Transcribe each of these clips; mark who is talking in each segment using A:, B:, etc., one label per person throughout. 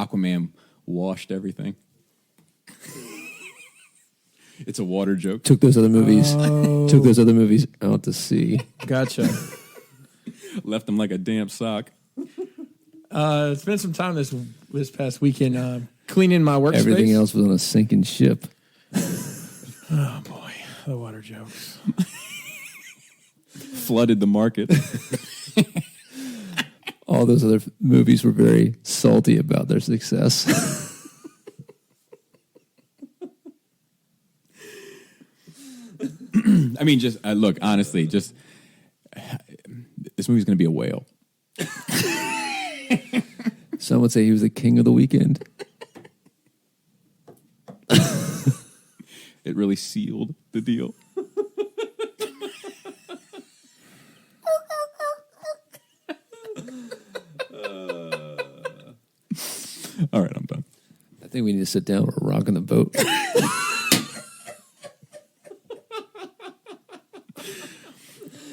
A: Aquaman washed everything. It's a water joke.
B: Took those other movies out to sea.
C: Gotcha.
A: Left them like a damp sock.
C: Spent some time this past weekend cleaning my workspace.
B: Everything else was on a sinking ship.
C: Oh boy, the water jokes.
A: Flooded the market.
B: All those other movies were very salty about their success.
A: I mean, just look, honestly, just this movie's going to be a whale.
B: Some would say he was the king of the weekend.
A: It really sealed the deal. All right, I'm done.
B: I think we need to sit down. We're rocking the boat.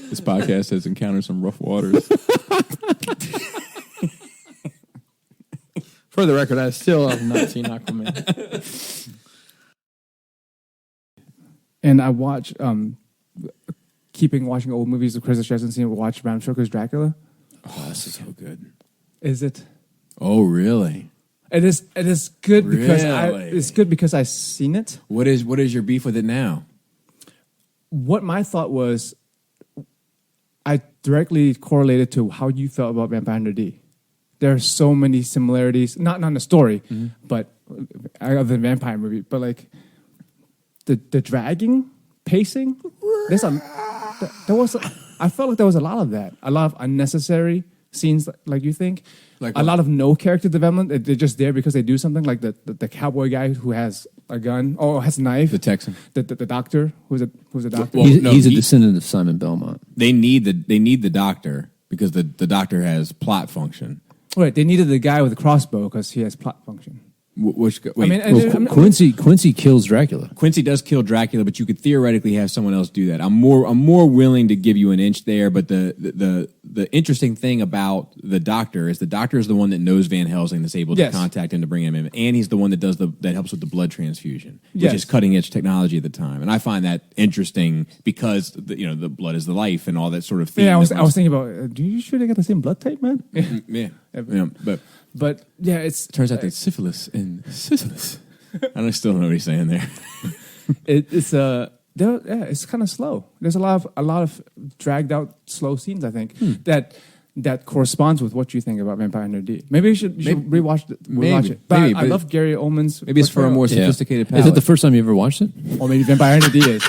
A: This podcast has encountered some rough waters.
C: For the record, I still have not seen Aquaman. And I watch, keeping watching old movies of Chris hasn't seen. Watch Bram Stoker's Dracula.
A: Oh, this is so good.
C: Is it?
A: Oh, really?
C: It is. It is good because
A: Really?
C: it's good because I've seen it.
A: What is your beef with it now?
C: What my thought was, I directly correlated to how you felt about Vampire Hunter D. There are so many similarities, not in the story, but other than vampire movie, but like the dragging, pacing. I felt like there was a lot of that, a lot of unnecessary scenes, like you think,
A: Like
C: a lot of no character development. They're just there because they do something. Like the cowboy guy who has a gun or has a knife.
A: The Texan.
C: The doctor who's a doctor.
A: Well,
B: He's a descendant of Simon Belmont.
A: They need the doctor because the doctor has plot function.
C: Right, they needed the guy with the crossbow because he has plot function.
A: Wait,
B: Quincy kills Dracula.
A: Quincy does kill Dracula, but you could theoretically have someone else do that. I'm more willing to give you an inch there, but the interesting thing about the doctor is the one that knows Van Helsing, that's able to contact him to bring him in, and he's the one that that helps with the blood transfusion, which is cutting edge technology at the time. And I find that interesting because the blood is the life and all that sort of thing.
C: Yeah, I was thinking about. Do you sure they got the same blood type, man?
A: But
C: yeah, it
A: turns out that syphilis and syphilis. I still don't know what he's saying there.
C: It's kind of slow. There's a lot of dragged out slow scenes. I think that corresponds with what you think about Vampire Hunter D. Maybe you should rewatch it. But I love Gary Oldman's.
A: Maybe it's for a more sophisticated palate.
B: Is it the first time you ever watched it?
C: Or maybe Vampire Hunter D is.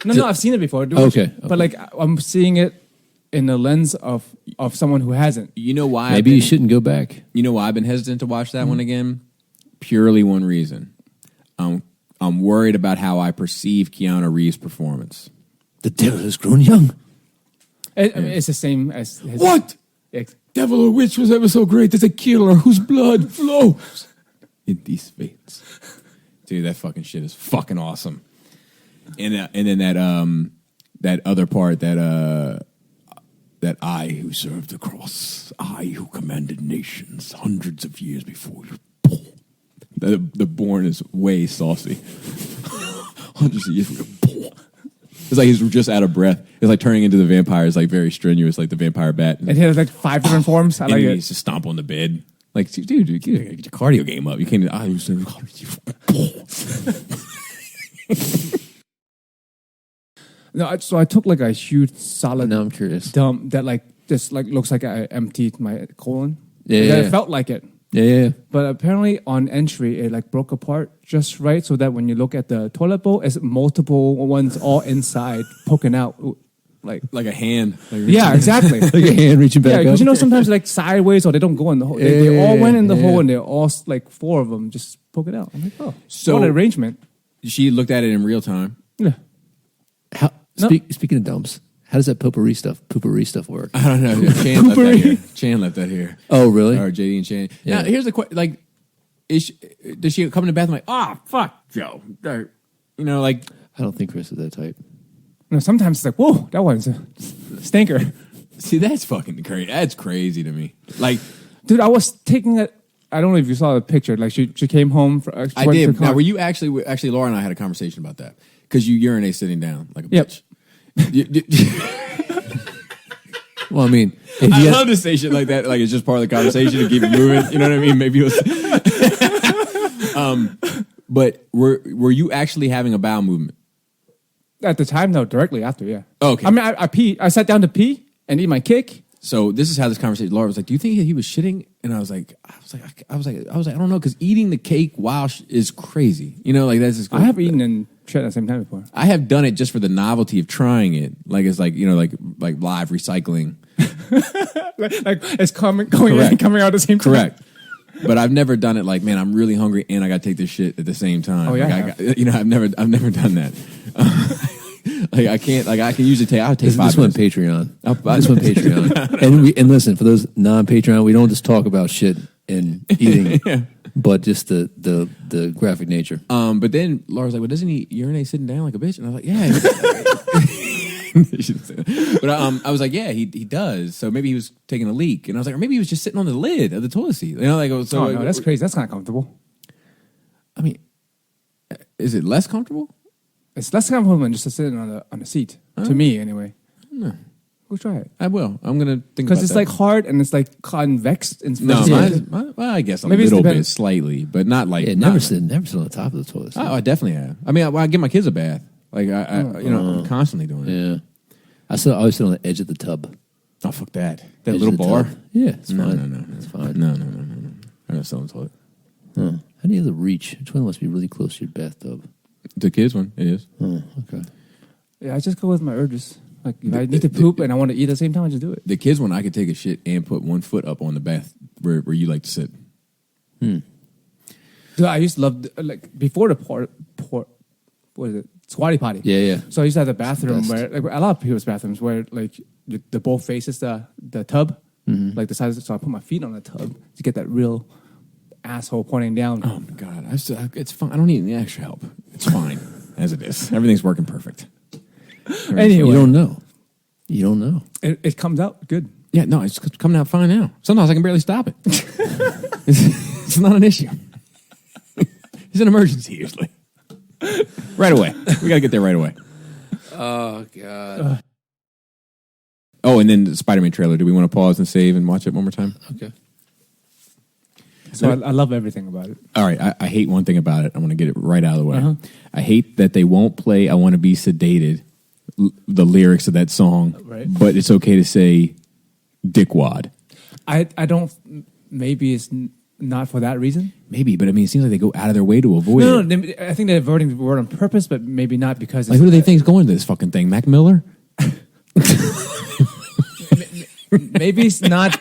C: No, I've seen it before.
B: Okay.
C: But like I'm seeing it in the lens of someone who hasn't.
A: You know why?
B: Maybe you shouldn't go back.
A: You know why I've been hesitant to watch that one again? Purely one reason. I'm worried about how I perceive Keanu Reeves' performance.
B: The devil has grown young.
C: It's the same as his,
A: What? Devil or witch was ever so great as a killer whose blood flows in these veins. Dude, that fucking shit is fucking awesome. And then that other part that I who served the cross, I who commanded nations hundreds of years before you. The born is way saucy. Hundreds of years before. It's like he's just out of breath. It's like turning into the vampire is like very strenuous, like the vampire bat.
C: And he has like 5 different forms. I like it.
A: He used to stomp on the bed. Like, dude, get your cardio game up. You can't.
C: No, so I took like a huge solid.
B: Now I'm curious.
C: Dump that like just like looks like I emptied my colon.
B: Yeah,
C: It felt like it.
B: Yeah.
C: But apparently on entry, it like broke apart just right so that when you look at the toilet bowl, it's multiple ones all inside poking out. Like
A: a hand.
C: Yeah, exactly.
B: Like a hand reaching back up.
C: Because sometimes like sideways or they don't go in the hole. They all went in the hole and they're all like 4 of them just poking out. I'm like, oh,
A: so
C: what an arrangement.
A: She looked at it in real time.
C: Yeah.
B: Speaking of dumps, how does that poopery stuff work?
A: I don't know. Chan left that here.
B: Oh, really?
A: Or JD and Chan.
B: Yeah.
A: Now, here's the question. Like, does she come in the bathroom like, fuck, Joe? Like...
B: I don't think Chris is that type.
C: No, sometimes it's like, whoa, that one's a stinker.
A: See, that's fucking crazy. That's crazy to me. Like...
C: Dude, I was taking I don't know if you saw the picture. Like she came home.
A: I did. Now, were you actually? Laura and I had a conversation about that because you urinate sitting down like a bitch.
B: Well, I mean,
A: I love to say shit like that. Like it's just part of the conversation to keep it moving. You know what I mean? Maybe it was. But were you actually having a bowel movement
C: at the time? No, directly after. Yeah.
A: Okay.
C: I mean, I pee. I sat down to pee and eat my cake.
A: So this is how this conversation. Laura was like, "Do you think he was shitting?" And I was like, "I don't know," because eating the cake while is crazy. You know, like that's just.
C: I have eaten and shit at the same time before.
A: I have done it just for the novelty of trying it. Like it's like like live recycling.
C: like it's going in and coming out at the same time.
A: Correct. But I've never done it like, man, I'm really hungry and I got to take this shit at the same time.
C: Oh yeah.
A: I've never done that. Like I can't. Like I can usually take. I'll take
B: this
A: 5
B: one
A: minutes.
B: Patreon. This one Patreon. and listen, for those non-Patreon, we don't just talk about shit and eating, but just the graphic nature.
A: But then Laura's like, "Well, doesn't he urinate sitting down like a bitch?" And I was like, "Yeah." But I was like, "Yeah, he does." So maybe he was taking a leak, and I was like, or maybe he was just sitting on the lid of the toilet seat. You know, like so.
C: Oh no, that's crazy. That's not comfortable.
A: I mean, is it less comfortable?
C: It's less comfortable than just sitting on the seat. To me, anyway.
A: No.
C: Go try it.
A: I will. I'm gonna think
C: because it's like hard and it's like convex. And
A: no, well, I guess
C: maybe
A: little bit, slightly, but not like.
B: Yeah, never sit on the top of the toilet.
A: Oh, I definitely have. I mean, I give my kids a bath. Like I'm constantly doing it.
B: Yeah, I always sit on the edge of the tub.
A: Oh fuck that! That little bar.
B: Tub. Yeah, it's fine.
A: No,
B: it's fine.
A: No. I don't sit on the toilet.
B: Huh. How do you have the reach? Which one must be really close to your bathtub?
A: The kids one, it is.
B: Oh, okay.
C: Yeah, I just go with my urges. Like if I need to poop and I want to eat at the same time, I just do it.
A: The kids one, I could take a shit and put one foot up on the bath where you like to sit.
C: So I used to love like before the port. What is it? Squatty potty.
B: Yeah.
C: So I used to have the bathroom
B: Best.
C: where like a lot of people's bathrooms where like the bowl faces the tub, like the size. So I put my feet on the tub to get that real asshole pointing down.
A: Oh my god, it's fine. I don't need any extra help. It's fine as it is. Everything's working perfect.
C: Anyway,
B: you don't know. You don't know.
C: It comes out good.
A: Yeah, no, it's coming out fine now. Sometimes I can barely stop it. It's not an issue. It's an emergency usually. Right away. We got to get there right away.
B: Oh, God.
A: Oh, and then the Spider-Man trailer. Do we want to pause and save and watch it one more time?
B: Okay.
C: So I love everything about it.
A: All right. I hate one thing about it. I want to get it right out of the way. I hate that they won't play I Want to Be Sedated, the lyrics of that song,
C: right.
A: But it's okay to say dickwad.
C: I don't, maybe it's not for that reason.
A: Maybe, but I mean, it seems like they go out of their way to avoid it.
C: No, I think they're avoiding the word on purpose, but maybe not because...
A: Like, who do they think is going to this fucking thing? Mac Miller?
C: Maybe it's not...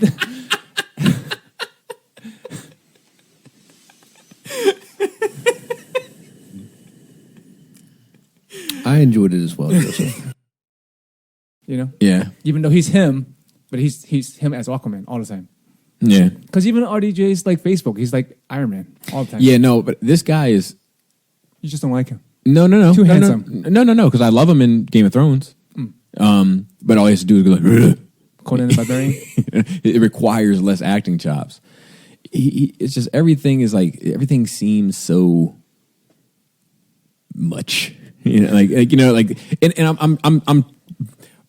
B: I enjoyed it as well, Joseph.
C: You know?
A: Yeah.
C: Even though he's him, but he's him as Aquaman all the time.
A: Yeah.
C: Because even RDJ's like Facebook, he's like Iron Man all the time.
A: Yeah, no, but this guy is...
C: You just don't like him.
A: No.
C: Too handsome.
A: No, because I love him in Game of Thrones. But all he has to do is go like...
C: Conan the Barbarian?
A: It requires less acting chops. It's just everything seems so much. And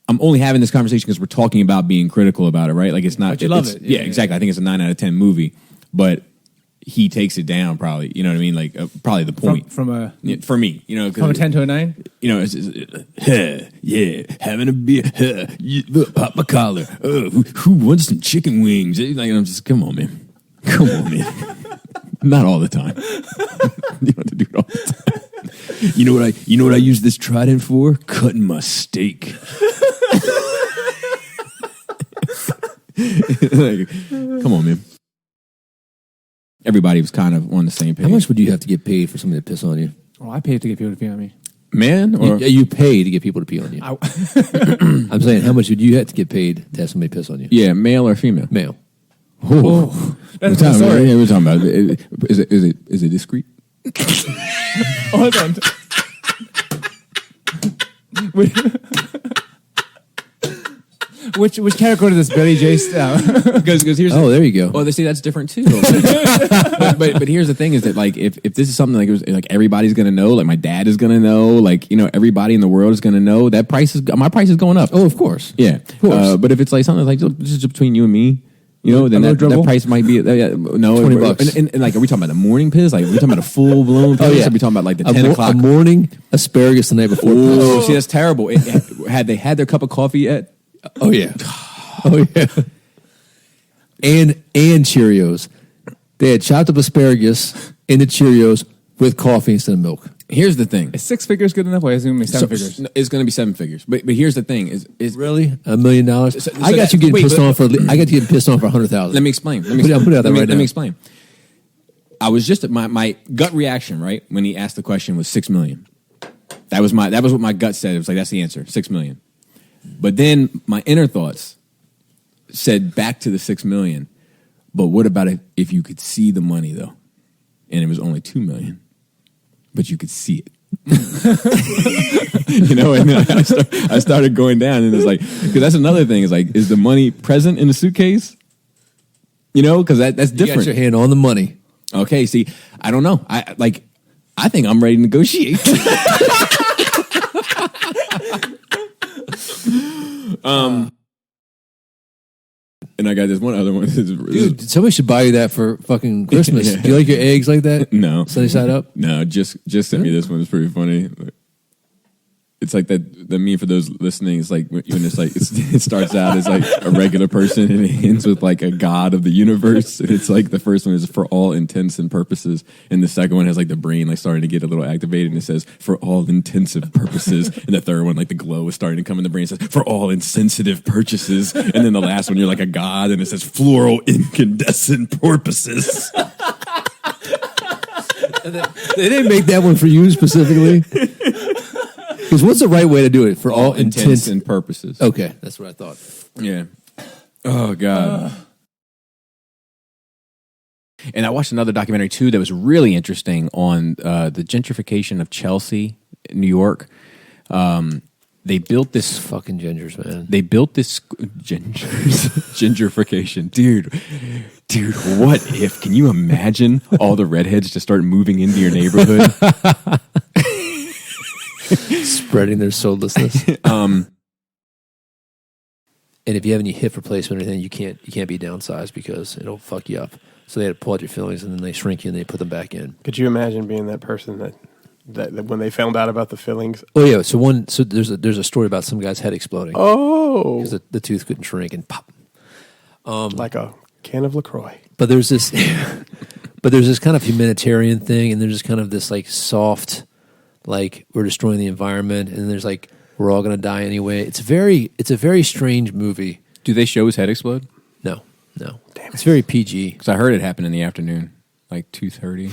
A: I'm only having this conversation because we're talking about being critical about it, right? Like it's not.
C: But you love it.
A: Yeah, exactly. I think it's a 9 out of 10 movie, but he takes it down probably. You know what I mean? Like probably the point
C: from a
A: for me. You know,
C: from a 10 to a 9.
A: You know, yeah, having a beer, pop my collar. Who wants some chicken wings? Like I'm just come on, man. Not all the time. You don't have to do it all the time. You know what I use this trident for? Cutting my steak. Like, come on, man. Everybody was kind of on the same page.
B: How much would you have to get paid for somebody to piss on you?
C: Oh, I paid to get people to pee on me.
A: Man? Or
B: You pay to get people to pee on you. I'm saying, how much would you have to get paid to have somebody piss on you?
A: yeah, male or female?
B: Male.
A: Oh,
C: That's
A: we're
C: my
A: talking,
C: story.
A: yeah, we're talking about it. Is it discreet?
C: Hold on. Which category does Billy J
A: Because here's
B: there you go.
A: Well, they say that's different too. but here's the thing: is that like if this is something like it was like everybody's gonna know, like my dad is gonna know, like everybody in the world is gonna know, that my price is going up.
B: Oh, of course.
A: Yeah, of course. But if it's like something like just between you and me. Then that price might be no
B: $20.
A: And like, are we talking about a morning piss? Like, are we talking about a full blown piss?
B: Oh, yeah.
A: Are we talking about like the 10 o'clock?
B: A morning asparagus the night before.
A: Oh, see, that's terrible. Had they had their cup of coffee yet?
B: Oh yeah, oh yeah. And Cheerios. They had chopped up asparagus in the Cheerios with coffee instead of milk.
A: Here's the thing:
C: Is 6 figures good enough? Or is it going to be 7 figures?
A: It's going to be 7 figures. But here's the thing: is
B: really $1 million?
A: So
B: I got you getting pissed off for $100,000.
A: Let me explain.
B: Put it out there right now.
A: Let me explain. I was just my gut reaction, right, when he asked the question was $6 million. That was what my gut said. It was like that's the answer, $6 million. But then my inner thoughts said back to the $6 million. But what about if you could see the money though, and it was only $2 million? But you could see it. And then I started going down, and it's like, because that's another thing, is like, is the money present in the suitcase? Because that's different.
B: You got your hand on the money.
A: Okay, see, I don't know. I think I'm ready to negotiate. And I got this one other one.
B: Dude, somebody should buy you that for fucking Christmas.
A: Yeah.
B: Do you like your eggs like that?
A: No.
B: Sunny side up?
A: No, just sent me this one. It's pretty funny. It's like that meme for those listening. It's like when it's like it starts out as like a regular person and it ends with like a god of the universe. And it's like the first one is for all intents and purposes, and the second one has like the brain like starting to get a little activated and it says for all intensive purposes, and the third one like the glow is starting to come in the brain. It says for all insensitive purchases, and then the last one you're like a god and it says fluoral incandescent purposes.
B: They didn't make that one for you specifically. Because what's the right way to do it? For all intents
A: and purposes.
B: Okay, that's what I thought.
A: Yeah. Oh, God. And I watched another documentary, too, that was really interesting on the gentrification of Chelsea, New York. They built this...
B: Fucking gingers, man.
A: They built this... Gentrification. Dude, what if... Can you imagine all the redheads just start moving into your neighborhood?
B: Spreading their soullessness. And if you have any hip replacement or anything, you can't be downsized because it'll fuck you up. So they had to pull out your fillings and then they shrink you and they put them back in.
D: Could you imagine being that person that when they found out about the fillings?
B: Oh yeah. So there's a story about some guy's head exploding.
D: Oh,
B: because the tooth couldn't shrink and pop.
D: Like a can of LaCroix.
B: But there's this kind of humanitarian thing, and there's just kind of this like soft, like we're destroying the environment, and there's like we're all gonna die anyway. It's a very strange movie.
A: Do they show his head explode?
B: No. Damn it. It's very PG.
A: Because I heard it happen in the afternoon, like 2:30.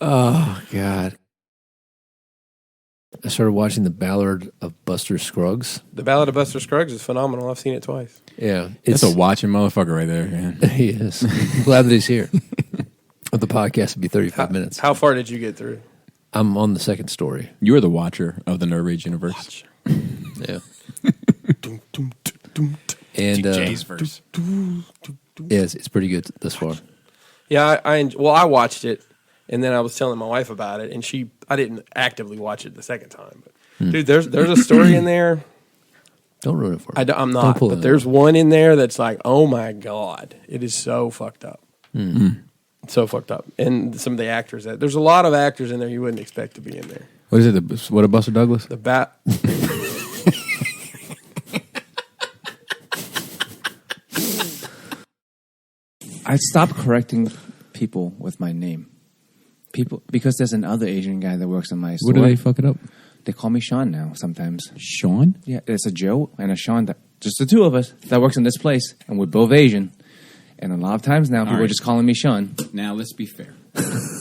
B: Oh God. I started watching The Ballad of Buster Scruggs.
D: The Ballad of Buster Scruggs is phenomenal. I've seen it twice.
B: Yeah.
A: It's a watching motherfucker right there, man.
B: He is. I'm glad that he's here. But the podcast would be 35 minutes.
D: How far did you get through?
B: I'm on the second story.
A: You are the watcher of the Nerd Rage universe.
B: Yeah. And
A: Jay's verse.
B: Yeah, it's pretty good thus far.
D: Yeah, I watched it, and then I was telling my wife about it, and I didn't actively watch it the second time. But dude, there's a story in there.
B: Don't ruin it for me.
D: I'm not, but there's one in there that's like, oh my God, it is so fucked up.
B: Mm-hmm.
D: So fucked up. And some of the actors, there's a lot of actors in there you wouldn't expect to be in there.
A: What is it? What a Buster Douglas?
D: The bat.
C: I stopped correcting people with my name. Because there's another Asian guy that works in my store.
A: What do they fuck it up?
C: They call me Sean now sometimes.
A: Sean?
C: Yeah, there's a Joe and a Sean, just the two of us that works in this place, and we're both Asian. And a lot of times now, people are just calling me Sean.
A: Now, let's be fair.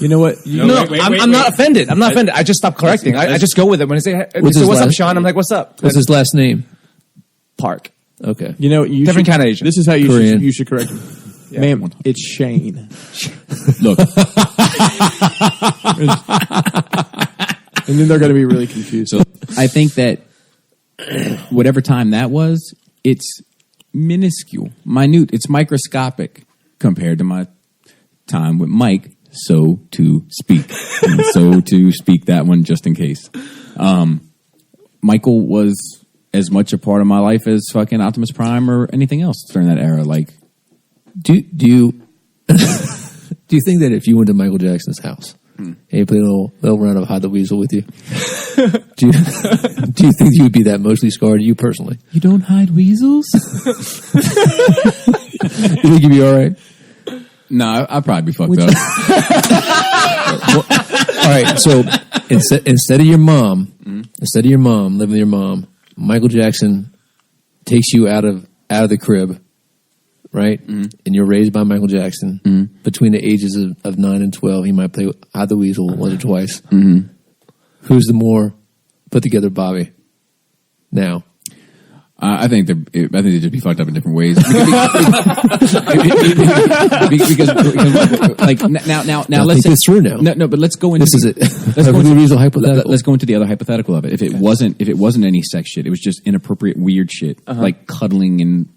C: You know what? I'm not offended. I'm not offended. I just stop correcting. I just go with it. When they say, what's up, Sean? I'm like, what's up?
B: What's his last name?
C: Park.
B: Okay.
C: Different kind of Asian.
E: This is how you should correct him. Ma'am, it's Shane.
A: Look,
E: And then they're going to be really confused.
A: so I think that whatever time that was, it's minuscule, minute. It's microscopic compared to my time with Mike, so to speak. And so to speak that one just in case. Michael was as much a part of my life as fucking Optimus Prime or anything else during that era. Like,
B: Do you do you think that if you went to Michael Jackson's house and he played a little round of Hide the Weasel with you, do you think you would be that emotionally scarred? You personally,
A: you don't hide weasels?
B: you think you'd be all right?
A: No, I'd probably be fucked up.
B: All right, so instead of your mom living with your mom, Michael Jackson takes you out of the crib, right? And you're raised by Michael Jackson. Between the ages of 9 and 12, he might play Hide the Weasel once or twice. Who's the more put together Bobby now?
A: I think they just be fucked up in different ways. because like now let's
B: think this through now.
A: No, but let's go into
B: This is it.
A: Let's go into,
B: Weasel hypothetical.
A: let's go into the other hypothetical of it. If it wasn't any sex shit, it was just inappropriate weird shit like cuddling and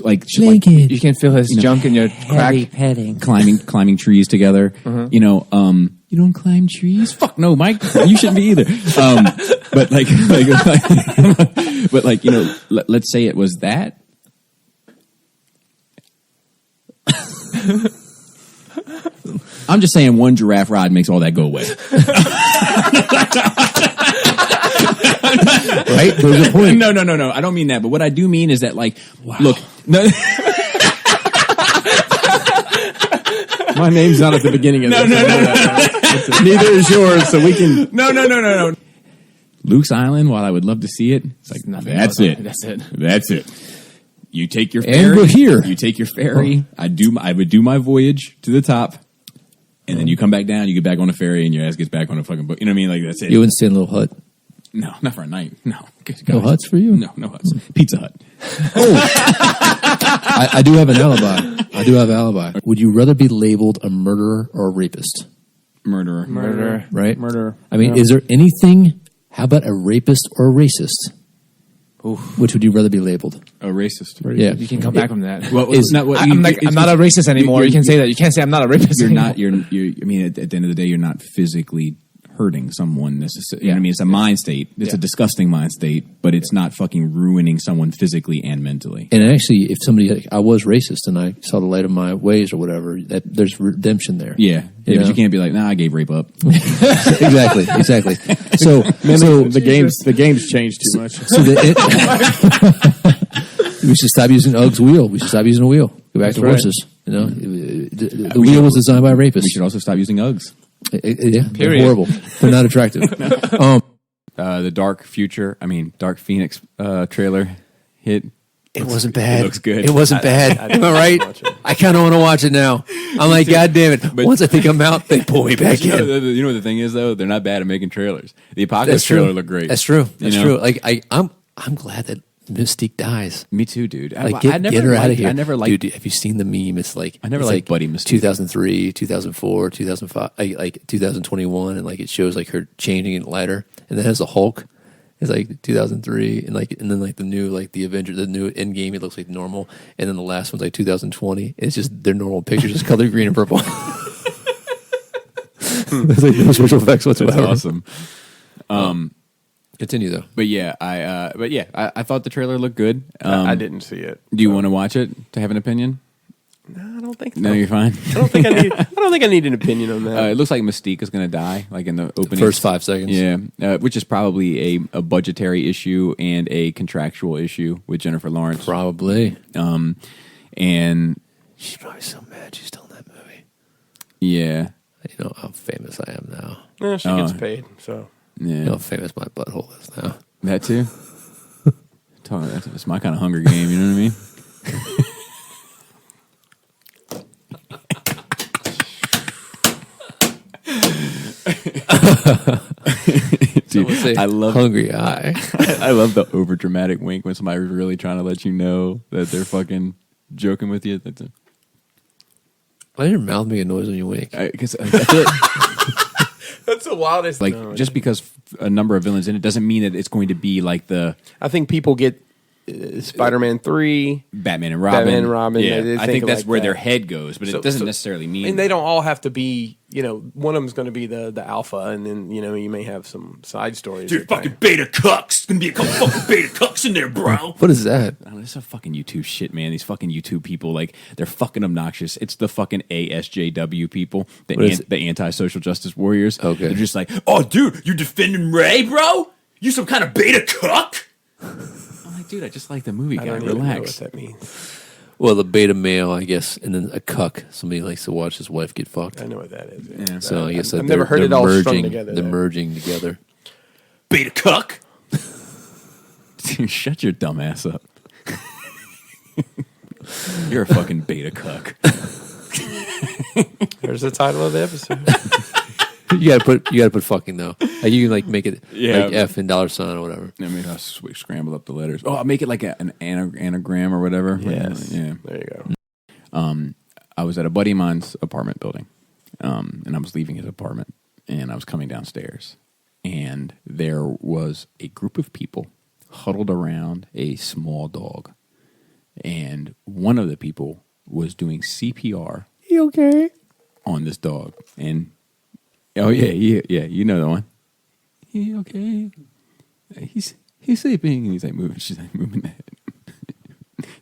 A: like shit like
C: You can feel his junk in your crack.
E: petting.
A: climbing trees together. You don't climb trees? Fuck no, Mike. You shouldn't be either. But let's say it was that. I'm just saying one giraffe ride makes all that go away.
B: Right? There's a point.
A: No. I don't mean that. But what I do mean is that, like, look, no.
E: My name's not at the beginning of this. No. Neither is yours, so we can...
A: No. Luke's Island, while I would love to see it, it's like, that's it. That's it. You take your ferry.
B: And we're here.
A: You take your ferry. I would do my voyage to the top. And then you come back down, you get back on the ferry, and your ass gets back on a fucking boat. You know what I mean? Like, that's it.
B: You wouldn't stay in a little hut.
A: No, not for a night. No. Good
B: No
A: God.
B: huts for you?
A: No huts. Pizza Hut.
B: I do have an alibi. Would you rather be labeled a murderer or a rapist?
A: Murderer.
B: Right?
E: Murderer.
B: I mean, is there anything... How about a rapist or a racist? Which would you rather be labeled?
A: A racist.
B: Yeah.
C: You can come back from that.
A: Well,
C: I'm not a racist anymore. You can say that. You can't say I'm not a rapist.
A: You're
C: anymore.
A: not. You're. I mean, at the end of the day, you're not physically hurting someone necessarily. You know what I mean? It's a mind state. It's a disgusting mind state, but it's not fucking ruining someone physically and mentally.
B: And actually, if somebody, like, I was racist and I saw the light of my ways or whatever, that there's redemption there.
A: Yeah.
B: You
A: But
B: know?
A: you can't be like, nah, I gave rape up.
B: exactly. So
E: The game's changed too much.
B: We should stop using Ugg's wheel. We should stop using a wheel. Go back to
E: right.
B: horses. You know, the wheel was designed by rapists.
A: We should also stop using Uggs.
B: Yeah, they're horrible. They're not attractive.
A: The Dark Phoenix trailer hit.
B: It wasn't bad.
A: It looks good.
B: It wasn't bad. Am I right? I kind of want to watch it now. I'm like, God damn it.
A: But-
B: Once I think I'm out, they pull me back
A: You know,
B: in.
A: you know what the thing is, though? They're not bad at making trailers. The Apocalypse
B: That's true.
A: trailer looked great.
B: That's true. That's
A: You know?
B: true. Like I'm glad that Mystique dies.
A: Me too, dude.
B: Like get her out of here.
A: I never liked.
B: Dude, have you seen the meme? It's like
A: I never
B: it's
A: liked Buddy Mystique.
B: 2003, 2004, 2005, like 2021, and like it shows like her changing it lighter, and then has the Hulk. It's like 2003, and then like the new like the Avenger, the new Endgame. It looks like normal, and then the last one's like 2020. It's just their normal pictures, just colored green and purple. It's like no special effects whatsoever.
A: That's awesome.
B: Continue though.
A: But yeah, I thought the trailer looked good.
D: I didn't see it.
A: Do you want to watch it to have an opinion?
D: No, I don't think so.
A: No, you're fine.
D: I don't think I need an opinion on that.
A: It looks like Mystique is going to die, like in the opening
B: First 5 seconds.
A: Yeah, which is probably a budgetary issue and a contractual issue with Jennifer Lawrence.
B: Probably.
A: And
B: She's probably so mad she's still in that movie.
A: yeah,
B: You know how famous I am now.
D: Yeah, she gets paid, so.
A: yeah,
B: You know how famous my butthole is now.
A: that too. That's my kind of Hunger Game. You know what I mean? Dude,
B: Say,
A: I love
B: hungry eye.
A: I love the over dramatic wink when somebody's really trying to let you know that they're fucking joking with you.
B: Why does your mouth make a noise when you wink?
A: Because I feel
D: That's the wildest.
A: like
D: No,
A: just because a number of villains in it doesn't mean that it's going to be like the
D: I think people get Spider-Man 3.
A: Batman and Robin.
D: Batman and Robin,
A: Yeah,
D: they
A: I
D: think
A: think that's
D: like
A: where
D: that.
A: their head goes, but it doesn't necessarily mean.
D: And they don't all have to be, one of them's going to be the alpha, and then, you may have some side stories.
A: Dude,
D: that
A: fucking beta cucks. Gonna be a couple fucking beta cucks in there, bro.
B: What is that?
A: I don't know, this is fucking YouTube shit, man. These fucking YouTube people, like, they're fucking obnoxious. It's the fucking ASJW people, the anti-social justice warriors.
B: Okay.
A: They're just like, oh, dude, you defending Ray, bro? You some kind of beta cuck? I'm like, dude, I just like the movie
D: I
A: guy.
D: don't even know what
A: Relax.
D: that means.
B: Well, the beta male, I guess, and then a cuck. Somebody likes to watch his wife get fucked.
D: I know what that is.
A: Yeah.
B: So I guess
D: I've
B: that
D: never heard
B: they're
D: it all
B: merging,
D: strung together.
B: They're
D: though.
B: merging together.
A: Beta cuck? Dude, shut your dumb ass up. You're a fucking beta cuck.
D: There's the title of the episode.
B: You gotta put fucking though. Like you can like make it
A: Yeah.
B: like F and $sign or whatever.
A: I mean, I'll scramble up the letters. Oh, I'll make it like an anagram or whatever.
D: Yes.
A: Yeah.
D: There you go.
A: I was at a buddy of mine's apartment building, and I was leaving his apartment, and I was coming downstairs, and there was a group of people huddled around a small dog, and one of the people was doing CPR.
B: You okay?
A: On this dog, and oh yeah, you know the one. He okay? He's sleeping, and he's like moving. She's like moving the head,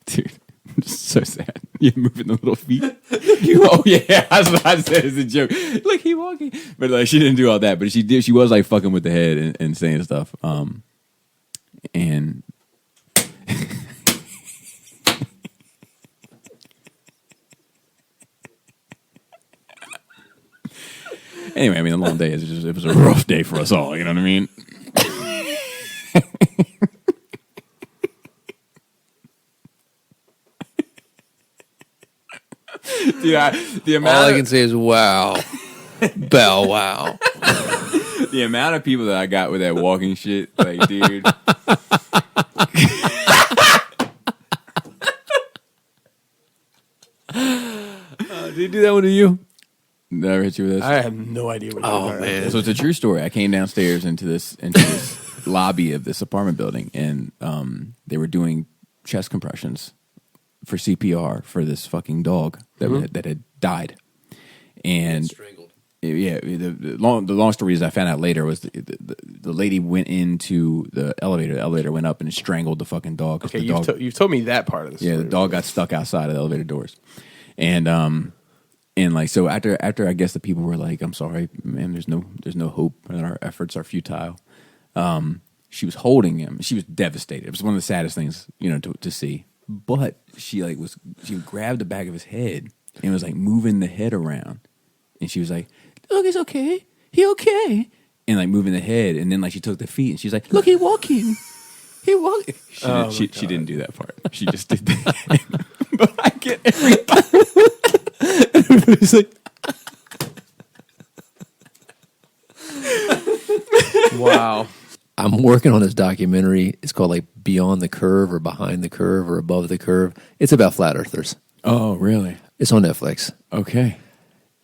A: dude. Just so sad. You're moving the little feet. Oh yeah, that's what I said as a joke. Look, he walking, but like she didn't do all that, but she did. She was like fucking with the head and saying stuff. And anyway, I mean, the long day it was a rough day for us all. You know what I mean? Yeah, the amount.
B: All I can say is wow, bow wow.
A: The amount of people that I got with that walking shit, like, dude.
B: Did he do that one to you?
A: Never hit you with this.
D: I have no idea what you're talking about.
A: So it's a true story. I came downstairs into this lobby of this apartment building, and they were doing chest compressions for CPR for this fucking dog that had died. And
B: Strangled.
A: yeah, the long story is I found out later was the lady went into the elevator. The elevator went up and strangled the fucking dog. 'Cause
D: Okay,
A: the dog,
D: you've told me that part of the story.
A: yeah, the dog got stuck outside of the elevator doors, and like so after I guess the people were like, I'm sorry, man, there's no hope, and our efforts are futile. She was holding him. She was devastated. It was one of the saddest things, to see. But she grabbed the back of his head and was like moving the head around, and she was like, "Look, he's okay. He okay." And like moving the head, and then like she took the feet, and she's like, "Look, he walking. He walking." She didn't do that part. She just did that. But I get everybody. Everybody's like,
D: Wow.
B: I'm working on this documentary. It's called like Beyond the Curve or Behind the Curve or Above the Curve. It's about flat earthers.
A: "Oh, really?
B: It's on Netflix.
A: Okay."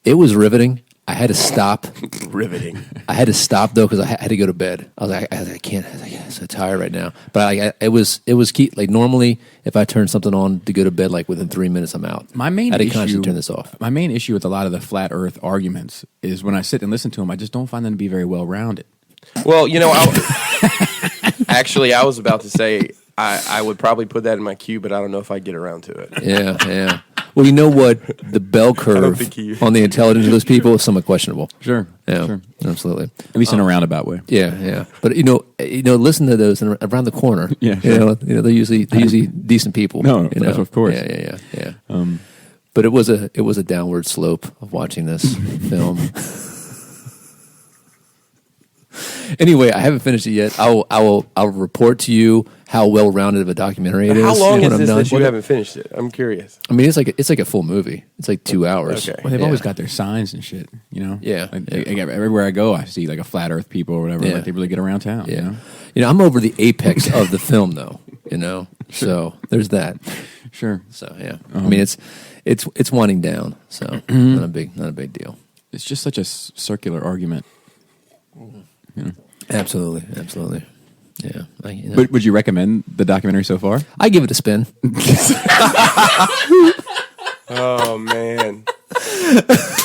B: It was riveting. I had to stop.
D: Riveting.
B: I had to stop though because I had to go to bed. I was like, I can't. I was like, I'm so tired right now. But it was key. Like normally, if I turn something on to go to bed, like within 3 minutes, I'm out.
A: My main
B: I had to
A: issue,
B: consciously turn this off.
A: My main issue with a lot of the flat Earth arguments is when I sit and listen to them, I just don't find them to be very well rounded.
D: Well, actually, I was about to say I would probably put that in my queue, but I don't know if I get around to it.
B: Yeah. Well, you know what? The bell curve
D: think you-
B: on the intelligence of those people is somewhat questionable.
A: Sure,
B: Yeah,
A: sure.
B: absolutely.
A: At least in a roundabout way.
B: Yeah. But listen to those and around the corner.
A: Yeah,
B: you know, they're usually decent people.
A: No,
B: you know?
A: of course.
B: Yeah. But it was a downward slope of watching this film. Anyway, I haven't finished it yet. I'll report to you how well rounded of a documentary it is.
D: How long
B: when
D: is
B: I'm
D: this
B: done.
D: that you haven't finished it? I'm curious.
B: I mean, it's like a full movie. It's like 2 hours.
D: Okay.
A: Well, they've
B: Yeah.
A: always got their signs and shit,
B: Yeah,
A: Like,
B: yeah.
A: everywhere I go, I see like a flat Earth people or whatever.
B: Yeah.
A: Like they really get around town.
B: Yeah. I'm over the apex of the film, though. So there's that.
A: Sure.
B: So yeah, I mean it's winding down. So not a big deal.
A: It's just such a circular argument.
B: Absolutely. Yeah.
A: But would you recommend the documentary so far?
B: I give it a spin.
D: Oh man,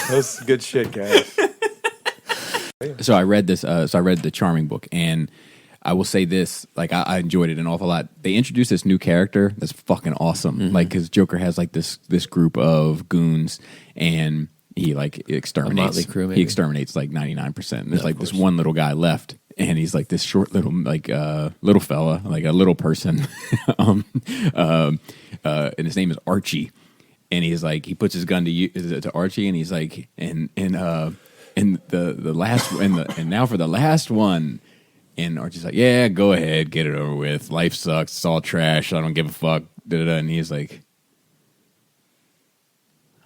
D: that's good shit, guys.
A: So I read this. So I read the Charming book, and I will say this: like I enjoyed it an awful lot. They introduced this new character that's fucking awesome. Like, because Joker has like this group of goons, and he like exterminates.
B: Motley Crue, maybe?
A: He exterminates like 99%. There's like this one little guy left, and he's like this short little little fella, like a little person, and his name is Archie. And he's like, he puts his gun to Archie, and he's like, and the last and now for the last one. And Archie's like, yeah, go ahead, get it over with. Life sucks. It's all trash. I don't give a fuck. Da-da-da. And he's like,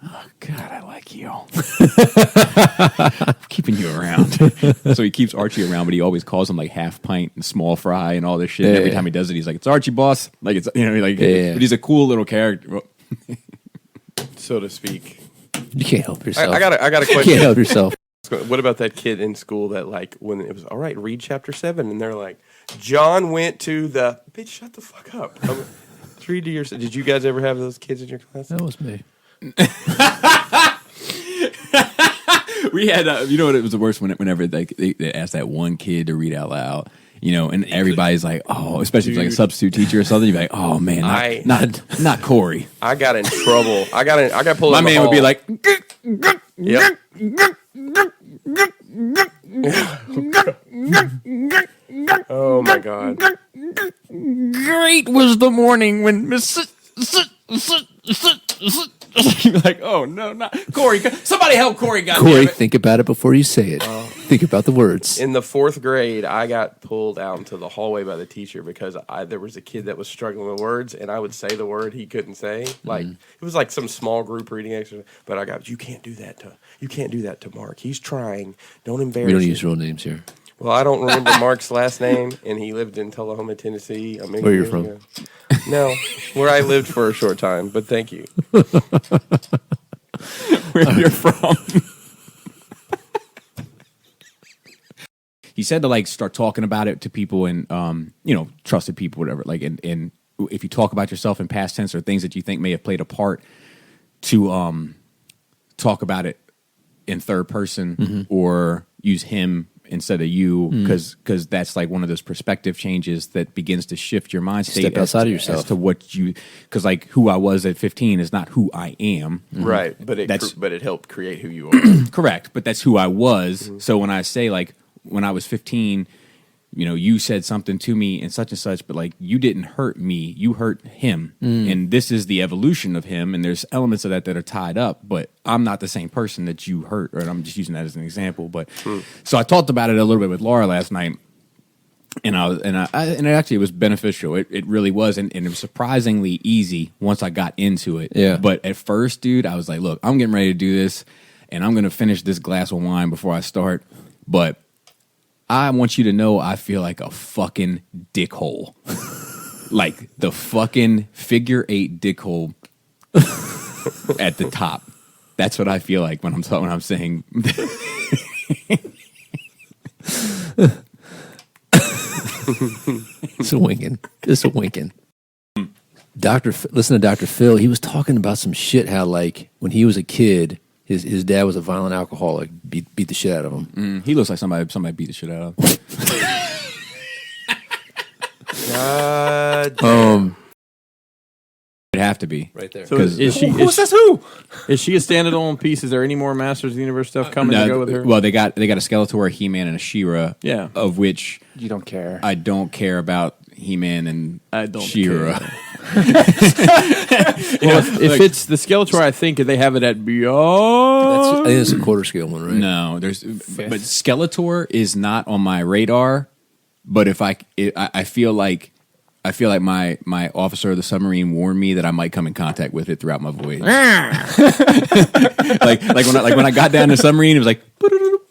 A: oh, God, I like you. I'm keeping you around. So he keeps Archie around, but he always calls him like half pint and small fry and all this shit. And every time he does it, he's like, it's Archie, boss. Like, it's, but he's a cool little character.
D: So to speak.
B: You can't help yourself.
D: I got a
B: You
D: question.
B: can't help yourself.
D: What about that kid in school that, like, when it was, all right, read chapter 7, and they're like, John went to the, bitch, shut the fuck up. Read to yourself. Did you guys ever have those kids in your class?
B: That was me.
A: We had, you know what, it was the worst whenever they asked that one kid to read out loud, you know, and everybody's like, oh, especially if it's like a substitute teacher or something, you'd be like, oh man, not Corey.
D: I got in trouble. I got pulled.
A: My
D: in the
A: man would be
D: hall.
A: like,
D: Yep. Oh my God.
A: great was the morning when Miss you're like, oh no, not Corey. Somebody help Corey,
B: Corey, think about it before you say it. Think about the words.
D: In the 4th grade, I got pulled out into the hallway by the teacher because there was a kid that was struggling with words, and I would say the word he couldn't say. Like it was like some small group reading exercise. But I got, you can't do that to Mark. He's trying. Don't embarrass
B: We don't
D: him.
B: use real names here.
D: Well, I don't remember Mark's last name, and he lived in Tullahoma, Tennessee.
B: Where you're from?
D: No, where I lived for a short time. But thank you.
A: where you're from. He said to like start talking about it to people and you know, trusted people, whatever. Like and if you talk about yourself in past tense or things that you think may have played a part, to talk about it in third person or use him instead of you, because that's like one of those perspective changes that begins to shift your mind state
B: Step outside of yourself
A: as to what you, because like who I was at 15 is not who I am.
D: Right, but it helped create who you are.
A: Correct, but that's who I was. So when I say like when I was 15, you know, you said something to me and such, but like you didn't hurt me, you hurt him, and this is the evolution of him, and there's elements of that are tied up, but I'm not the same person that you hurt, or I'm just using that as an example. But so I talked about it a little bit with Laura last night, and it actually was beneficial. It really was, and it was surprisingly easy once I got into it.
B: Yeah.
A: But at first, dude, I was like, look, I'm getting ready to do this, and I'm going to finish this glass of wine before I start, but I want you to know I feel like a fucking dickhole. Like the fucking figure 8 dickhole at the top. That's what I feel like when I'm saying.
B: Just a winking. Just a winking. Listen to Dr. Phil. He was talking about some shit, how like when he was a kid, his dad was a violent alcoholic, beat the shit out of him.
A: He looks like somebody beat the shit out of him.
D: God.
A: It'd have to be.
B: Right there.
E: So is she?
D: Who says who?
E: Is she a standalone piece? Is there any more Masters of the Universe stuff coming to go with her?
A: Well, they got a Skeletor, a He-Man, and a She-Ra.
E: Yeah.
A: Of which
C: You don't care.
A: I don't care about He-Man and
E: I don't
A: She-Ra.
E: Well, if it's the Skeletor, I think they have it at
B: I
E: Beyond.
B: think it's a quarter scale one, right?
A: No, but Skeletor is not on my radar. But if I feel like my officer of the submarine warned me that I might come in contact with it throughout my voyage. like when I got down the submarine, it was like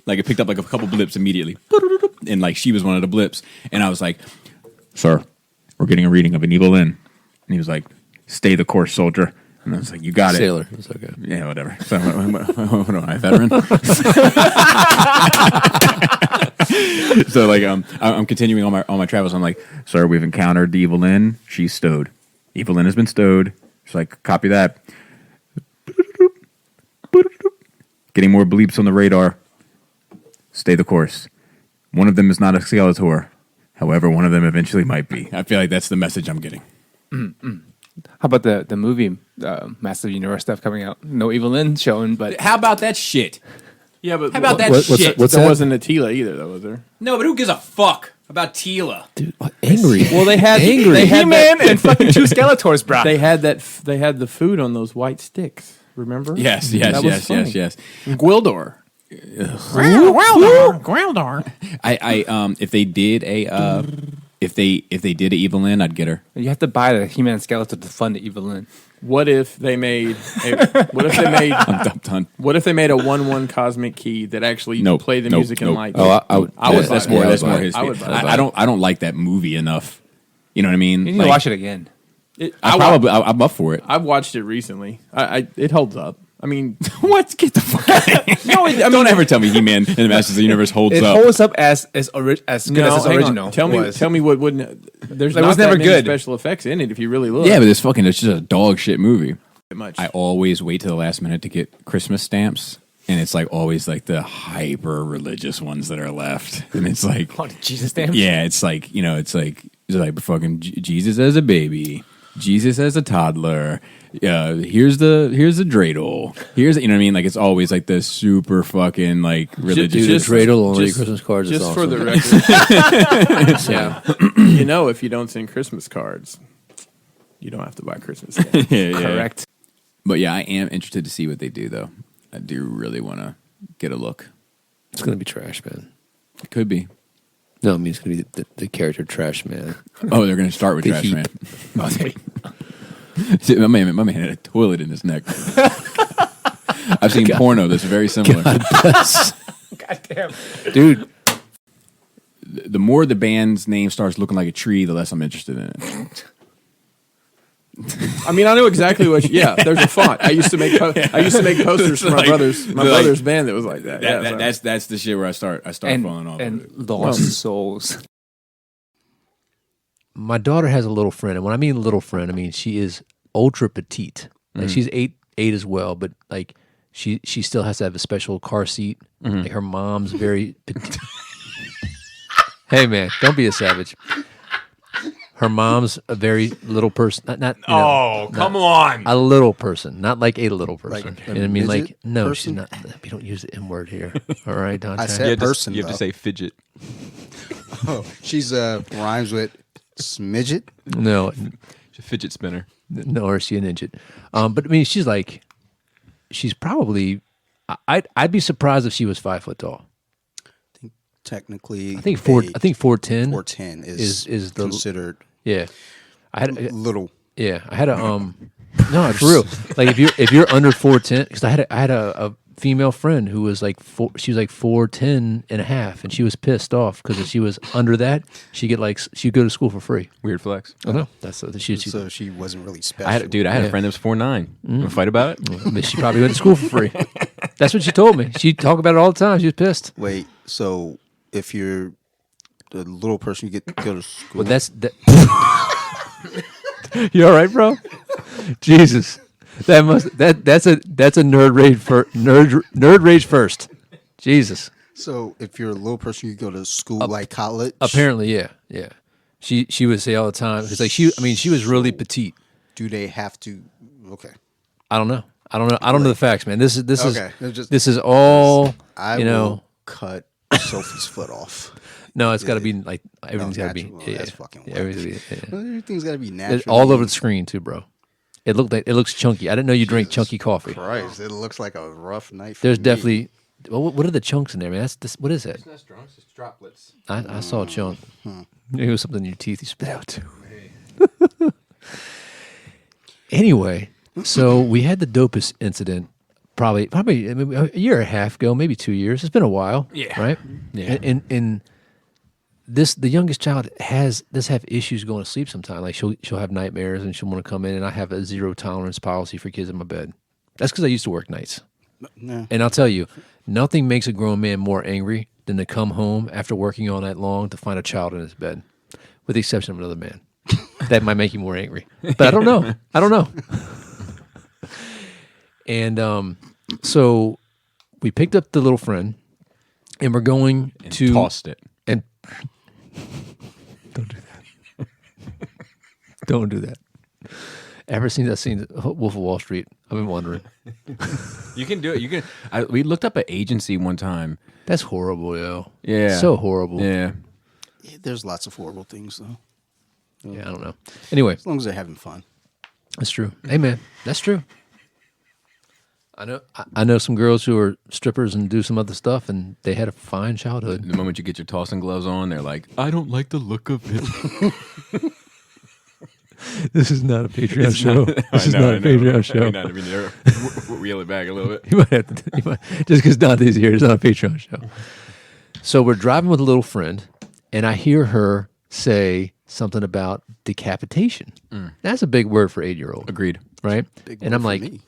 A: it picked up like a couple blips immediately, and like she was one of the blips, and I was like, "Sir, we're getting a reading of an evil in," and he was like, Stay the course, soldier. And I was like, you got it.
B: Sailor. It's okay.
A: Yeah, whatever. So, what am I, a veteran? So, like, I'm continuing on my travels. I'm like, sir, we've encountered the Evil Lynn. She's stowed. Evil Lynn has been stowed. She's like, copy that. Getting more bleeps on the radar. Stay the course. One of them is not a Skeletor. However, one of them eventually might be. I feel like that's the message I'm getting.
F: How about the movie Master Universe stuff coming out? No Evil Lynn showing, but
A: How about that shit?
D: Yeah, but
A: How about that
B: what's
A: shit?
B: What's
D: there
B: that?
D: wasn't a Tila either, though, was there?
A: No, but who gives a fuck about Tila?
B: Dude, angry.
D: Well, they had
B: Angry.
D: They had
F: He-Man and fucking two Skeletors, bro.
D: They had that. They had the food on those white sticks. Remember?
A: Yes.
D: That was funny. Gwildor.
E: Gwildor.
A: I if they did a if they did a Evil Lynn, I'd get her.
F: You have to buy the He-Man Skeletor to fund the Evil Lynn.
D: What if they made? What if they made?
A: I'm done.
D: What if they made a 1/1 cosmic key that actually
A: Nope,
D: play the
A: nope,
D: music and
A: nope.
D: light?
B: Oh, I would.
D: I would
A: That's
D: buy
A: more.
D: it.
A: That's
D: I would
A: more
D: buy it.
A: his.
D: I would buy it.
A: I don't like that movie enough. You know what I mean?
F: You need to watch it again.
A: I'm up for it.
D: I've watched it recently. It holds up. I mean,
A: What? Get the fuck out of here.
D: no,
A: Don't ever tell me He-Man and the Masters of the Universe holds
F: It
A: up.
F: holds up as good as its
D: hang on.
F: original.
D: Tell me what wouldn't. There's
F: It
D: not
F: was
D: that
F: never
D: many
F: good.
D: special effects in it if you really look.
A: Yeah, but it's just a dog shit movie.
D: much.
A: I always wait to the last minute to get Christmas stamps, and it's like always like the hyper religious ones that are left, and it's like,
F: Oh, the Jesus stamps?
A: yeah, it's like it's like fucking Jesus as a baby, Jesus as a toddler. Here's the dreidel. Here's you know what I mean. Like it's always like the super fucking like religious.
B: Dude,
D: Just-
B: the dreidel on
D: just-
B: Christmas cards is
D: Just
B: awesome.
D: for the record, yeah, if you don't send Christmas cards, you don't have to buy Christmas stamps.
A: Yeah.
F: Correct.
A: But yeah, I am interested to see what they do though. I do really want to get a look.
B: It's gonna be trash, man.
A: It could be.
B: No, I mean it's gonna be the character trash, man.
A: Oh, they're going to start with
B: The
A: Trash
B: heap.
A: Man. See, my man had a toilet in his neck. I've seen porno that's very similar.
F: God damn.
B: Dude,
A: The more the band's name starts looking like a tree, the less I'm interested in it.
D: I mean, I know exactly what. There's a font. I used to make posters for my brother's band that was like that.
A: That's the shit where I start falling off.
F: And
A: of it.
F: lost souls.
B: my daughter has a little friend, and when I mean little friend, I mean she is ultra petite. Like she's eight as well, but like she still has to have a special car seat. Like her mom's very petite. Hey man, don't be a savage. Her mom's a very little person. Not
A: Come on.
B: a little person, not like a little person.
G: Like
B: you know what I mean?
G: midget
B: Like no,
G: person?
B: she's not. We don't use the M word here. All right, Dante.
G: I said person.
E: You have to
G: though.
E: say fidget.
G: Oh, she's rhymes with smidget.
B: no,
E: She's a fidget spinner.
B: no, or is she an idiot? But I mean, she's probably. I'd be surprised if she was 5 foot tall.
G: Technically,
B: I think 4'10".
G: 4'10" is
B: the
G: considered
B: yeah. I had
G: little.
B: yeah. I had a no, for real. Like if you're under 4'10", because I had a female friend who was like she was like 4'10" and a half, and she was pissed off because if she was under that, she'd go to school for free.
E: Weird flex.
B: I know that's she.
G: So she wasn't really special.
E: I had a friend that was 4'9". Wanna fight about it?
B: But she probably went to school for free. That's what she told me. She'd talk about it all the time. She was pissed.
G: Wait, so if you're the little person, you get to go to school.
B: Well, that's that. You all right, bro? Jesus, that's a nerd rage first. Jesus.
G: So if you're a little person, you go to school like college.
B: Apparently, yeah. She would say all the time because like she was really petite.
G: Do they have to? Okay.
B: I don't know. I don't know the facts, man. This
G: Okay.
B: is all
G: I
B: you know.
G: will cut Sophie's foot off.
B: No, it's got to be like everything's got to be.
G: natural.
B: Yeah,
G: That's fucking
B: yeah,
G: whack. Everything's got to be natural.
B: It's all over the screen too, bro. It looks chunky. I didn't know you drink chunky coffee.
G: Christ, it looks like a rough night. For
B: There's
G: me.
B: definitely. Well, what are the chunks in there, man? What is that?
E: That's drunk. It's droplets.
B: I saw a chunk. Maybe it was something in your teeth you spit out too. Anyway, so we had the dopest incident probably a year and a half ago, maybe 2 years. It's been a while.
A: Yeah.
B: Right? Yeah. And the youngest child does have issues going to sleep sometimes. Like she'll have nightmares and she'll want to come in, and I have a zero tolerance policy for kids in my bed. That's because I used to work nights.
G: No.
B: And I'll tell you, nothing makes a grown man more angry than to come home after working all night long to find a child in his bed, with the exception of another man. That might make you more angry. But I don't know. And so we picked up the little friend, and we're going to
A: tossed it.
B: And don't do that. Don't do that. Ever seen that scene, Wolf of Wall Street? I've been wondering.
A: You can do it. You can. We looked up an agency one time.
B: That's horrible, yo.
A: Yeah,
B: So horrible.
A: Yeah.
G: There's lots of horrible things though.
B: Yeah, I don't know. Anyway,
G: As long as they're having fun.
B: that's true. Hey, man, that's true. I know some girls who are strippers and do some other stuff, and they had a fine childhood.
A: The moment you get your tossing gloves on, they're like, "I don't like the look of it."
B: This is not a Patreon show. This is not a Patreon show.
A: I mean, reel it back a little bit.
B: You might have to, just because Dante's here, it's not a Patreon show. So we're driving with a little friend, and I hear her say something about decapitation. That's a big word for 8-year-old.
A: Agreed.
B: Right?
G: Big
B: And
G: word
B: I'm
G: for
B: like,
G: me.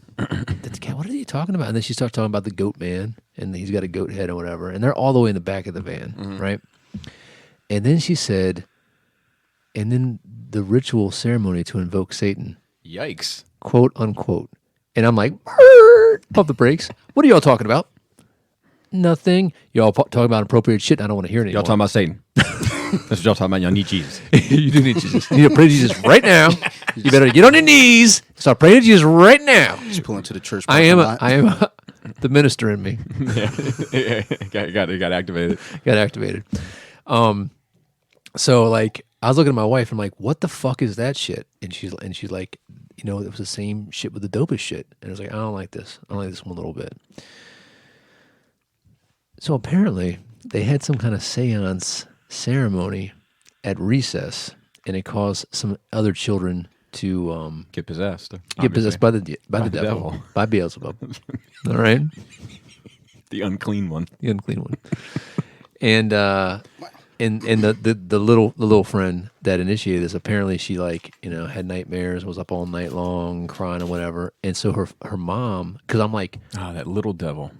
B: what are you talking about? And then she starts talking about the goat man, and he's got a goat head or whatever. And they're all the way in the back of the van, right? And then she said, and then the ritual ceremony to invoke Satan,
A: Yikes.
B: quote unquote. And I'm like, pump the brakes. What are y'all talking about? Nothing. Y'all talking about appropriate shit. I don't want to hear it anymore.
A: Y'all talking about Satan. That's what y'all talking about. Y'all need Jesus.
B: You do need Jesus. You need to pray to Jesus right now. You better get on your knees. Start praying to Jesus right now.
G: Just pull into the church.
B: I am
G: parking lot.
B: the minister in me.
A: Yeah. Got activated.
B: Got activated. So like I was looking at my wife. I'm like, what the fuck is that shit? And she's like, it was the same shit with the dopest shit. And I was like, I don't like this. I don't like this one little bit. So apparently they had some kind of seance ceremony at recess, and it caused some other children to
A: Get possessed.
B: get possessed by the devil, by Beelzebub. All right,
A: The unclean one.
B: the unclean one. And the little friend that initiated this, apparently she had nightmares, was up all night long crying or whatever. And so her mom, because I'm like,
A: Ah, that little devil.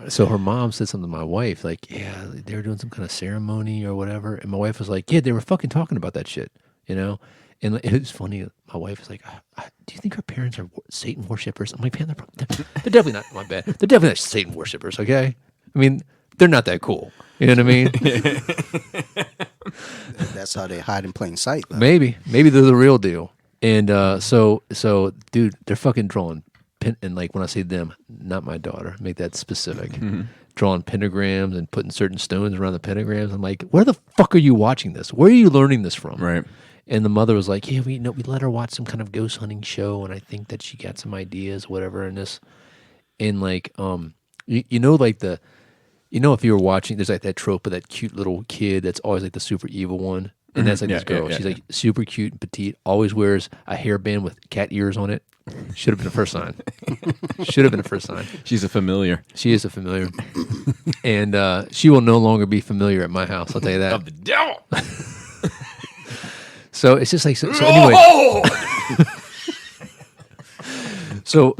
B: so her mom said something to my wife, like, yeah, they were doing some kind of ceremony or whatever. And my wife was like, yeah, they were fucking talking about that shit, And it was funny. My wife was like, do you think her parents are Satan worshippers? I'm like, man, they're definitely not, my bad. They're definitely not Satan worshippers, okay? I mean, they're not that cool. You know what I mean?
G: That's how they hide in plain sight. Though.
B: Maybe they're the real deal. And so, dude, they're fucking drawing and like when I say them, not my daughter, make that specific. Drawing pentagrams and putting certain stones around the pentagrams. I'm like, where the fuck are you watching this? Where are you learning this from?
A: Right.
B: And the mother was like, yeah, we let her watch some kind of ghost hunting show, and I think that she got some ideas, whatever, in this. And like, if you were watching, there's like that trope of that cute little kid that's always like the super evil one. And that's like this girl. She's like super cute and petite, always wears a hairband with cat ears on it. Should have been the first sign. Should have been the first sign.
A: She's a familiar.
B: She is a familiar. And she will no longer be familiar at my house, I'll tell you that.
A: Of the devil.
B: So it's just like, so anyway. So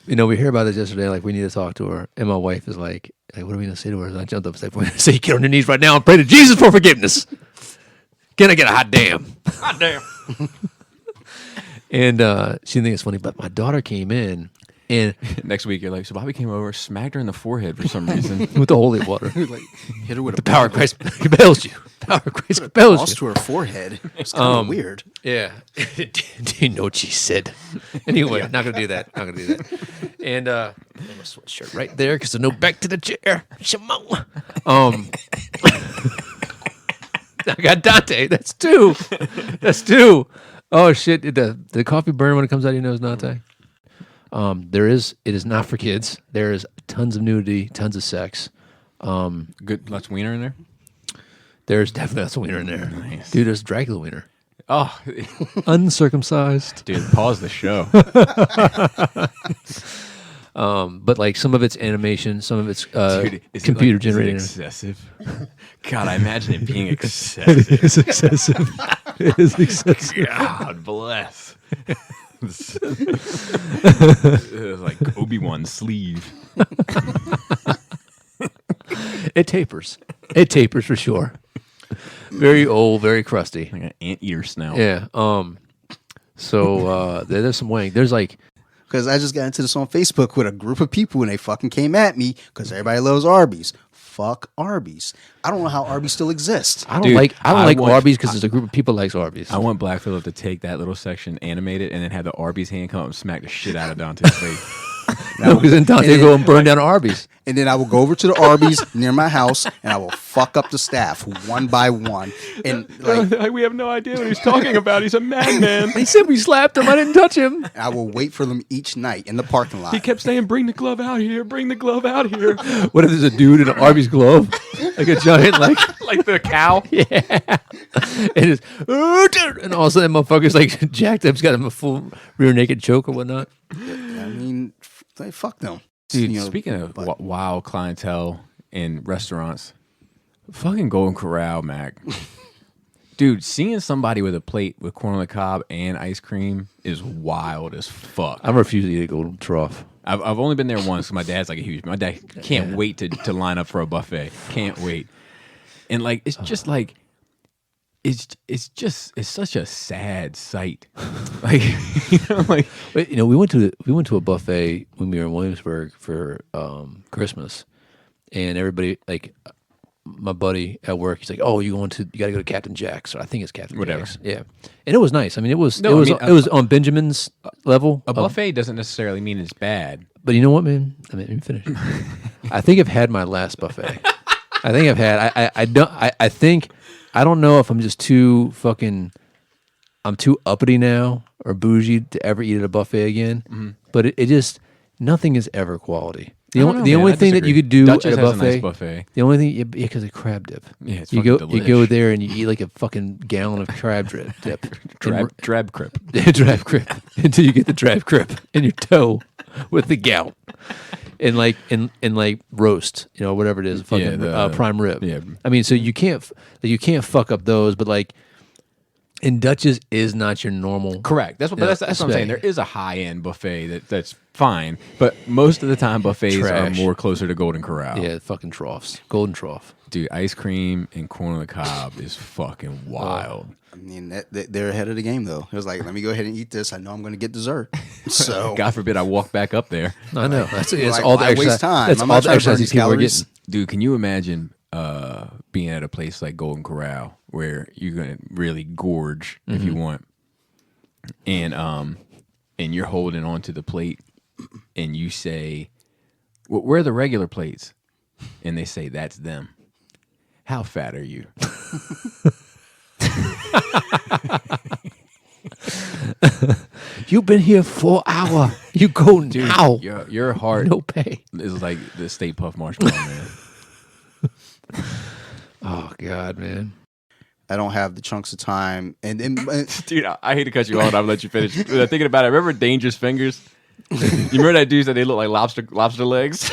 B: we hear about this yesterday, like we need to talk to her. And my wife is like, what are we going to say to her? And I jumped up and said, we're going to say, get on your knees right now and pray to Jesus for forgiveness. Can I get a hot damn?
A: Hot damn.
B: And she didn't think it's funny, but my daughter came in and
A: Next week, you're like, so Bobby came over, smacked her in the forehead for some reason.
B: with the holy water.
G: Like hit her with
B: The power of Christ compels you. Power of Christ compels
G: Cross
B: you.
G: to her forehead. It's kind of weird.
B: Yeah. Do you know what she said? Anyway, not going to do that. And I'm going to switch shirt right there because I know back to the chair. Shimon. I got Dante. That's two. Oh, shit. The coffee burn when it comes out of your nose, Dante? It is not for kids. There is tons of nudity, tons of sex.
A: Good, lots of wiener in there.
B: There's definitely lots of wiener in there.
A: Nice.
B: Dude, there's Dracula wiener.
A: Oh,
B: Uncircumcised.
A: dude, pause the show.
B: But like some of it's animation, some of it's
A: Dude, is
B: computer
A: it like,
B: generated.
A: Is it excessive? God, I imagine it being excessive.
B: It is excessive. It is excessive.
A: God bless. It was like Obi-Wan's sleeve.
B: It tapers. It tapers for sure. Very old, very crusty.
A: Like an anteater snout.
B: Yeah. So there's some wang. There's like
G: Because I just got into this on Facebook with a group of people and they fucking came at me because everybody loves Arby's. Fuck Arby's. I don't know how Arby's still exists.
B: I don't
A: Dude,
B: like
A: I want-
B: Arby's because there's a group of people likes Arby's.
A: I want Black Phillip to take that little section, animate it, and then have the Arby's hand come up and smack the shit out of Dante's face.
B: Because then Dante go and burn down Arby's.
G: And then I will go over to the Arby's near my house and I will fuck up the staff one by one. And like
A: We have no idea what he's talking about. He's a madman.
B: He said we slapped him. I didn't touch him.
G: I will wait for them each night in the parking lot.
A: He kept saying, "Bring the glove out here. Bring the glove out here."
B: What if there's a dude in an Arby's glove, like a giant, like
A: Like the cow.
B: and it's and all of a sudden, motherfucker's like jacked up. He's got him a full rear naked choke or whatnot.
G: I mean, fuck them.
A: Dude,
G: You know,
A: speaking of
G: but-
A: wild clientele in restaurants, fucking Golden Corral, Mac. Dude, seeing somebody with a plate with corn on the cob and ice cream is wild as fuck.
B: I'm refusing to eat a golden trough.
A: I've only been there once. 'Cause my dad's like a huge. My dad can't wait to line up for a buffet. Can't wait. And like it's just like it's such a sad sight. Like like
B: But, we went to a buffet when we were in Williamsburg for Christmas, and everybody like my buddy at work. He's like, "Oh, you got to go to Captain Jack's." Or I think it's Captain
A: Whatever.
B: Jack's. Yeah, and it was nice. I mean, it was
A: No, I mean,
B: it was on Benjamin's level.
A: a buffet doesn't necessarily mean it's bad.
B: But you know what, man? Let me finish. I think I've had my last buffet. I think I've had. I think I don't know if I'm just too fucking. I'm too uppity now or bougie to ever eat at a buffet again. But it just nothing is ever quality. The
A: I don't
B: only
A: know,
B: the
A: man.
B: only
A: I
B: thing that you
A: disagree.
B: could do
A: Duchess
B: at a
A: has
B: buffet,
A: a nice buffet.
B: the only thing because of crab dip.
A: Yeah, it's
B: you
A: fucking
B: go you go
A: delish.
B: there and you eat like a fucking gallon of crab dip.
A: Drab crip.
B: Drab crip until you get the drab crip in your toe with the gout and like roast, whatever it is, fucking
A: the-
B: prime rib.
A: yeah.
B: I mean, so you can't fuck up those, but like, and Dutch's is not your normal.
A: Correct. That's what. But that's what I'm saying.
B: buffet.
A: There is a high end buffet that's fine, but most of the time buffets
B: Trash.
A: are more closer to Golden Corral.
B: Yeah, fucking troughs, golden trough.
A: Dude, ice cream and corn on the cob is fucking wild.
G: I mean, they're ahead of the game, though. It was like, let me go ahead and eat this. I know I'm going to get dessert. So,
A: God forbid I walk back up there.
B: I know that's it's
G: like,
B: all the
G: why
B: exercise.
G: waste time?
B: That's
G: I'm
B: all
G: not
B: the
G: trying to burn
B: exercise
G: these
B: these people are
G: calories.
B: getting.
A: Dude, can you imagine being at a place like Golden Corral where you're gonna really gorge if you want, and you're holding onto the plate, and you say, "Where are the regular plates?" And they say, "That's them." How fat are you?
B: You've been here 4 hours. You go now.
A: Your heart
B: No pay.
A: is like the Stay Puft Marshmallow Man.
B: Oh God, man.
G: I don't have the chunks of time. And
A: Dude, I hate to cut you off. I'll let you finish. Thinking about it, remember Dangerous Fingers? You remember that dude said they look like lobster legs?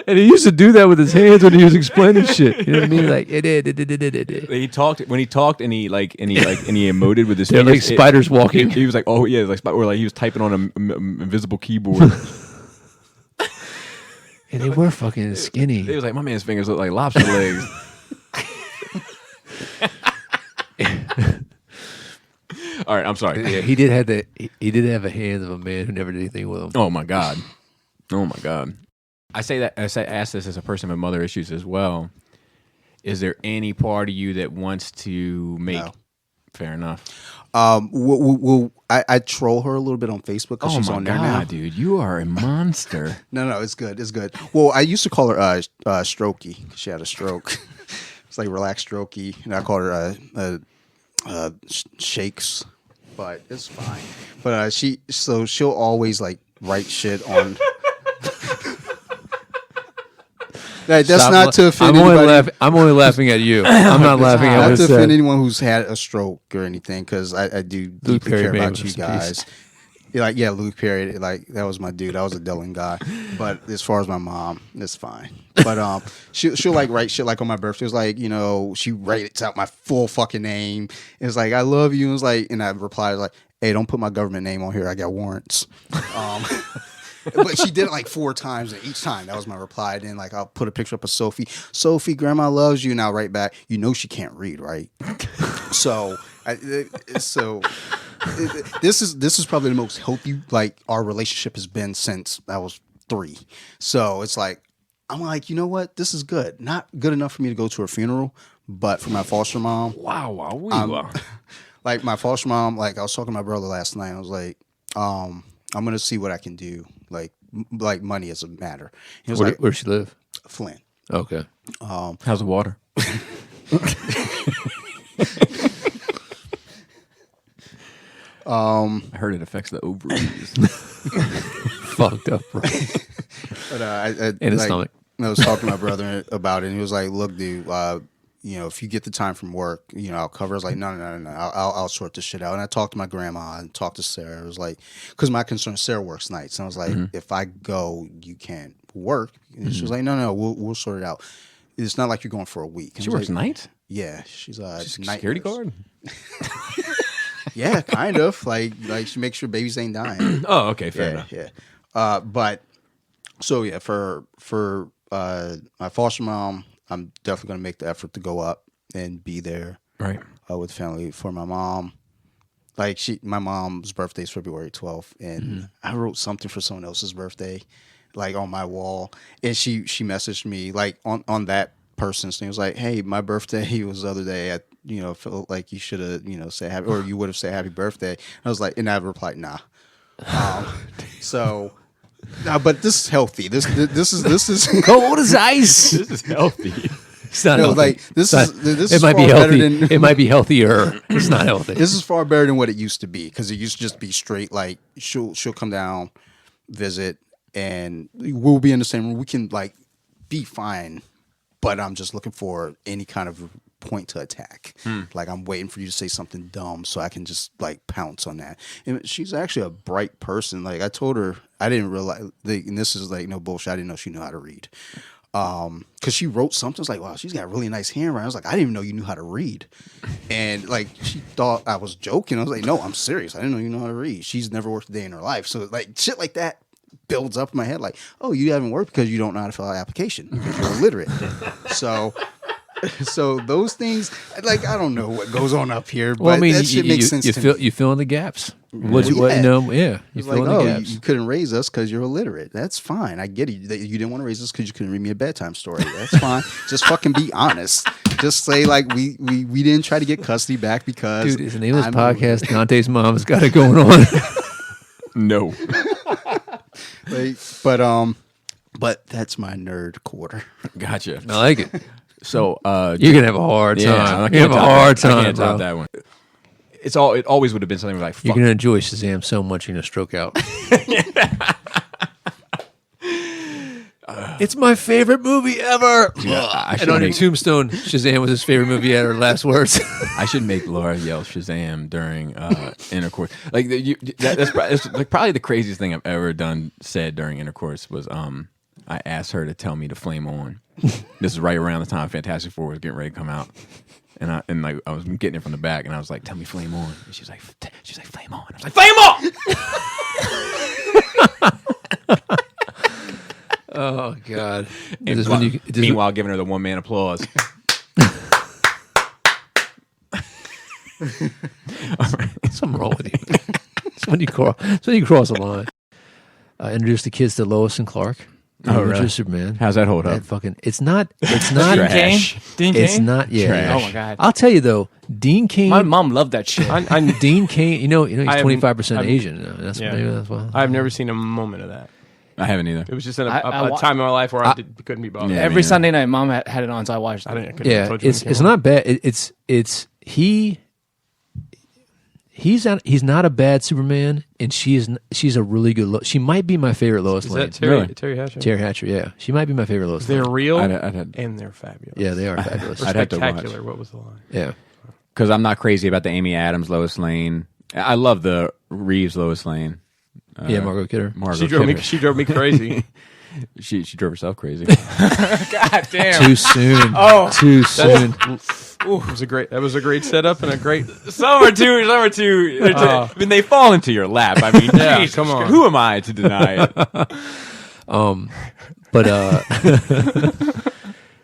B: And he used to do that with his hands when he was explaining shit. You know what I mean? Like it.
A: He talked and he emoted with his
B: They're like
A: fingers.
B: spiders walking.
A: He was like, oh yeah, or like he was typing on an invisible keyboard.
B: And they were fucking skinny.
A: He was like, my man's fingers look like lobster legs. All right, I'm sorry.
B: Yeah, he did have the he did have the hands of a man who never did anything with him.
A: Oh my god. I ask this as a person with mother issues as well. Is there any part of you that wants to make?
G: No.
A: Fair enough.
G: I troll her a little bit on Facebook because she's on there now.
A: Dude, you are a monster.
G: No, it's good. It's good. Well, I used to call her Strokey because she had a stroke. It's like relaxed Strokey, and I call her Shakes, but it's fine. But she'll always like write shit on. That's
B: Stop
G: not to offend
B: I'm only
G: anybody.
B: I'm only laughing at you. I'm not laughing at
G: Not
B: what
G: to
B: it
G: offend
B: said.
G: anyone who's had a stroke or anything, because I do deeply
B: Perry
G: care
B: May,
G: about you
B: rest in peace.
G: guys. Yeah, Luke Perry, like that was my dude. I was a Dylan guy. But as far as my mom, it's fine. But she'll like write shit like on my birthday. It was like, she writes out my full fucking name. It was like, I love you. It was like, and I replied like, hey, don't put my government name on here. I got warrants. But she did it like 4 times, and each time that was my reply. And then like I'll put a picture up of Sophie. Sophie, grandma loves you. And I'll write back, she can't read, right? This is probably the most healthy like our relationship has been since I was 3. So it's like I'm like, you know what? This is good. Not good enough for me to go to her funeral, but for my foster mom.
A: Wow.
G: Like my foster mom, like I was talking to my brother last night. I was like, I'm gonna see what I can do. Like money is a matter. He was like,
B: Where does she live?
G: Flint.
B: Okay.
A: How's the water? I heard it affects the ovaries.
B: Fucked up, bro.
G: But
B: In his stomach.
G: I was talking to my brother about it, and he was like, "Look, dude, if you get the time from work, I'll cover." I was like, "No, I'll sort this shit out." And I talked to my grandma and talked to Sarah. It was like, because my concern, Sarah works nights, and I was like, if I go, you can't work. And she was like, "No, we'll sort it out. It's not like you're going for a week." And
A: She
G: I was
A: works
G: like,
A: nights?
G: Yeah, she's a
A: She's a
G: night
A: security
G: nurse.
A: guard?
G: Yeah, kind of. Like she makes sure babies ain't dying.
A: Oh, okay, fair enough.
G: Yeah. But so yeah, for my foster mom, I'm definitely gonna make the effort to go up and be there,
A: Right.
G: with family. For my mom, like my mom's birthday is February 12th, and I wrote something for someone else's birthday, like on my wall, and she messaged me like on that person's thing. It was like, hey, my birthday was the other day. I felt like you should have say happy, or you would have said happy birthday. I was like, and I replied, nah. So. No, but this is healthy. This is
B: Cold as ice.
A: This is healthy.
B: It's not healthy.
G: like this
B: It's
G: is
B: not-
G: this
B: it
G: is
B: might be
G: far better
B: healthy.
G: than
B: It might be healthier. It's not healthy.
G: this is far better than what it used to be, because it used to just be straight like she'll come down, visit, and we'll be in the same room. We can like be fine, but I'm just looking for any kind of point to attack. Like I'm waiting for you to say something dumb so I can just like pounce on that. And she's actually a bright person. Like I told her, I didn't realize, and this is like no bullshit, I didn't know she knew how to read. Because she wrote something. I was like, wow, she's got really nice handwriting. I was like, I didn't even know you knew how to read. And like she thought I was joking. I was like, no, I'm serious. I didn't know you know how to read. She's never worked a day in her life. So like shit like that builds up in my head. Like, oh, you haven't worked because you don't know how to fill out an application because you're illiterate. So those things, like I don't know what goes on up here, but
B: Well, I mean,
G: that shit makes sense to me.
B: You fill in the gaps. You
G: Yeah.
B: You
G: It's
B: fill
G: like,
B: in the gaps.
G: you couldn't raise us because you're illiterate. That's fine. I get it. You didn't want to raise us because you couldn't read me a bedtime story. That's fine. Just fucking be honest. Just say like we didn't try to get custody back because
B: Dude, is the name of this podcast Dante's Mom's got it going on?
A: No.
G: but that's my nerd quarter.
A: Gotcha.
B: I like it.
A: So
B: You're gonna have a hard time.
A: I
B: You're
A: can't
B: gonna have a
A: top
B: hard
A: that. I
B: time,
A: can't top
B: bro.
A: that one. It always would have been something like fuck.
B: You're gonna enjoy Shazam so much you're gonna stroke out. It's my favorite movie ever.
A: I
B: And
A: should
B: on your
A: make,
B: tombstone, Shazam was his favorite movie ever. Last words.
A: I should make Laura yell Shazam during intercourse. Like that's like probably the craziest thing I've ever said during intercourse was I asked her to tell me to flame on. This is right around the time Fantastic Four was getting ready to come out. And I was getting it from the back, and I was like, "Tell me, flame on." And she's like, "Flame on." I was like, "Flame on!"
B: Oh God!
A: And
B: This is when you,
A: meanwhile, giving her the 1-man applause.
B: something wrong with you. It's when you cross the line. I introduced the kids to Lois and Clark.
A: Oh, really?
B: Superman.
A: How's that hold up?
B: That fucking. It's not. Trash.
E: Dean Cain?
B: It's not. Yeah.
A: Trash.
E: Oh my god.
B: I'll tell you though, Dean Cain.
E: My mom loved that shit.
B: Dean Cain. You know, he's
E: I haven't-
B: 25%
E: I've-
B: Asian. That's
E: yeah.
B: maybe that's why.
E: I've never seen a moment of that.
A: I haven't either.
E: It was just a
C: I wa-
E: time in my life where I couldn't be bothered.
A: Yeah,
C: Every
A: man.
C: Sunday night, mom had it on, so I watched it.
E: I couldn't
B: Yeah,
E: told you
B: it's
E: when it came
B: not bad. It's he he's not a bad Superman, and she's a really good. She might be my favorite Lois
D: Is
B: Lane.
D: that Terry Hatcher?
B: Terry Hatcher, yeah, she might be my favorite Lois Lane.
D: They're real
E: I'd
D: and they're fabulous.
B: Yeah, they are fabulous.
E: I'd have to watch.
D: Spectacular. What was the line?
B: Yeah,
E: Because I'm not crazy about the Amy Adams Lois Lane. I love the Reeves Lois Lane.
B: yeah, Margot Kidder.
E: Margot
D: She drove me.
E: Kidder.
D: She drove me crazy.
E: She drove herself crazy.
D: God damn.
B: Too soon. Too soon.
D: Ooh, that was a great setup and a great.
E: Some are too. I mean, they fall into your lap. I mean,
D: Yeah,
E: Jesus,
D: come on.
E: Who am I to deny it?
B: But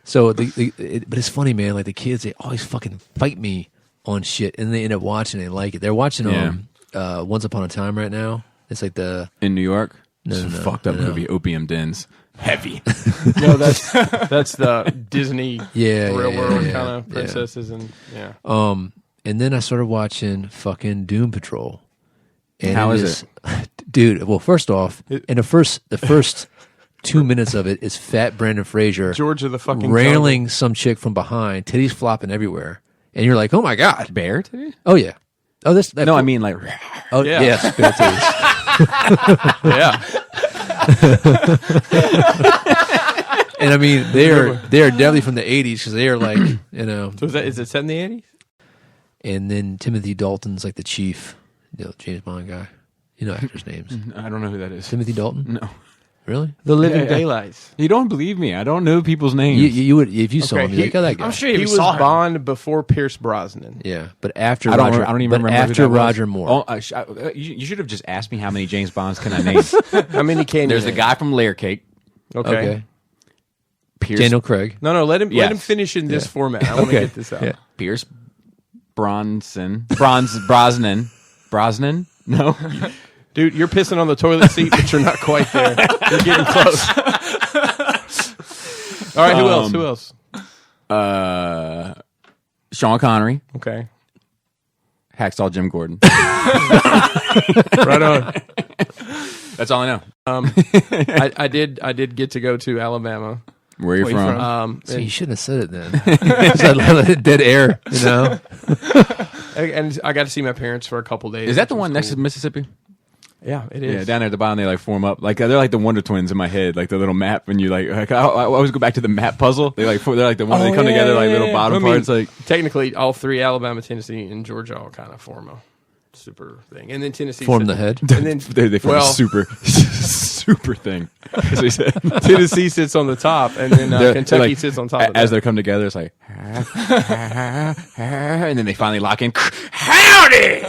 B: so but it's funny, man. Like the kids, they always fucking fight me on shit, and they end up watching. They like it. They're watching Once Upon a Time right now. It's like the
E: In New York,
B: No,
E: It's a
B: no,
E: fucked up
B: no.
E: movie. Opium Dens, heavy.
D: No, that's the Disney real world
B: yeah,
D: kind of
B: yeah.
D: princesses and yeah.
B: And then I started watching fucking Doom Patrol. And
E: How is it?
B: Dude, well, first off, in the first 2 minutes of it is fat Brandon Fraser
D: Georgia the fucking
B: railing some chick from behind, titties flopping everywhere. And you're like, oh my God.
E: Bear titty?
B: Oh, yeah. Oh, that
E: No, I mean like.
B: oh,
D: Yeah.
B: yes, bear titties.
D: Yeah.
B: And I mean, they are definitely from the 80s because they are like, you know.
D: So is it set in the 80s?
B: And then Timothy Dalton's like the chief, James Bond guy. You know actors' names.
E: I don't know who that is.
B: Timothy Dalton?
E: No.
B: Really?
D: The Living
E: Yeah.
D: Daylights.
E: You don't believe me. I don't know people's names.
B: You would if you saw him. You're like, oh, that guy.
F: I'm sure
D: He
F: you
D: was
F: saw him.
D: Bond before Pierce Brosnan.
B: Yeah, but after
E: I don't
B: Roger,
E: even
B: but
E: remember who
B: after
E: that was.
B: Roger Moore.
E: Oh, you should have just asked me how many James Bonds can I name.
D: How many can
E: There's
D: you
E: the
D: name?
E: guy from Layer Cake.
B: Okay.
E: Pierce,
B: Daniel Craig.
D: No, let him
E: Yes.
D: finish in this format. I want to
B: Okay.
D: get this out.
B: Yeah.
E: Pierce Brosnan. Brosnan? No.
D: Dude, you're pissing on the toilet seat, but you're not quite there. You're getting close. All right, who else?
E: Sean Connery.
D: Okay.
E: Hacksaw Jim Gordon.
D: Right on.
E: That's all I know.
D: I did get to go to Alabama.
E: Where are you from?
B: So you shouldn't have said it then. Just let it dead air, you know.
D: And I got to see my parents for a couple days.
E: Is that the
D: which was
E: one next to
D: cool.
E: Mississippi?
D: Yeah, it is.
E: Yeah, down there at the bottom, they like form up. Like they're like the Wonder Twins in my head, like the little map. And you I always go back to the map puzzle. They're like the one they come together like little bottom parts. Like
D: technically, all three, Alabama, Tennessee, and Georgia, all kind of form a super thing. And then Tennessee
B: Form
D: sits-
B: the head?
D: And then
E: they form
D: well,
E: a super thing. As they said.
D: Tennessee sits on the top, and then
E: They're
D: Kentucky
E: like-
D: sits on top. Of
E: as
D: that.
E: they come together, it's like, and then they finally lock in. Howdy!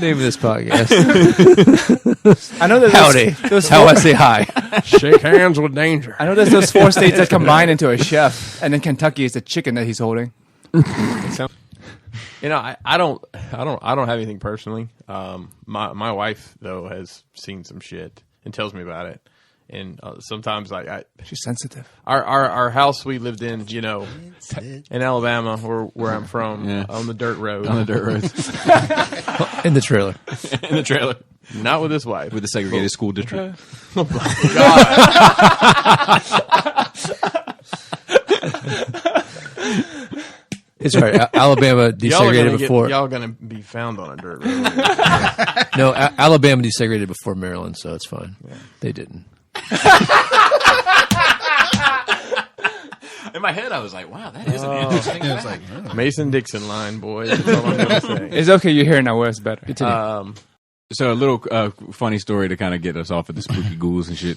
B: Name of this podcast.
F: I know there's
B: Howdy.
F: Those
B: How I say hi.
D: Shake hands with danger.
F: I know there's those 4 states that combine into a chef, and then Kentucky is the chicken that he's holding.
D: You know, I don't have anything personally. My wife though has seen some shit and tells me about it, and sometimes
F: She's sensitive.
D: our house we lived in, you know, in Alabama, where I'm from,
E: Yeah.
D: on the dirt road,
E: On the dirt roads.
B: In the trailer.
E: In the trailer.
D: not with his wife.
E: With the segregated school district.
B: It's all right. Alabama desegregated before.
D: Y'all gonna be found on a dirt road.
B: No, Alabama desegregated before Maryland, so it's fine. They didn't.
E: In my head, I was like, wow, that is an interesting thing.
D: Mason Dixon line, boys. That's all I'm gonna say.
F: It's okay, you're here now. Where's better?
E: So a little funny story to kind of get us off of the spooky ghouls and shit.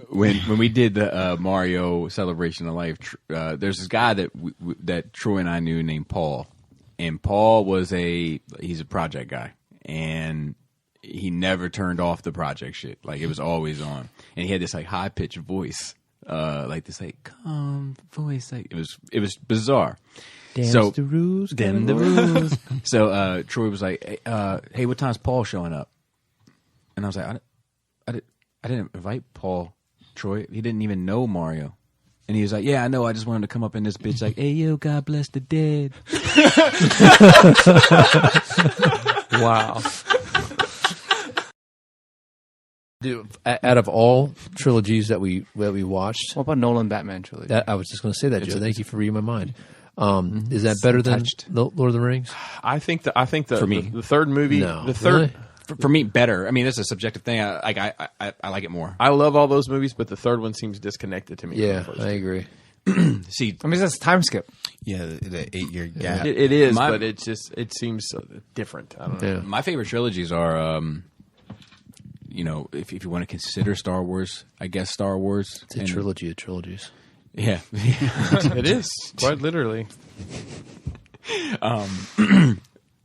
E: When we did the Mario Celebration of Life, there's this guy that Troy and I knew named Paul, and Paul he's a project guy, and he never turned off the project shit. Like it was always on, and he had this like high pitched voice, like this like calm voice. Like it was bizarre.
B: Dance the rules.
E: Damn the rules. So Troy was like, hey, what time's Paul showing up? And I was like, I didn't invite Paul, Troy. He didn't even know Mario. And he was like, yeah, I know. I just wanted to come up in this bitch like, hey, yo, God bless the dead.
D: Wow.
B: Dude, out of all trilogies that we watched,
F: What about Nolan Batman trilogy?
B: that I was just going to say that, Joe. Thank you for reading my mind. Is that better than
F: touched.
B: Lord of the Rings?
D: I think the
E: For me.
D: the third movie,
B: No.
D: the third.
B: Really?
E: For me, better. I mean, that's a subjective thing. I like it more.
D: I love all those movies, but the third one seems disconnected to me. from
B: Yeah,
D: the first
B: I
D: two.
B: agree.
E: See,
F: I mean, that's a time skip.
G: Yeah, the 8-year gap.
D: It is,
E: My-
D: but it seems so different. I don't know.
B: Yeah.
E: my favorite trilogies are, if you want to consider Star Wars, I guess Star Wars.
B: It's a trilogy of trilogies.
E: Yeah.
D: It is quite literally.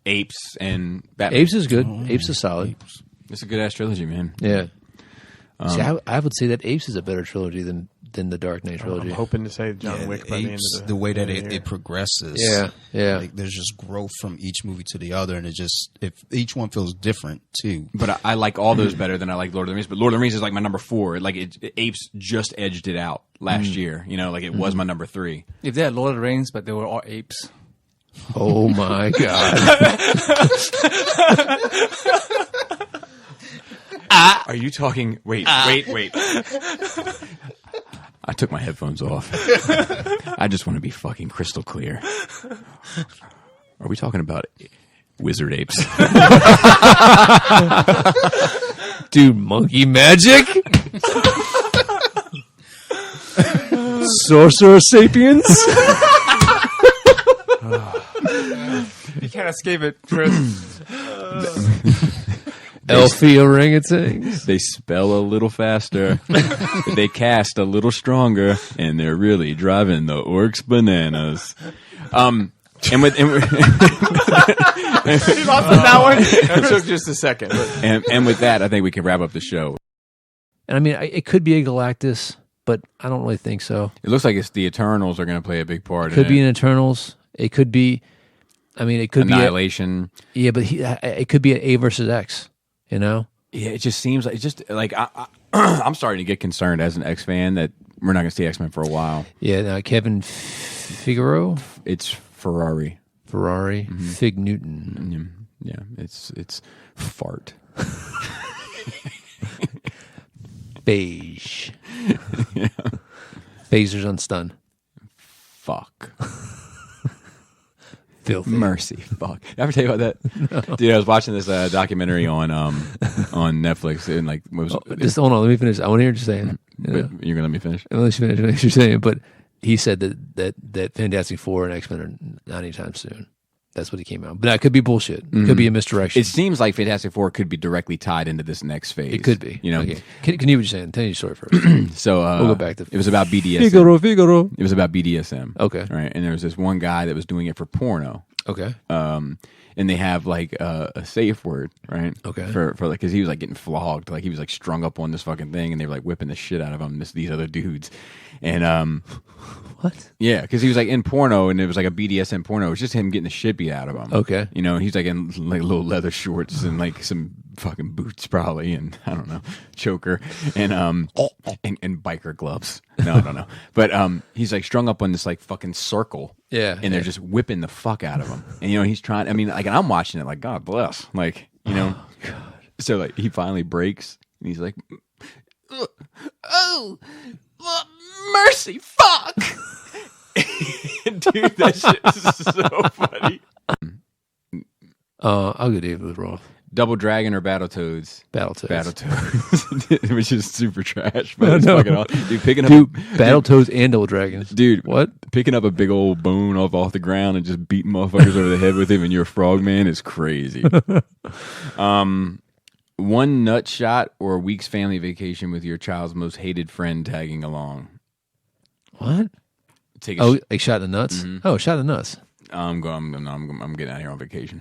E: Apes and Batman.
B: Apes is good. Apes is solid.
E: It's a good ass trilogy, man.
B: Yeah. See, I would say that Apes is a better trilogy than the Dark Knight
D: I'm
B: trilogy.
D: hoping to save John
G: Yeah,
D: Wick by the end
G: Apes,
D: of
G: the way that
D: year.
G: it progresses.
B: Yeah, yeah.
G: Like, there's just growth from each movie to the other, and if each one feels different too.
E: But I like all those better than I like Lord of the Rings. But Lord of the Rings is like my number 4. Like Apes just edged it out last year. Like it was my number 3.
F: If they had Lord of the Rings, but they were all apes.
B: Oh my god!
E: Are you talking? Wait. I took my headphones off. I just want to be fucking crystal clear. Are we talking about wizard apes?
B: Dude, monkey magic. Sorcerer sapiens.
F: You can't escape it, Chris.
B: Elfie orangutans.
E: They spell a little faster. They cast a little stronger, and they're really driving the orcs bananas. And with
D: That took just a second. But
E: and with that, I think we can wrap up the show.
B: And I mean, it could be a Galactus, but I don't really think so.
E: It looks like it's the Eternals are going to play a big part.
B: Could
E: in
B: be
E: it.
B: an Eternals. It could be. I mean, it could
E: Annihilation.
B: be. Yeah, but it could be an A versus X. You know.
E: Yeah, it just seems like I'm starting to get concerned as an X fan that we're not going to see X Men for a while.
B: Yeah, Kevin Figaro,
E: It's Ferrari.
B: Fig Newton.
E: Yeah, it's fart.
B: Beige. Phasers on stun.
E: Fuck.
B: Filthy.
E: Mercy. Fuck. Did I ever tell you about that? No. Dude, I was watching this documentary on Netflix and like what was
B: Just hold on, let me finish. I want to hear what you're saying.
E: But you're gonna let me finish.
B: Unless you finish what you're saying, but he said that Fantastic Four and X-Men are not anytime soon. That's what he came out. But that could be bullshit. It could be a misdirection.
E: It seems like Fantastic Four could be directly tied into this next phase.
B: It could be.
E: Okay.
B: Continue what you're saying. Tell your story first.
E: So
B: We'll go back to
E: it was about BDSM.
B: Figaro.
E: It was about BDSM.
B: Okay.
E: Right. And there was this one guy that was doing it for porno.
B: Okay.
E: And they have like a safe word, right?
B: Okay.
E: For like, because he was like getting flogged, like he was like strung up on this fucking thing, and they were like whipping the shit out of him. These other dudes, and
B: What?
E: yeah, because he was like in porno, and it was like a BDSM porno. It was just him getting the shit beat out of him.
B: Okay.
E: And he's like in like little leather shorts and like some fucking boots probably, and I don't know, choker and biker gloves. No, I don't know. But he's like strung up on this like fucking circle.
B: Yeah.
E: And they're just whipping the fuck out of him. And he's trying. I mean, like, and I'm watching it like, God bless. Like, God. So like he finally breaks, and he's like, oh, mercy, fuck. Dude, that shit is so funny.
B: I'll go David Roth.
E: Double Dragon or Battletoads?
B: Battletoads.
E: Which is super trash. But it's fucking awesome. Dude, picking up
B: Battletoads and Double Dragons.
E: Dude,
B: what?
E: Picking up a big old bone off the ground and just beating motherfuckers over the head with him and you're a frogman is crazy. One nut shot or a week's family vacation with your child's most hated friend tagging along.
B: What?
E: Take a
B: like shot in the nuts?
E: Mm-hmm.
B: Oh, shot in the nuts.
E: I'm getting out of here on vacation.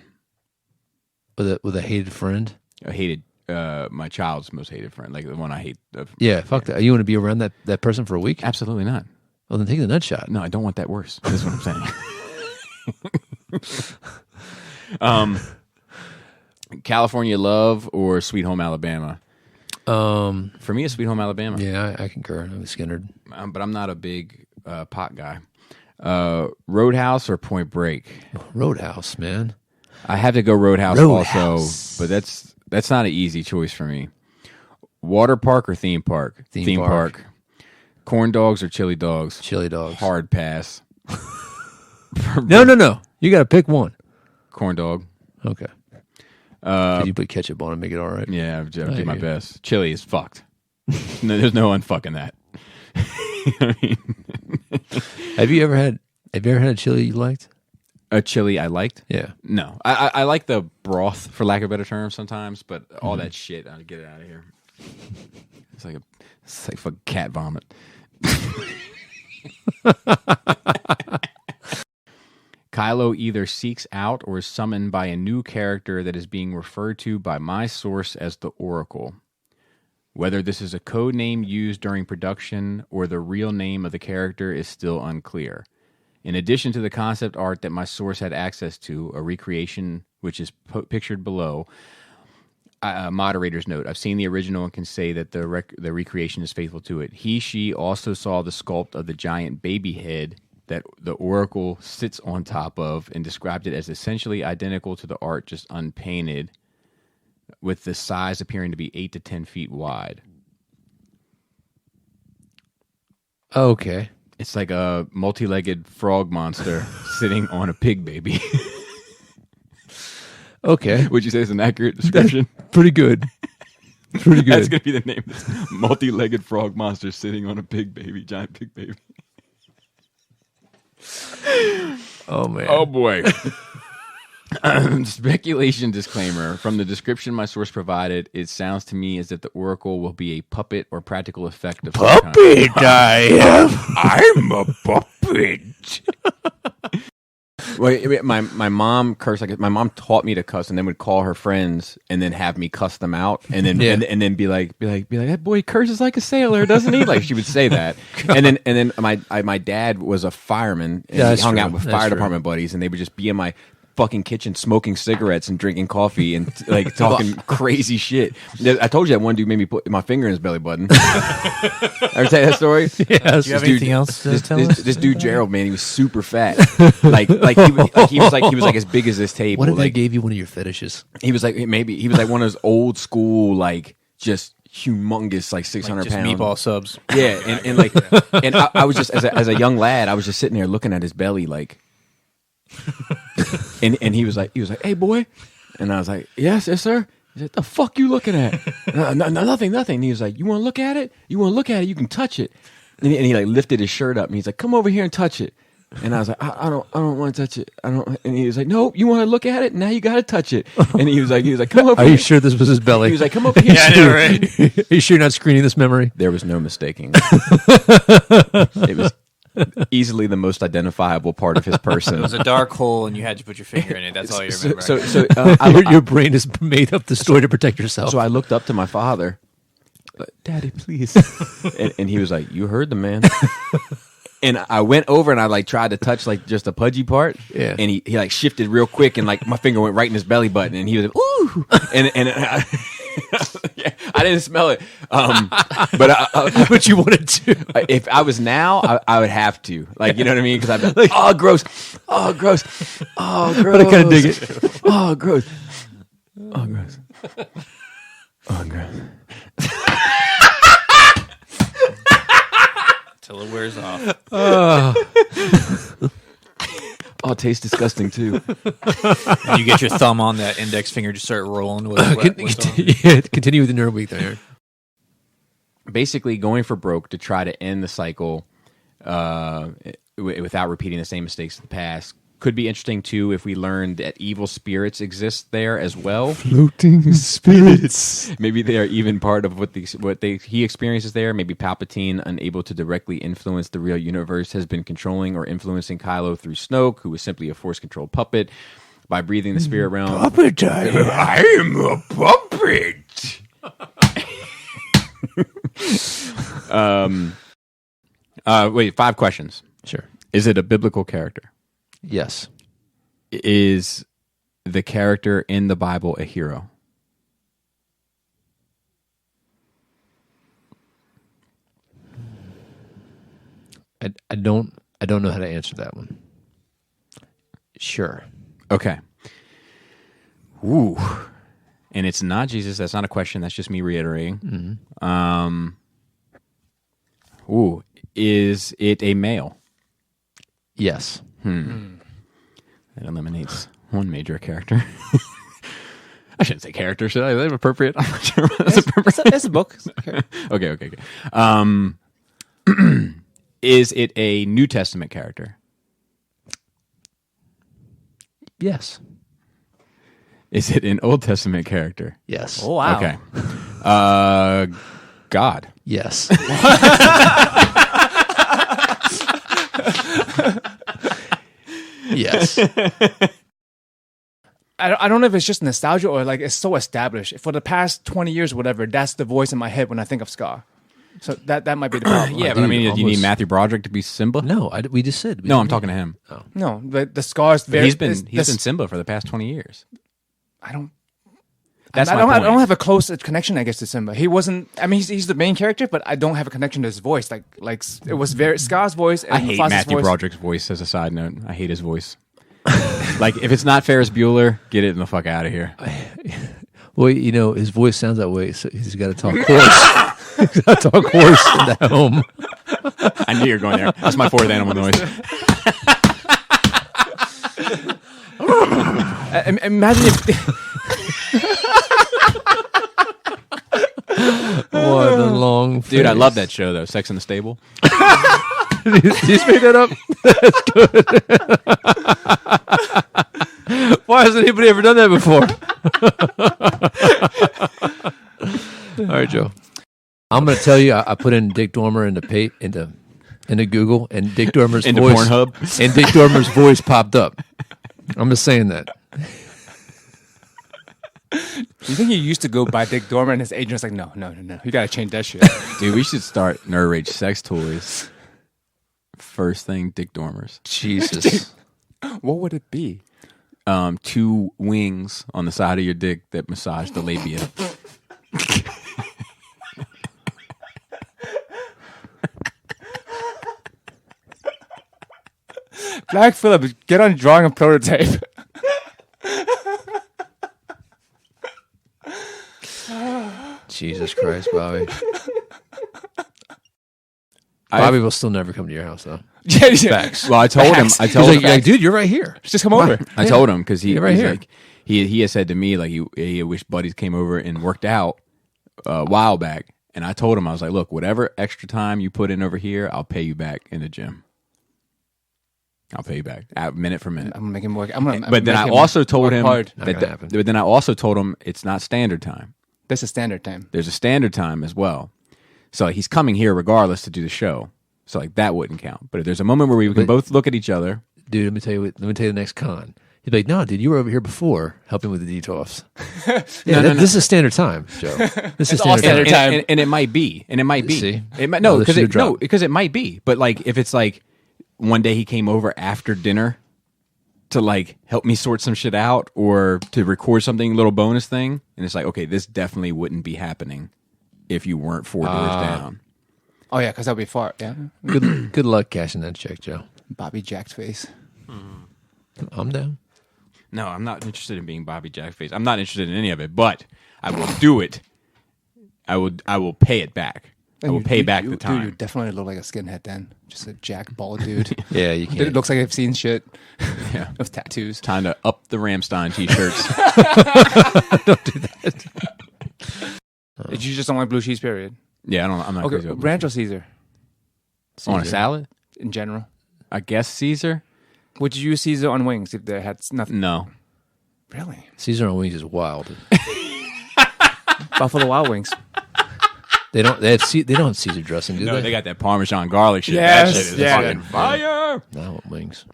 B: With a hated friend?
E: I hated my child's most hated friend, like the one I hate.
B: Yeah, fuck that. You want to be around that person for a week?
E: Absolutely not.
B: Well, then take the nut shot.
E: No, I don't want that worse. That's what I'm saying. California Love or Sweet Home Alabama? For me, it's Sweet Home Alabama.
B: Yeah, I concur. I'm Skinnerd.
E: But I'm not a big pot guy. Roadhouse or Point Break?
B: Roadhouse, man.
E: I have to go Roadhouse
B: Roadhouse.
E: also, but that's not an easy choice for me. Water park or theme park?
B: Theme park.
E: Corn dogs or chili dogs?
B: Chili dogs.
E: Hard pass.
B: No. You got to pick one.
E: Corn dog.
B: Okay. Could you put ketchup on and make it all right?
E: Yeah, I've
B: I
E: did my
B: hear you.
E: best. Chili is fucked. No, there's no unfucking that. I mean,
B: Have you ever had a chili you liked?
E: a chili I liked?
B: Yeah.
E: No. I like the broth, for lack of a better term, sometimes, but all that shit, I'll get it out of here. It's like fucking cat vomit. Kylo either seeks out or is summoned by a new character that is being referred to by my source as the Oracle. Whether this is a code name used during production or the real name of the character is still unclear. In addition to the concept art that my source had access to, a recreation which is pictured below, moderator's note, I've seen the original and can say that the recreation is faithful to it. She also saw the sculpt of the giant baby head that the Oracle sits on top of and described it as essentially identical to the art, just unpainted, with the size appearing to be 8 to 10 feet wide.
B: Okay.
E: It's like a multi-legged frog monster sitting on a pig baby.
B: Okay.
E: Would you say it's an accurate description?
B: Pretty good. Pretty good.
E: That's going to be the name of this multi-legged frog monster sitting on a pig baby, giant pig baby.
B: Oh, man.
E: Oh, boy. Speculation disclaimer. From the description my source provided, it sounds to me as if the Oracle will be a puppet or practical effect of some kind.
B: I am. I'm a puppet.
E: Well, my mom cursed. Like, my mom taught me to cuss, and then would call her friends, and then have me cuss them out, and then and then be like, that boy curses like a sailor, doesn't he? Like, she would say that, and then my dad was a fireman, and he hung out with fire department buddies, and they would just be in my fucking kitchen smoking cigarettes and drinking coffee and like talking crazy shit. I told you that one dude made me put my finger in his belly button. Ever tell you that story?
B: Yes.
H: Do you have anything else to tell us?
E: This dude Gerald, man, he was super fat. Like he was like as big as this table.
B: What if they
E: like,
B: gave you one of your fetishes?
E: he was like one of those old school, like, just humongous, like 600
H: Just
E: pound
H: meatball subs.
E: Yeah, and like, and I was just as a young lad, I was just sitting there looking at his belly, like, and he was like, hey boy, and I was like, yes sir. He said, the fuck you looking at? No, nothing. And he was like, you want to look at it? You can touch it. And he like lifted his shirt up and he's like, come over here and touch it. And I was like, I don't want to touch it. I don't. And he was like, no, you want to look at it? Now you got to touch it. And he was like, come over.
B: Are
E: here.
B: you sure this was his belly?
E: He was like, come over here.
H: Yeah, I know, right?
B: Are you sure you're not screening this memory?
E: There was no mistaking. It was easily the most identifiable part of his person.
H: It was a dark hole, and you had to put your finger in it. That's all you remember.
B: Your brain has made up the story to protect yourself.
E: So I looked up to my father, Daddy, please. and he was like, you heard the man. And I went over and I like tried to touch like just the pudgy part.
B: Yeah.
E: And he like shifted real quick and like my finger went right in his belly button and he was like, ooh. And yeah, I didn't smell it.
B: But you wanted to.
E: If I was now, I would have to. Like, you know what I mean? Because I'd be like, oh, gross. Oh, gross. Oh, gross.
B: But I kind of dig it.
E: Oh, gross. Oh, gross. Oh, gross.
H: Till it wears off.
E: Oh, it tastes disgusting too.
H: And you get your thumb on that index finger, just start rolling with
B: Continue with the nerd week there.
E: Basically, going for broke to try to end the cycle without repeating the same mistakes of the past. Could be interesting too if we learned that evil spirits exist there as well.
B: Floating spirits.
E: Maybe they are even part of what he experiences there. Maybe Palpatine, unable to directly influence the real universe, has been controlling or influencing Kylo through Snoke, who is simply a force-controlled puppet. By breathing the spirit realm,
B: Puppet time.
E: I am a puppet. Wait, 5 questions.
B: Sure.
E: Is it a biblical character?
B: Yes.
E: Is the character in the Bible a hero?
B: I don't know how to answer that one. Sure.
E: Okay. Ooh. and it's not Jesus. That's not a question. That's just me reiterating. Ooh, is it a male?
B: Yes.
E: That eliminates one major character. I shouldn't say character, should I? Is that appropriate? I'm not sure. That's appropriate.
C: It's a book.
E: Okay. Is it a New Testament character?
B: Yes.
E: Is it an Old Testament character?
B: Yes.
C: Oh wow.
E: Okay. God.
B: Yes. Yes.
C: I don't know if it's just nostalgia or like it's so established. For the past 20 years or whatever, that's the voice in my head when I think of Scar. So that might be the problem.
E: Yeah,
B: Dude,
E: but I mean, do you need
B: almost-
E: Matthew Broderick to be Simba?
B: No, we just said.
E: No, I'm talking to him.
C: No, but the Scar's
E: But
C: very.
E: he's been Simba for the past 20 years.
C: I don't.
E: That's
C: I
E: my
C: don't,
E: point.
C: I don't have a close connection, I guess, to Simba. He wasn't. I mean, he's the main character, but I don't have a connection to his voice. Like it was very Scar's voice. And
E: I hate
C: Mufasa's
E: Matthew
C: voice.
E: Broderick's voice. As a side note, I hate his voice. Like, if it's not Ferris Bueller, get it in the fuck out of here.
B: Well, his voice sounds that way, so he's got to talk hoarse. He's got to talk hoarse in the home.
E: I knew you were going there. That's my fourth animal noise.
C: Imagine if.
B: What a long face.
E: Dude, I love that show, though. Sex in the Stable.
B: Did you just make that up? That's good. Why hasn't anybody ever done that before? All right, Joe. I'm going to tell you, I put in Dick Dormer into Google, and Dick Dormer's
E: Into
B: voice,
E: Pornhub.
B: and Dick Dormer's voice popped up. I'm just saying that.
C: You think he used to go by Dick Dormer and his agent was like, no. You got to change that shit.
E: Dude, we should start Nerd Rage sex toys. First thing, Dick Dormers.
B: Jesus.
C: What would it be?
E: 2 wings on the side of your dick that massage the labia.
C: Black Phillip, get on drawing a prototype.
B: Jesus Christ, Bobby. Bobby will still never come to your house, though.
C: yeah.
B: Facts.
E: Well, I told him.
B: He's like, dude, you're right here.
C: Just come over.
E: I told him because
B: You're right
E: he's
B: here.
E: like he had said to me like he wished buddies came over and worked out a while back, and I told him I was like, look, whatever extra time you put in over here, I'll pay you back in the gym. I'll pay you back minute for minute.
C: I'm gonna make him work.
E: But then I also told him
B: Not gonna happen.
E: but then I also told him it's not standard time.
C: That's a standard time.
E: There's a standard time as well. So he's coming here regardless to do the show. So like that wouldn't count. But if there's a moment where we can both look at each other,
B: Dude, let me tell you the next con. He'd be like, no, dude, you were over here before helping with the DTOFs. This is standard time, Joe. This is
C: all
B: standard time.
C: time.
E: and it might be,
B: See?
E: it might
B: Oh, this should've dropped.
E: because it might be. But like if it's like one day he came over after dinner to like help me sort some shit out or to record something, little bonus thing, and it's like, okay, this definitely wouldn't be happening if you weren't 4 doors down.
C: Oh yeah, because that'll be far. Yeah,
B: Good luck cashing that check, Joe.
C: Bobby Jack's face.
B: I'm down.
E: No, I'm not interested in being Bobby Jackface. I'm not interested in any of it, but I will do it. I will pay it back. I will pay back the time.
C: Dude, you definitely look like a skinhead then. Just a jack bald dude.
B: Yeah, you
C: It
B: can't.
C: looks like I've seen shit
E: Yeah.
C: of tattoos.
E: Time to up the Ramstein t-shirts.
C: You just don't like blue cheese, period.
E: Yeah, I'm not
C: Okay,
E: crazy about
C: ranch or Caesar
E: on a salad.
C: in general.
E: I guess Caesar.
C: Would you use Caesar on wings if they had nothing?
E: No,
C: Really?
B: Caesar on wings is wild.
C: Buffalo Wild Wings.
B: They don't have Caesar dressing, do
E: no,
B: they?
E: they got that Parmesan garlic shit.
C: Yes,
E: That shit is
C: yeah.
E: fucking fire.
B: No, I want wings.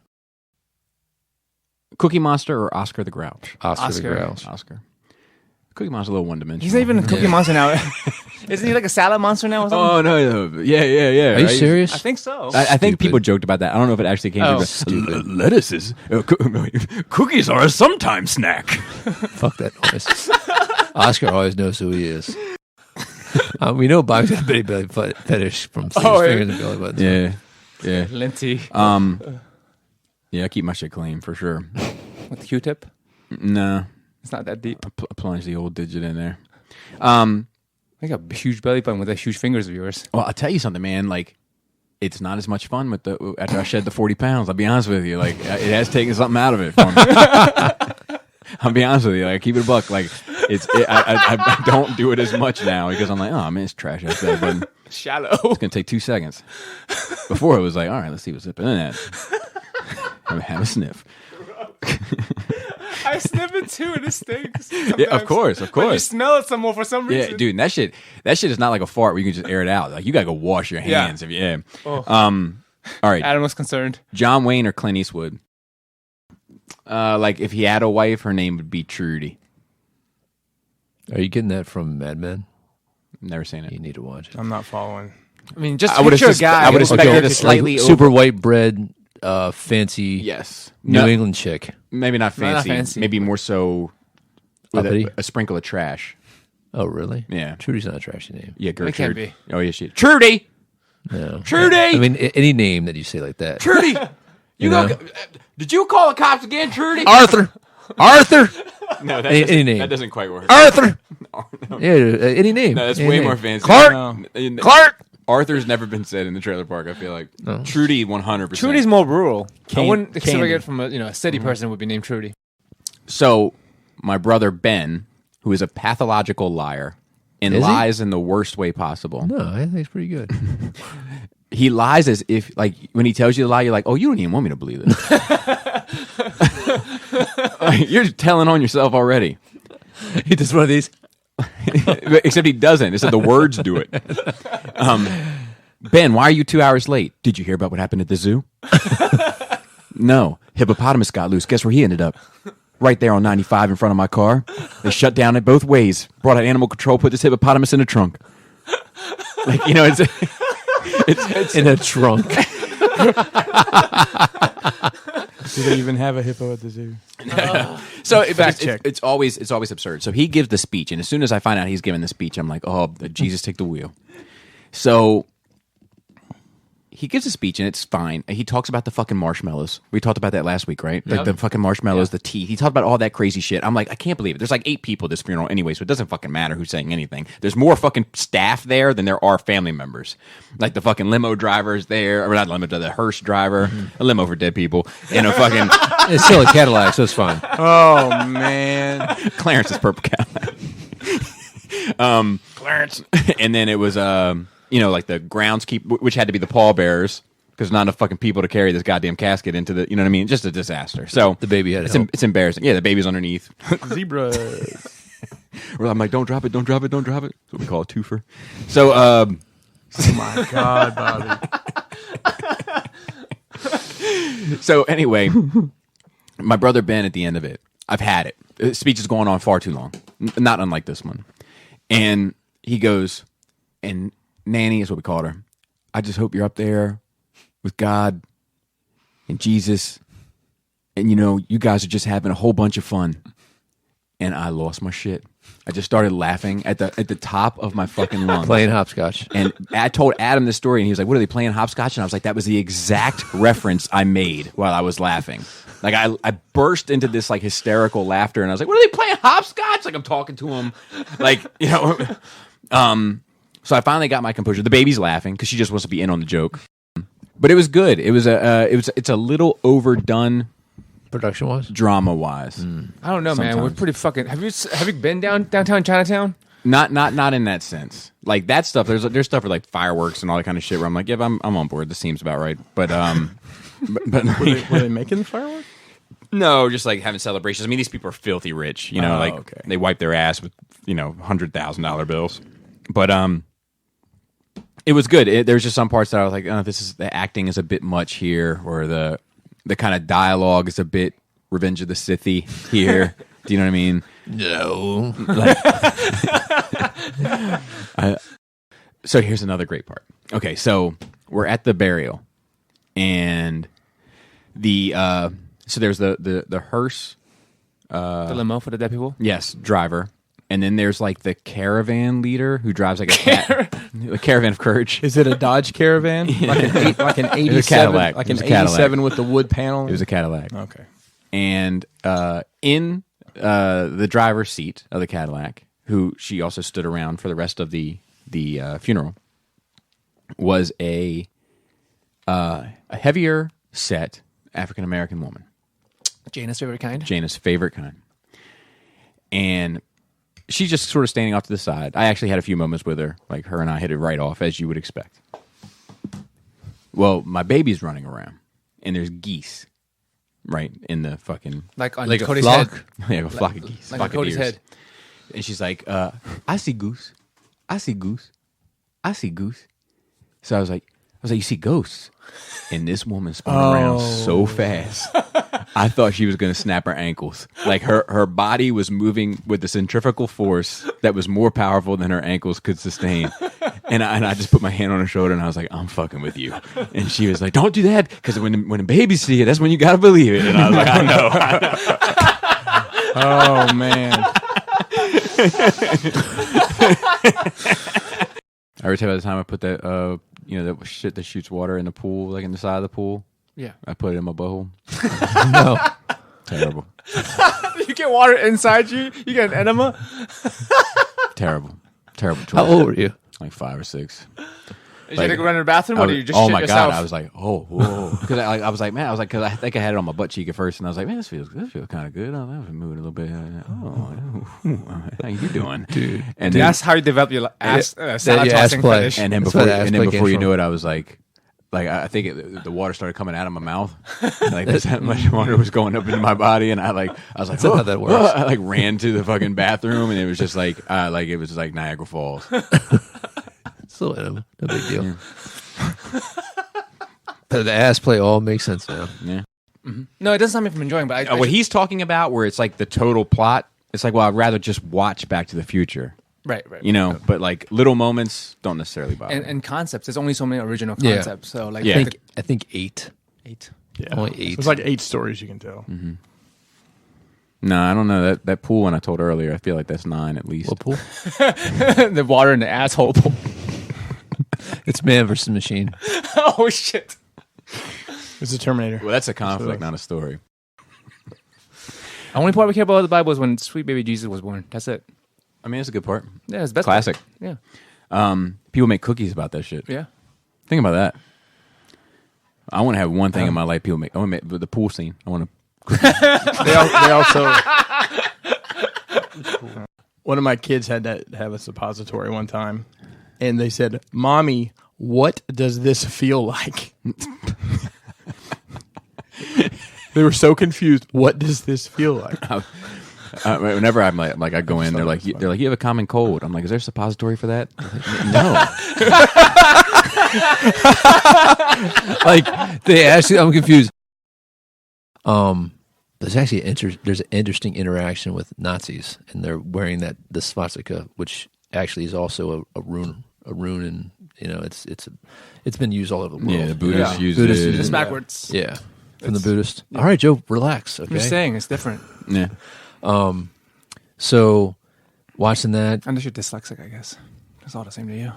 E: Cookie Monster or Oscar the Grouch?
B: Oscar the
C: Oscar.
B: Grouch.
E: Oscar. Cookie Monster's a little one-dimensional.
C: He's not even a cookie monster now. Isn't he like a salad monster now or something?
E: Oh no! Yeah.
B: Are you serious?
C: I think so.
E: I think
B: Stupid.
E: people joked about that. I don't know if it actually came
C: Oh.
E: to lettuces. Cookies are a sometime snack.
B: Fuck that noise. Oscar always knows who he is. We know Bobby's got a bitty belly fetish from his fingers and belly buttons.
E: Yeah.
C: Linty
E: Yeah, I keep my shit clean for sure.
C: with the Q-tip.
E: No,
F: It's not that deep.
E: Plunge the old digit in there.
F: I got a huge belly button with those huge fingers of yours.
E: Well, I'll tell you something, man. Like, it's not as much fun with after I shed the 40 pounds. I'll be honest with you. Like, it has taken something out of it for me. I'll be honest with you. Like, keep it a buck. Like, I don't do it as much now because I'm like, oh man, it's trash out there. But
F: Shallow.
E: it's gonna take 2 seconds. Before it was like, all right, let's see what's zipping in that. Have a sniff.
F: I sniff it too, and it stinks.
E: Yeah, of course.
F: But you smell it some more for some reason.
E: Yeah, dude, and that shit is not like a fart where you can just air it out. Like, you gotta go wash your hands. All right,
F: Adam was concerned.
E: John Wayne or Clint Eastwood? Like, if he had a wife, her name would be Trudy.
B: Are you getting that from Mad Men?
E: Never seen it.
B: You need to watch it.
F: I'm not following. I mean, just
E: I would
F: picture a guy.
E: I would expect it a slightly
B: super white bread, fancy
E: yes,
B: New England chick.
E: maybe not
F: Not
E: fancy,
F: fancy.
E: maybe more so with
B: Uppity?
E: a sprinkle of trash.
B: Oh, really?
E: Yeah.
B: Trudy's not a trashy name.
E: Yeah, Gertrude.
F: can't be.
E: Oh yeah, she. Trudy,
B: No.
E: Trudy.
B: I mean, any name that you say like that.
E: Trudy.
B: You
E: know?
B: know?
E: Did you call the cops again, Trudy?
B: Arthur.
E: No, that
B: Any
E: doesn't,
B: name.
E: that doesn't quite work.
B: Arthur.
E: No,
B: Yeah, any name.
E: that's
B: Any
E: way
B: name.
E: more fancy.
B: Clark.
E: No.
B: Clark.
E: Arthur's never been said in the trailer park. I feel like Trudy 100%.
F: Trudy's more rural. I wouldn't expect
D: Candy.
F: it from a city person would be named Trudy.
E: So my brother Ben, who is a pathological liar and
B: Is he?
E: lies in the worst way possible.
B: No, I think it's pretty good.
E: He lies as if, like, when he tells you the lie, you're like, oh, you don't even want me to believe this. Like, you're telling on yourself already.
B: He does one of these.
E: Except he doesn't. It's that the words do it. Ben, why are you 2 hours late? Did you hear about what happened at the zoo? No. Hippopotamus got loose. Guess where he ended up? Right there on 95 in front of my car. They shut down it both ways. Brought out animal control, put this hippopotamus in a trunk. Like, you know, it's
B: In a trunk.
D: Do they even have a hippo at the zoo?
E: So
F: check.
E: it's always absurd. So he gives the speech, and as soon as I find out he's giving the speech, I'm like, oh, Jesus, take the wheel. So he gives a speech, and it's fine. He talks about the fucking marshmallows. We talked about that last week, right? Like the fucking marshmallows, the teeth. He talked about all that crazy shit. I'm like, I can't believe it. There's like 8 people at this funeral anyway, so it doesn't fucking matter who's saying anything. There's more fucking staff there than there are family members. Like the fucking limo driver's there, or not limo, the hearse driver, a limo for dead people, and a fucking
B: It's still a Cadillac, so it's fine.
D: Oh man,
E: Clarence's purple Cadillac. Clarence. And then it was like the groundskeeper, which had to be the pallbearers because not enough fucking people to carry this goddamn casket into the, you know what I mean? Just a disaster. So
B: The baby had
E: it's,
B: help.
E: it's embarrassing. Yeah, the baby's underneath.
D: zebras.
E: Well, I'm like, don't drop it, don't drop it, don't drop it. That's what we call a twofer. So,
D: Oh my god, Bobby.
E: so anyway, my brother Ben at the end of it, I've had it. The speech is going on far too long, not unlike this one. And he goes, and Nanny is what we called her. I just hope you're up there with God and Jesus, and you guys are just having a whole bunch of fun. And I lost my shit. I just started laughing at the top of my fucking lungs.
B: Playing hopscotch.
E: And I told Adam this story, and he was like, "What are they playing hopscotch?" And I was like, "That was the exact reference I made while I was laughing." Like I burst into this like hysterical laughter, and I was like, "What are they playing hopscotch?" Like I'm talking to him, like So I finally got my composure. The baby's laughing because she just wants to be in on the joke. But it was good. It was it's a little overdone
B: Production wise?
E: drama wise.
F: I don't know, man. We're
E: Sometimes.
F: pretty fucking. Have you been downtown Chinatown?
E: Not in that sense. Like that stuff. There's stuff for like fireworks and all that kind of shit where I'm like, yeah, I'm on board. This seems about right. But but
D: Were they making the fireworks?
E: no, just like having celebrations. I mean, these people are filthy rich. You know,
D: Oh,
E: like
D: okay.
E: they wipe their ass with $100,000 bills. But it was good. There's just some parts that I was like, oh, the acting is a bit much here, or the kind of dialogue is a bit Revenge of the Sithy here. Do you know what I mean?
B: No.
E: So here's another great part. Okay, so we're at the burial, and so there's the hearse,
F: The limo for the dead people.
E: yes, driver, and then there's like the caravan leader who drives like a caravan of courage.
D: Is it a Dodge Caravan? Like an 87,
E: Cadillac.
D: like
E: It was
D: an
E: a Cadillac.
D: 87 with the wood panel?
E: It was a Cadillac,
D: Okay.
E: and in the driver's seat of the Cadillac, who she also stood around for the rest of the funeral, was a heavier set African American woman.
F: Jana's favorite kind.
E: Jana's favorite kind. And she's just sort of standing off to the side. I actually had a few moments with her. Like, her and I hit it right off, as you would expect. Well, my baby's running around, and there's geese right in the fucking...
F: Like on
B: Like a
F: Cody's
B: flock?
F: head.
E: Yeah, a flock of geese.
F: Like
E: flock
F: on Cody's
E: of deers.
F: head.
E: And she's like, I see goose. I see goose. I see goose. So I was like, you see ghosts. And this woman spun around so fast. I thought she was going to snap her ankles. Like her body was moving with a centrifugal force that was more powerful than her ankles could sustain. And I just put my hand on her shoulder and I was like, I'm fucking with you. And she was like, don't do that, because when the babies see it, that's when you got to believe it. And I was like, I know.
I: Oh man.
E: I ever tell you by the time I put that, that shit that shoots water in the pool, like in the side of the pool?
F: Yeah.
E: I put it in my butthole.
B: No.
E: Terrible.
F: You get water inside you. You get an enema.
E: Terrible. Terrible choice.
B: How old were you?
E: Like 5 or 6.
F: Did you have to go run to the bathroom, or did you just
E: oh
F: shit
E: my
F: yourself?
E: God. I was like, oh, whoa. Because I was like, because I think I had it on my butt cheek at first, and I was like, man, this feels kind of good. I was moving a little bit. How you doing, dude? And then,
F: That's how you develop your ass salad
B: your ass
F: tossing
B: play.
F: fetish.
E: and then
B: That's
E: before
B: where the ass play came
E: you
B: from.
E: know it, I was like I think the water started coming out of my mouth. Like that much water was going up into my body, and I was like,
B: That's not how that works.
E: I like ran to the fucking bathroom, and it was just like it was like Niagara Falls.
B: Still enema. No big deal. But the ass play all makes sense now.
E: Yeah.
F: No, it doesn't stop me from enjoying. But
E: What he's talking about, where it's like the total plot, it's like, well, I'd rather just watch Back to the Future.
F: right.
E: But like little moments don't necessarily bother. me.
F: And concepts. There's only so many original
B: Yeah.
F: concepts. So like,
E: Yeah.
B: I think 8.
F: 8.
I: Yeah.
B: Only 8.
I: There's like 8 stories you can tell.
E: No, I don't know that pool one I told earlier. I feel like that's 9 at least.
B: What pool?
F: The water in the asshole pool.
B: It's man versus machine.
F: Oh shit.
I: It's a Terminator.
E: Well, that's a conflict, not a story.
F: The only part we care about the Bible is when sweet baby Jesus was born. That's it.
E: I mean, it's a good part.
F: Yeah, it's the best.
E: Classic.
F: Part. Yeah.
E: People make cookies about that shit.
F: Yeah.
E: Think about that. I want to have one thing in my life people make. I want to make the pool scene. I want to.
I: They also. One of my kids had to have a suppository one time, and they said, "Mommy, what does this feel like?" They were so confused. What does this feel like?
E: Whenever I'm like, I go in, they're like, you have a common cold. I'm like, is there a suppository for that? No.
B: Like they actually, I'm confused. There's actually there's an interesting interaction with Nazis, and they're wearing the swastika, which actually is also a rune, and it's been used all over the world.
E: Yeah, the Buddhists use
B: Buddhists
E: it.
B: use
F: It's
B: it.
F: backwards.
B: Yeah, from the Buddhist. All right, Joe, relax. Okay.
F: I'm just saying, it's different.
E: Yeah.
B: So watching that,
F: Unless you're dyslexic, I guess. It's all the same to you.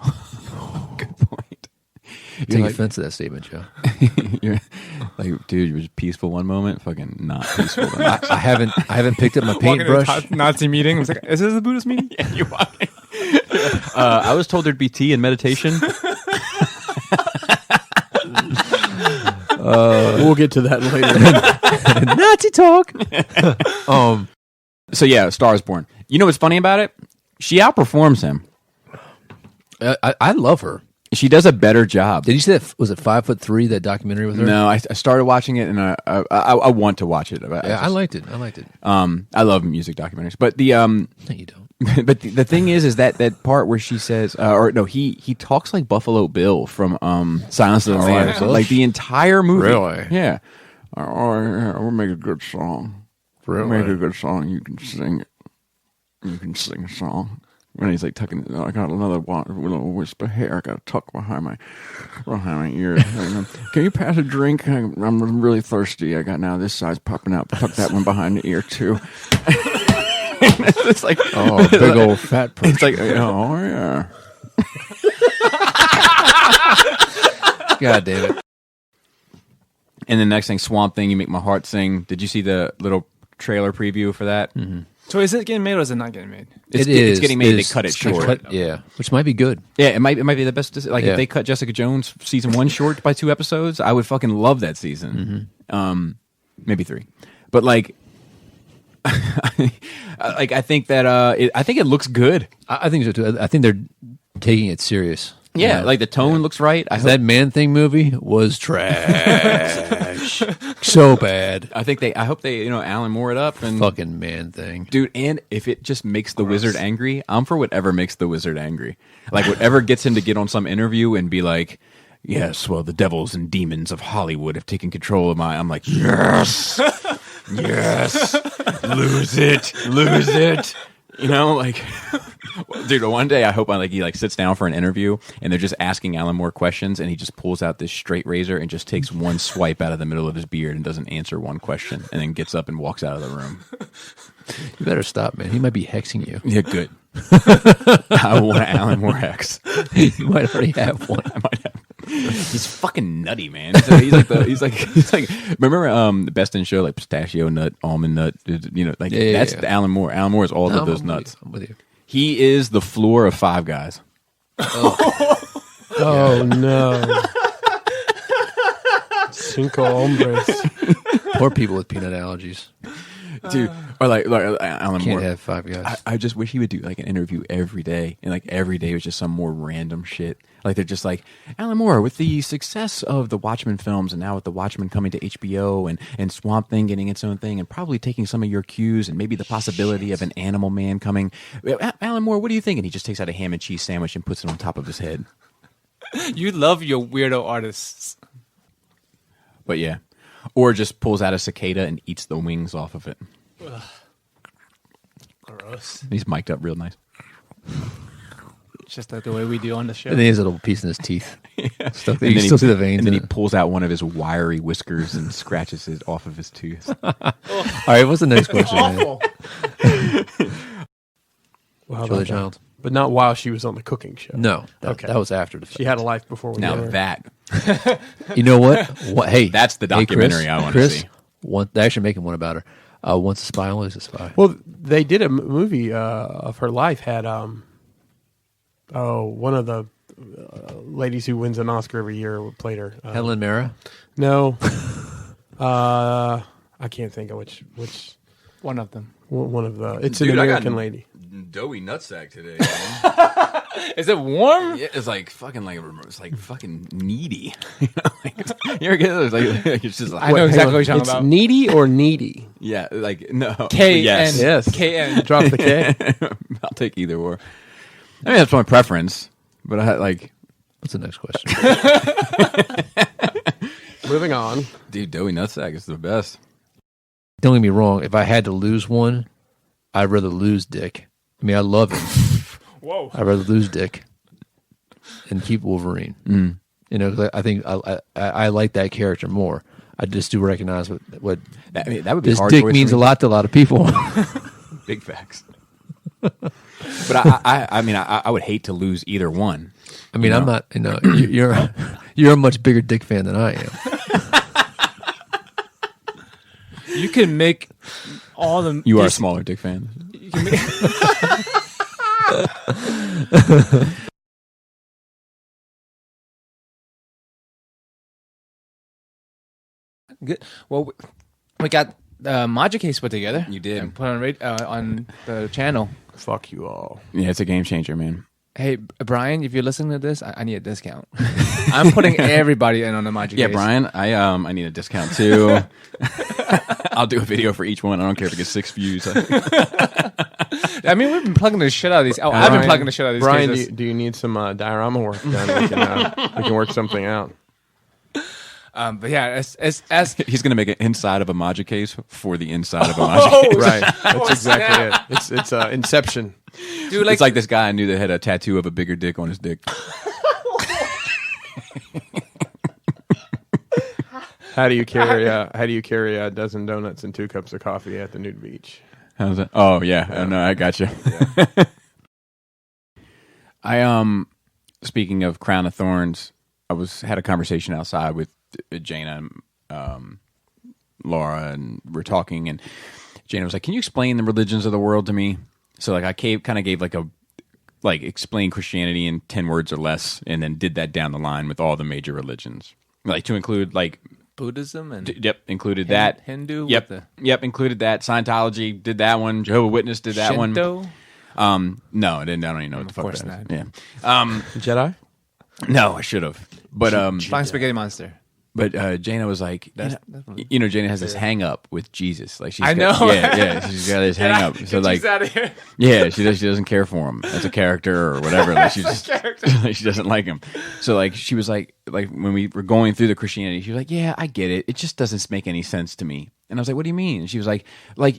E: Good point.
B: take
E: like-
B: offense to that statement, Joe.
E: You're like, dude, you were just peaceful one moment, fucking not peaceful the next.
B: I haven't picked up my
F: Walking into a
B: paintbrush.
F: Nazi meeting. I was like, is this a Buddhist meeting?
E: Yeah, you walk in. I was told there'd be tea and meditation.
I: We'll get to that later.
B: Nazi talk.
E: So yeah, Star is Born. You know what's funny about it? She outperforms him.
B: I love her.
E: She does a better job.
B: Did you see that? Was it 5'3"? That documentary with her?
E: No, I started watching it, and I want to watch it.
B: I liked it.
E: I love music documentaries, but the
B: No, you don't.
E: but the thing is that part where she says, he talks like Buffalo Bill from Silence of the Lambs, like the entire movie.
B: Really?
E: Yeah. We'll make a good song.
B: Really?
E: Make a good song. You can sing it. You can sing a song. When he's like tucking, I got another little wisp of hair. I got to tuck behind my ear. Can you pass a drink? I'm really thirsty. I got now this size popping out. Tuck that one behind the ear too. It's like,
B: Oh, big old fat person.
E: it's like, oh yeah.
B: God damn it.
E: And the next thing, Swamp Thing, You Make My Heart Sing. Did you see the little trailer preview for that.
F: So is it getting made or is it not getting made?
E: It's getting made.
B: It
E: They
B: is.
E: cut it
B: It's
E: short.
B: yeah, which might be good.
E: Yeah, it might be the best. Like
B: Yeah.
E: if they cut Jessica Jones season 1 short by 2 episodes, I would fucking love that season. Maybe 3, but like, I think that I think it looks good.
B: I think so too. I think they're taking it serious.
E: Yeah,
B: You know?
E: like the tone looks right.
B: That Man Thing movie was trash, so bad.
E: I hope they Alan Moore it up and
B: Fucking Man Thing,
E: dude. And if it just makes the wizard angry, I'm for whatever makes the wizard angry. Like whatever gets him to get on some interview and be like, "Yes, well, the devils and demons of Hollywood have taken control of my." I'm like, yes, yes, lose it. You know, like, dude. One day, I hope he sits down for an interview and they're just asking Alan Moore questions, and he just pulls out this straight razor and just takes one swipe out of the middle of his beard and doesn't answer one question, and then gets up and walks out of the room.
B: you better stop, man. He might be hexing you.
E: Yeah, good. I want Alan Moore hex.
B: You might already have one.
E: I might have. He's fucking nutty, man. He's like remember the Best in Show, like pistachio nut, almond nut, that's the Alan Moore. Alan Moore is all of those nuts.
B: I'm with you.
E: He is the floor of Five Guys.
I: Oh no. Cinco hombres.
B: Poor people with peanut allergies
E: Dude, or like Alan
B: can't
E: Moore.
B: have Five Guys.
E: I just wish he would do like an interview every day, and like every day was just some more random shit. Like they're just like, Alan Moore, with the success of the Watchmen films, and now with the Watchmen coming to HBO, and Swamp Thing getting its own thing, and probably taking some of your cues, and maybe the possibility of an Animal Man coming. Alan Moore, what do you think? And he just takes out a ham and cheese sandwich and puts it on top of his head.
F: You love your weirdo artists.
E: But yeah, or just pulls out a cicada and eats the wings off of it.
F: Gross.
E: He's mic'd up real nice.
F: Just like the way we do on the show.
B: And then he has a little piece in his teeth. Stuff that
E: And
B: you
E: then
B: still see the veins.
E: And then he
B: in it.
E: pulls out one of his wiry whiskers and scratches it off of his tooth.
B: All right, what's the next question, man?
I: Well, how
B: Julie
I: about that?
B: Child.
I: But not while she was on the cooking show.
B: No,
I: Okay.
B: that was after the fact.
I: She had a life before we
E: Now
I: met her.
E: that
B: You know what? Hey,
E: That's the
B: hey,
E: documentary I wanna
B: Chris,
E: see.
B: They're actually making one about her. Once a spy, always a spy.
I: Well, they did a movie of her life. Had one of the ladies who wins an Oscar every year played her.
B: Helen Mirren.
I: No, I can't think of which
F: One of them.
I: one of the. It's
E: Dude,
I: an
E: I got
I: American lady.
E: doughy nutsack today.
F: Is it warm?
E: Yeah, it's like fucking needy. You ever get those? Like it's just like
F: I know exactly what you're talking
I: It's
F: about.
I: needy or needy.
E: yeah, like no
F: K-N.
I: Yes.
F: K-N.
I: Drop the K.
E: I'll take either or. I mean that's my preference, but I like
B: What's the next question?
I: Moving on.
E: dude, doughy nutsack is the best.
B: Don't get me wrong. If I had to lose one, I'd rather lose Dick. I mean, I love him.
F: Whoa.
B: I'd rather lose Dick and keep Wolverine. You know, 'cause I think I like that character more. I just do recognize what
E: That would be
B: this
E: a hard
B: Dick
E: choice
B: means
E: for
B: a
E: me.
B: lot to a lot of people.
E: Big facts. But I mean I would hate to lose either one.
B: I mean, I'm not. You know, you're a much bigger Dick fan than I am.
F: You can make all the.
E: You are a smaller Dick fan.
F: You can make, good. Well, we got Module Case put together.
E: You did.
F: And put on the channel.
I: Fuck you all.
E: Yeah, it's a game changer, man.
F: Hey, Brian, if you're listening to this, I need a discount. I'm putting everybody in on the Module
E: Yeah,
F: Case.
E: Brian, I need a discount too. I'll do a video for each one. I don't care if it gets 6 views.
F: I mean, we've been plugging the shit out of these. Oh, I've been plugging the shit out of these
I: Brian,
F: cases.
I: do you need some diorama work done? We can work something out.
F: But yeah, as
E: He's going to make an inside of a Maja case for the inside of a Maja case.
I: Right. That's exactly it. It's Inception.
F: dude,
E: It's like this guy I knew that had a tattoo of a bigger dick on his dick.
I: How do you carry a dozen donuts and 2 cups of coffee at the nude beach?
E: How's that? Oh yeah, oh, no, I got you. I speaking of Crown of Thorns, I had a conversation outside with Jaina and Laura, and we're talking, and Jana was like, "Can you explain the religions of the world to me?" So like I kind of gave like explain Christianity in 10 words or less, and then did that down the line with all the major religions, like to include like
F: Buddhism and
E: included that
F: Hindu.
E: Yep,
F: with
E: included that. Scientology did that one. Jehovah's Witness did that
F: Shinto?
E: one. No, I didn't. I don't even know what the fuck
F: course
E: that
F: not.
E: is. Yeah.
I: Jedi.
E: No, I should have. But
F: Flying Spaghetti Monster.
E: But Jana was like, Jana has this hang up with Jesus. Like she's
F: I
E: got,
F: know.
E: yeah, she's got this hang up. So like,
F: out of here.
E: yeah, she doesn't care for him as a character or whatever. Like she just she doesn't like him. So like she was like when we were going through the Christianity, she was like, yeah, I get it. It just doesn't make any sense to me. And I was like, what do you mean? And she was like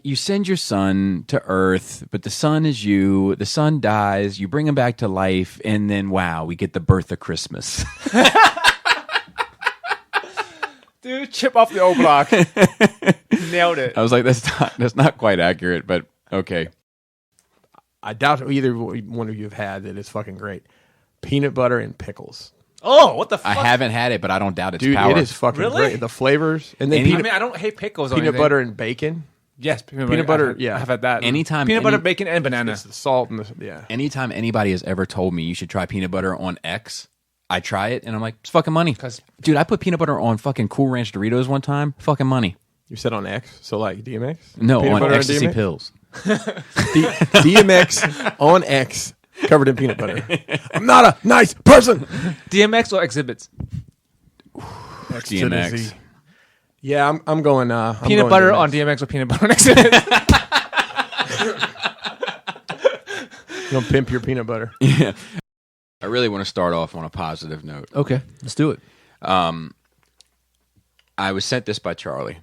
E: you send your son to Earth, but the son is you. The son dies. You bring him back to life, and then wow, we get the birth of Christmas.
F: Dude, chip off the old block. Nailed it.
E: I was like, that's not quite accurate, but okay.
I: I doubt either one of you have had that. It's fucking great. Peanut butter and pickles.
F: Oh, what the fuck?
E: I haven't had it, but I don't doubt its
I: Dude,
E: power.
I: it is fucking
F: Really?
I: great. The flavors. And then
F: I
I: peanut,
F: mean, I don't hate pickles or
I: peanut
F: anything.
I: butter and bacon.
F: Yes, peanut
I: butter,
F: I've had,
I: yeah.
F: I've had that.
E: Anytime
F: Peanut butter,
E: any-
F: bacon, and banana.
I: It's the salt and
E: Anytime anybody has ever told me you should try peanut butter on X, I try it and I'm like, it's fucking money. Dude, I put peanut butter on fucking Cool Ranch Doritos one time. Fucking money.
I: You said on X, so like DMX?
E: No,
I: Peanut
E: on
I: butter
E: ecstasy
I: DMX?
E: pills.
I: DMX on X, covered in peanut butter. I'm not a nice person.
F: DMX or exhibits?
I: X to the
E: DMX.
I: Z. Yeah, I'm going. I'm
F: Peanut
I: going
F: butter
I: DMX.
F: on DMX or peanut butter on exhibits?
I: You gonna pimp your peanut butter?
E: Yeah. I really want to start off on a positive note.
B: Okay, let's do it.
E: I was sent this by Charlie,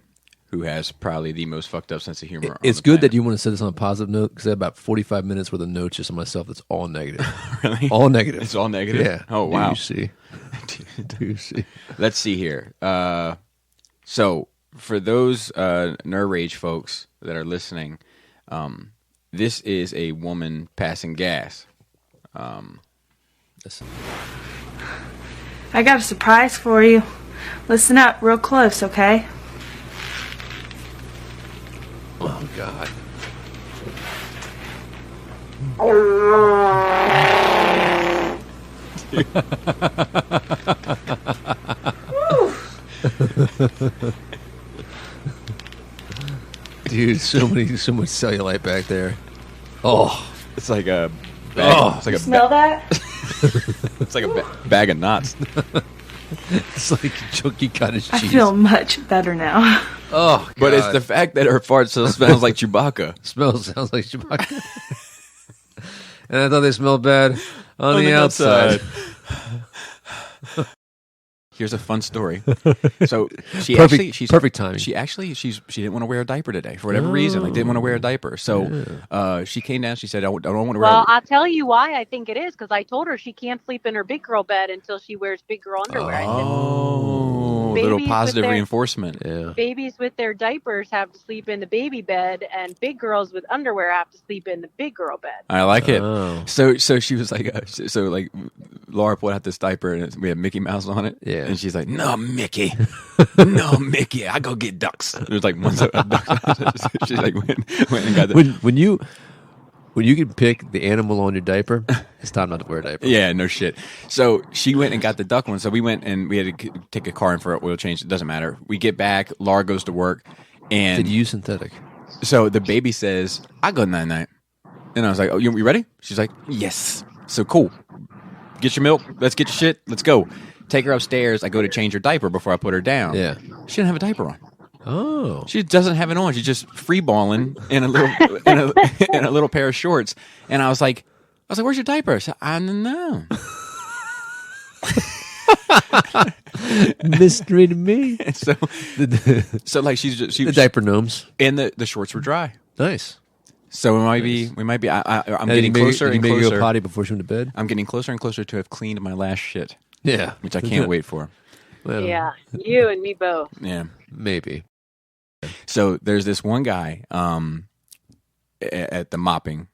E: who has probably the most fucked up sense of humor.
B: It's good that you want to set this on a positive note because I have about 45 minutes worth of notes just on myself that's all negative.
E: Really?
B: All negative.
E: It's all negative?
B: Yeah.
E: Oh, wow.
B: Do you see? Do you see?
E: Let's see here. So, for those Nerd Rage folks that are listening, this is a woman passing gas.
J: I got a surprise for you. Listen up real close, okay?
B: Oh, God. Dude, so much cellulite back there. Oh,
E: It's like a bag. It's like a
J: Smell that?
E: It's like a bag of knots.
B: it's like chunky cottage
J: I
B: cheese.
J: feel much better now.
B: Oh, God.
E: But it's the fact that her fart still smells like Chewbacca.
B: sounds like Chewbacca. And I thought they smelled bad on the outside.
E: Here's a fun story. So she's
B: Perfect timing.
E: She didn't want to wear a diaper today for whatever reason. Like didn't want to wear a diaper. So she came down. She said, "I don't want to wear."
K: Well, I'll tell you why I think it is because I told her she can't sleep in her big girl bed until she wears big girl underwear. I said,
E: Oh, a little
K: Babies
E: positive
K: with their-
E: reinforcement.
B: Yeah.
K: babies with their diapers have to sleep in the baby bed, and big girls with underwear have to sleep in the big girl bed.
E: I like it.
B: Oh.
E: So she was like, like Laura pulled out this diaper and we had Mickey Mouse on it.
B: Yeah.
E: And she's like, no, Mickey, no, Mickey, I go get ducks. There's like one duck. She like went and got the.
B: When you can pick the animal on your diaper, it's time not to wear a diaper.
E: Yeah, no shit. So she went and got the duck one. So we went and we had to take a car in for an oil change. It doesn't matter. We get back. Laura goes to work. And
B: Did you use synthetic?
E: so the baby says, I go night-night. And I was like, oh, you ready? She's like, yes. So cool. Get your milk. Let's get your shit. Let's go. Take her upstairs. I go to change her diaper before I put her down.
B: Yeah.
E: She didn't have a diaper on.
B: Oh.
E: She doesn't have it on. She's just free balling in a little in a little pair of shorts. And I was like, where's your diaper? I said, I don't know.
B: Mystery to me.
E: And so like
B: The diaper gnomes.
E: and the shorts were dry.
B: Nice.
E: So we might be. I'm
B: Now,
E: getting closer
B: did
E: and
B: you make her
E: closer.
B: go potty before she went to bed?
E: I'm getting closer and closer to have cleaned my last shit,
B: Yeah.
E: which I can't wait for.
B: Well,
K: Yeah, you and me both.
E: Yeah.
B: Maybe.
E: So there's this one guy at the mopping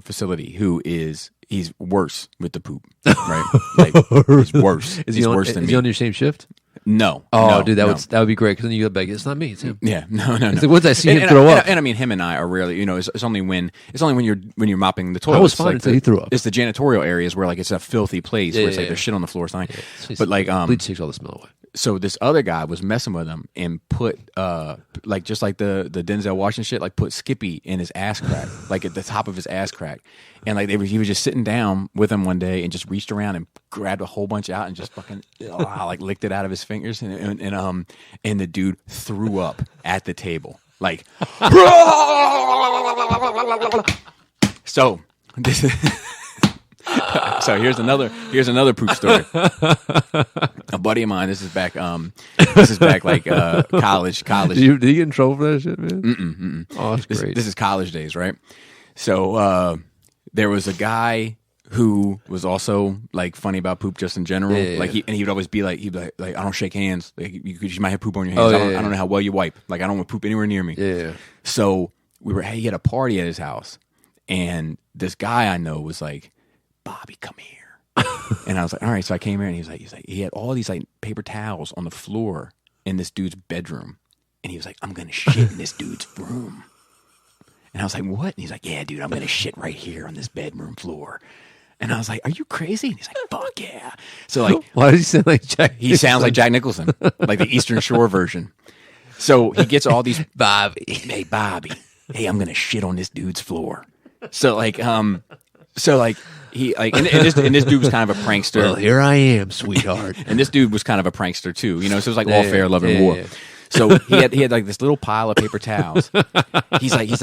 E: facility who he's worse with the poop, right? Like he's worse.
B: Is
E: he's
B: he on,
E: worse than
B: is
E: me.
B: he on your same shift?
E: No.
B: Oh,
E: no,
B: dude,
E: no.
B: that would be great because then you go back. It's not me. It's him.
E: Yeah, no.
B: It's like, once I see him throw up.
E: And I mean, him and I are really, it's only when you're mopping the toilet.
B: I was fine until he threw up.
E: It's the janitorial areas where like it's a filthy place where it's like there's shit on the floor or something.
B: Yeah.
E: But like,
B: bleach takes all the smell away.
E: so this other guy was messing with him and put like just like the Denzel Washington shit, like put Skippy in his ass crack, like at the top of his ass crack, and like he was just sitting down with him one day and just reached around and grabbed a whole bunch out and just fucking like licked it out of his fingers, and the dude threw up at the table like. So this is. So here's another proof story. A buddy of mine. This is back like college.
B: Did you get in trouble for that shit, man? Oh, that's great.
E: This is college days, right? So there was a guy who was also like funny about poop just in general.
B: Yeah.
E: Like he would always be like I don't shake hands. Like you might have poop on your hands. I don't know how well you wipe. Like I don't want poop anywhere near me.
B: Yeah.
E: So he had a party at his house, and this guy I know was like, Bobby, come here. And I was like, all right. So I came here, and he's like, he had all these like paper towels on the floor in this dude's bedroom. And he was like, I'm going to shit in this dude's room. And I was like, what? And he's like, yeah, dude, I'm going to shit right here on this bedroom floor. And I was like, are you crazy? And he's like, fuck yeah. So like,
B: why does he sound like Jack?
E: He sounds like Jack Nicholson, like the Eastern Shore version. So he gets all these,
B: Bobby.
E: Hey, Bobby. Hey, I'm going to shit on this dude's floor. So like, he like, and this dude was kind of a prankster.
B: Well, here I am, sweetheart.
E: And this dude was kind of a prankster too, so it was like all fair, love, and war.
B: Yeah.
E: So he had like this little pile of paper towels. He's like, dude,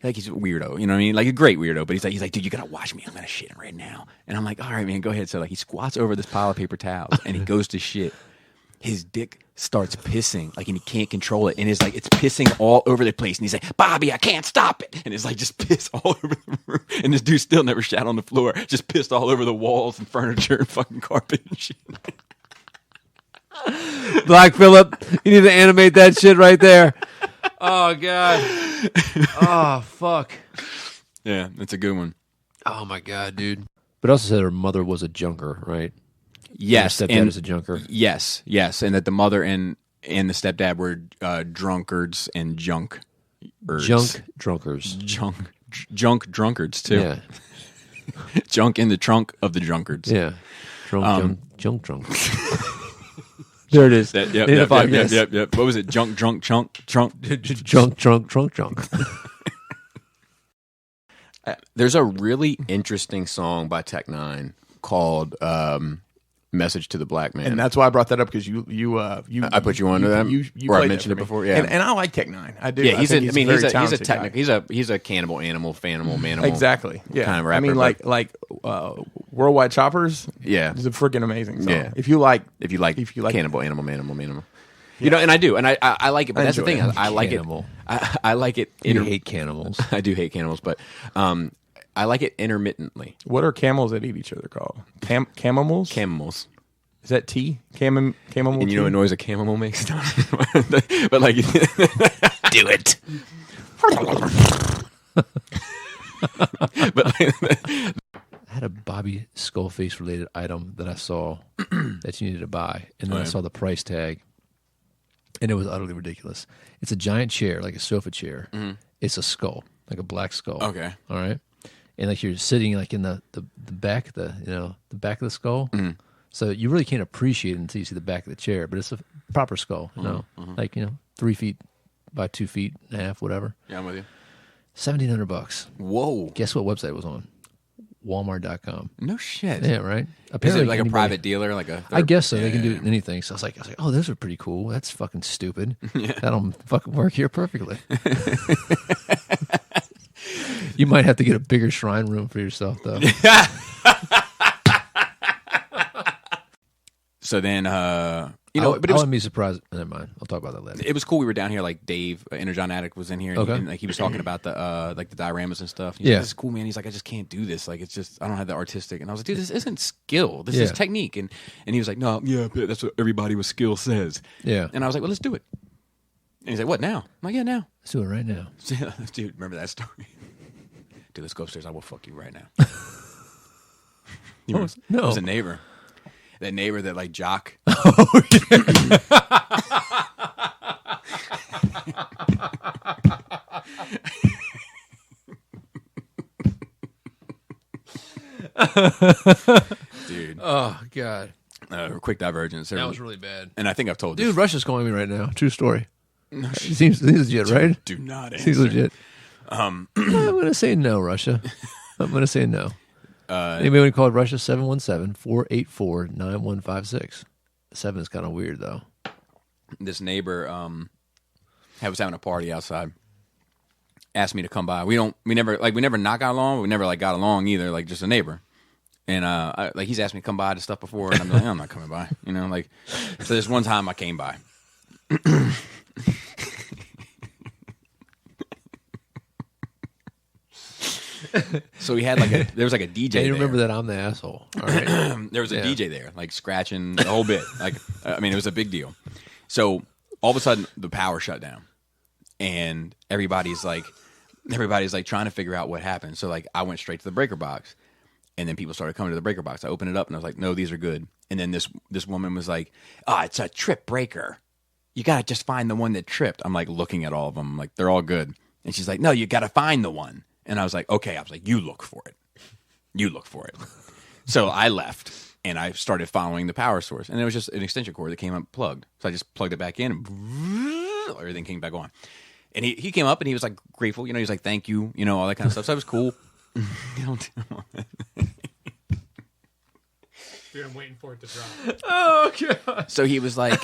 E: like he's a weirdo, you know what I mean? Like a great weirdo, but he's like, dude, you gotta watch me. I'm gonna shit right now. And I'm like, all right, man, go ahead. So like he squats over this pile of paper towels and he goes to shit. His dick starts pissing, like, and he can't control it, and it's like it's pissing all over the place. And he's like, Bobby, I can't stop it. And it's like just piss all over the room. And this dude still never shat on the floor, just pissed all over the walls and furniture and fucking carpet and shit.
B: Black Phillip, you need to animate that shit right there. Oh god. Oh fuck.
E: Yeah, that's a good one.
B: Oh my god, dude. But also said her mother was a junker, right?
E: Yes,
B: and her stepdad is a junker.
E: Yes, and that the mother and the stepdad were drunkards and junk
B: drunkards.
E: Junk drunkards too.
B: Yeah.
E: Junk in the trunk of the drunkards.
B: Yeah. Junk. There it is.
E: Yep. What was it? Junk.
B: Drunk.
E: There's a really interesting song by Tech Nine called "Message to the Black Man,"
I: and that's why I brought that up because you
E: I put you onto that, or I mentioned it before. Yeah,
I: and I like Tech Nine. I do.
E: Yeah, he's a
I: talented
E: technical.
I: guy.
E: He's a cannibal animal, manimal.
I: Exactly. Yeah.
E: kind of rapper.
I: I mean, like Worldwide Choppers.
E: Yeah,
I: it's a freaking amazing song.
E: Yeah.
I: If you like
E: cannibal animal, manimal. You know, and I do, and I like it. But that's the thing. I like
B: Cannibal.
E: it. I like it.
B: You hate cannibals.
E: I do hate cannibals, but I like it intermittently.
I: What are camels that eat each other called? Camels?
E: Camels.
I: Is that tea? Chamomile.
E: And you know what noise a chamomile makes? But like, do it. But
B: I had a Bobby Skullface related item that I saw that you needed to buy, and then I saw the price tag, and it was utterly ridiculous. It's a giant chair, like a sofa chair. Mm-hmm. It's a skull, like a black skull.
E: Okay,
B: all right, and like you're sitting like in the back, the back of the skull. Mm-hmm. So you really can't appreciate it until you see the back of the chair, but it's a proper skull, like 3 feet by 2 feet and a half, whatever.
E: Yeah, I'm with you.
B: $1,700.
E: Whoa!
B: Guess what website it was on? Walmart.com.
E: No shit.
B: Yeah, right.
E: Apparently, is it like a private dealer, like a?
B: I guess so. They can do anything. So I was like, oh, those are pretty cool. That's fucking stupid. Yeah. That'll fucking work here perfectly. You might have to get a bigger shrine room for yourself, though.
E: So then, but
B: I wouldn't be surprised. Never mind. I'll talk about that later.
E: It was cool. We were down here, like Dave, Energon Addict, was in here, and like he was talking about the like the dioramas and stuff. He's like, this is cool, man. He's like, I just can't do this. Like, it's just I don't have the artistic. And I was like, dude, this isn't skill. This is technique. And he was like, no, yeah, that's what everybody with skill says.
B: Yeah.
E: And I was like, well, let's do it. And he's like, what now? I'm like, yeah, now.
B: Let's do it right now.
E: Dude, remember that story? Dude, let's go upstairs. I will fuck you right now. It was a neighbor. that neighbor that like jock. Dude.
B: Oh God.
E: Quick divergence.
B: That was really bad.
E: And I think I've told
B: Dude,
E: this.
B: Russia's calling me right now. True story. She seems legit, right?
E: Do not answer.
B: Seems legit. I'm going to say no, Russia. I'm going to say no. Anybody want to call Russia? 717-484-9156. 7 is kind of weird, though.
E: This neighbor was having a party outside. Asked me to come by. We never not got along. We never like got along either. Like just a neighbor. And he's asked me to come by to stuff before, and I'm like, I'm not coming by. You know, like so. This one time I came by. So he had there was like a DJ.
B: And you remember that I'm the asshole. All right.
E: There was a DJ there, like scratching the whole bit. Like, I mean, it was a big deal. So all of a sudden, the power shut down, and everybody's like trying to figure out what happened. So like, I went straight to the breaker box, and then people started coming to the breaker box. I opened it up, and I was like, no, these are good. And then this woman was like, it's a trip breaker. You gotta just find the one that tripped. I'm like looking at all of them, I'm like they're all good, and she's like, no, you gotta find the one. And I was like, okay. I was like, you look for it. You look for it. So I left, and I started following the power source. And it was just an extension cord that came up plugged. So I just plugged it back in, and everything came back on. And he came up, and he was like grateful. You know, he was like, thank you, you know, all that kind of stuff. So that was cool.
F: I'm waiting for it to drop.
B: Oh, God.
E: So he was like,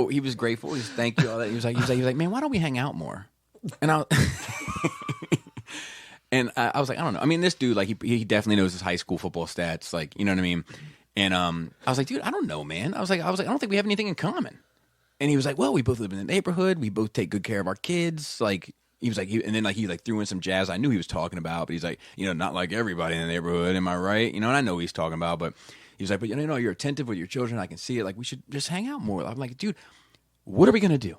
E: he was grateful. He was thank you, all that. He was like, man, why don't we hang out more? And I was like, I don't know. I mean, this dude, like, he definitely knows his high school football stats, like, you know what I mean? And I was like, dude, I don't know, man. I was like, I don't think we have anything in common. And he was like, well, we both live in the neighborhood. We both take good care of our kids. Like, he was like, and then like he like threw in some jazz I knew he was talking about, but he's like, you know, not like everybody in the neighborhood. Am I right? You know, and I know what he's talking about, but he was like, but you know, you're attentive with your children. I can see it. Like, we should just hang out more. I'm like, dude, what are we gonna do?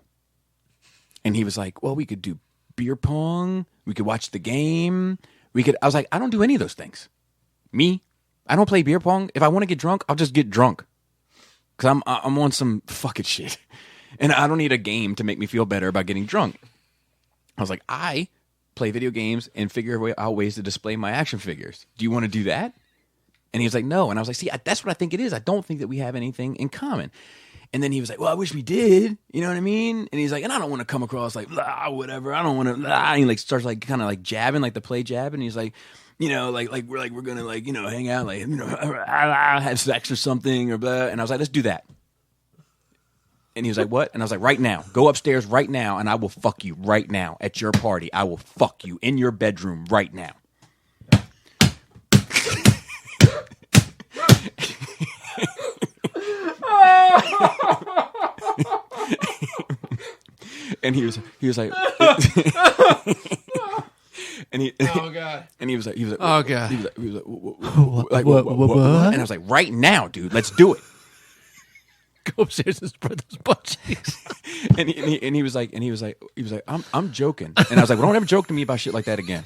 E: And he was like, well, we could do beer pong. We could watch the game. I was like, I don't do any of those things. Me, I don't play beer pong. If I want to get drunk, I'll just get drunk. Because I'm on some fucking shit. And I don't need a game to make me feel better about getting drunk. I was like, I play video games and figure out ways to display my action figures. Do you want to do that? And he was like, no. And I was like, see, that's what I think it is. I don't think that we have anything in common. And then he was like, well, I wish we did. You know what I mean? And he's like, and I don't want to come across like, whatever. I don't want to, And he like starts like kind of like jabbing, like the play jab. And he's like, you know, like we're going to like, you know, hang out, like, you know, have sex or something or blah. And I was like, let's do that. And he was like, what? And I was like, right now. Go upstairs right now, and I will fuck you right now at your party. I will fuck you in your bedroom right now. And he was like, and he, oh God, and he was like,
B: oh God,
E: he was like, what? And I was like, right now, dude, let's do it.
B: Go upstairs and spread those butt cheeks.
E: and he was like, I'm joking. And I was like, well, don't ever joke to me about shit like that again.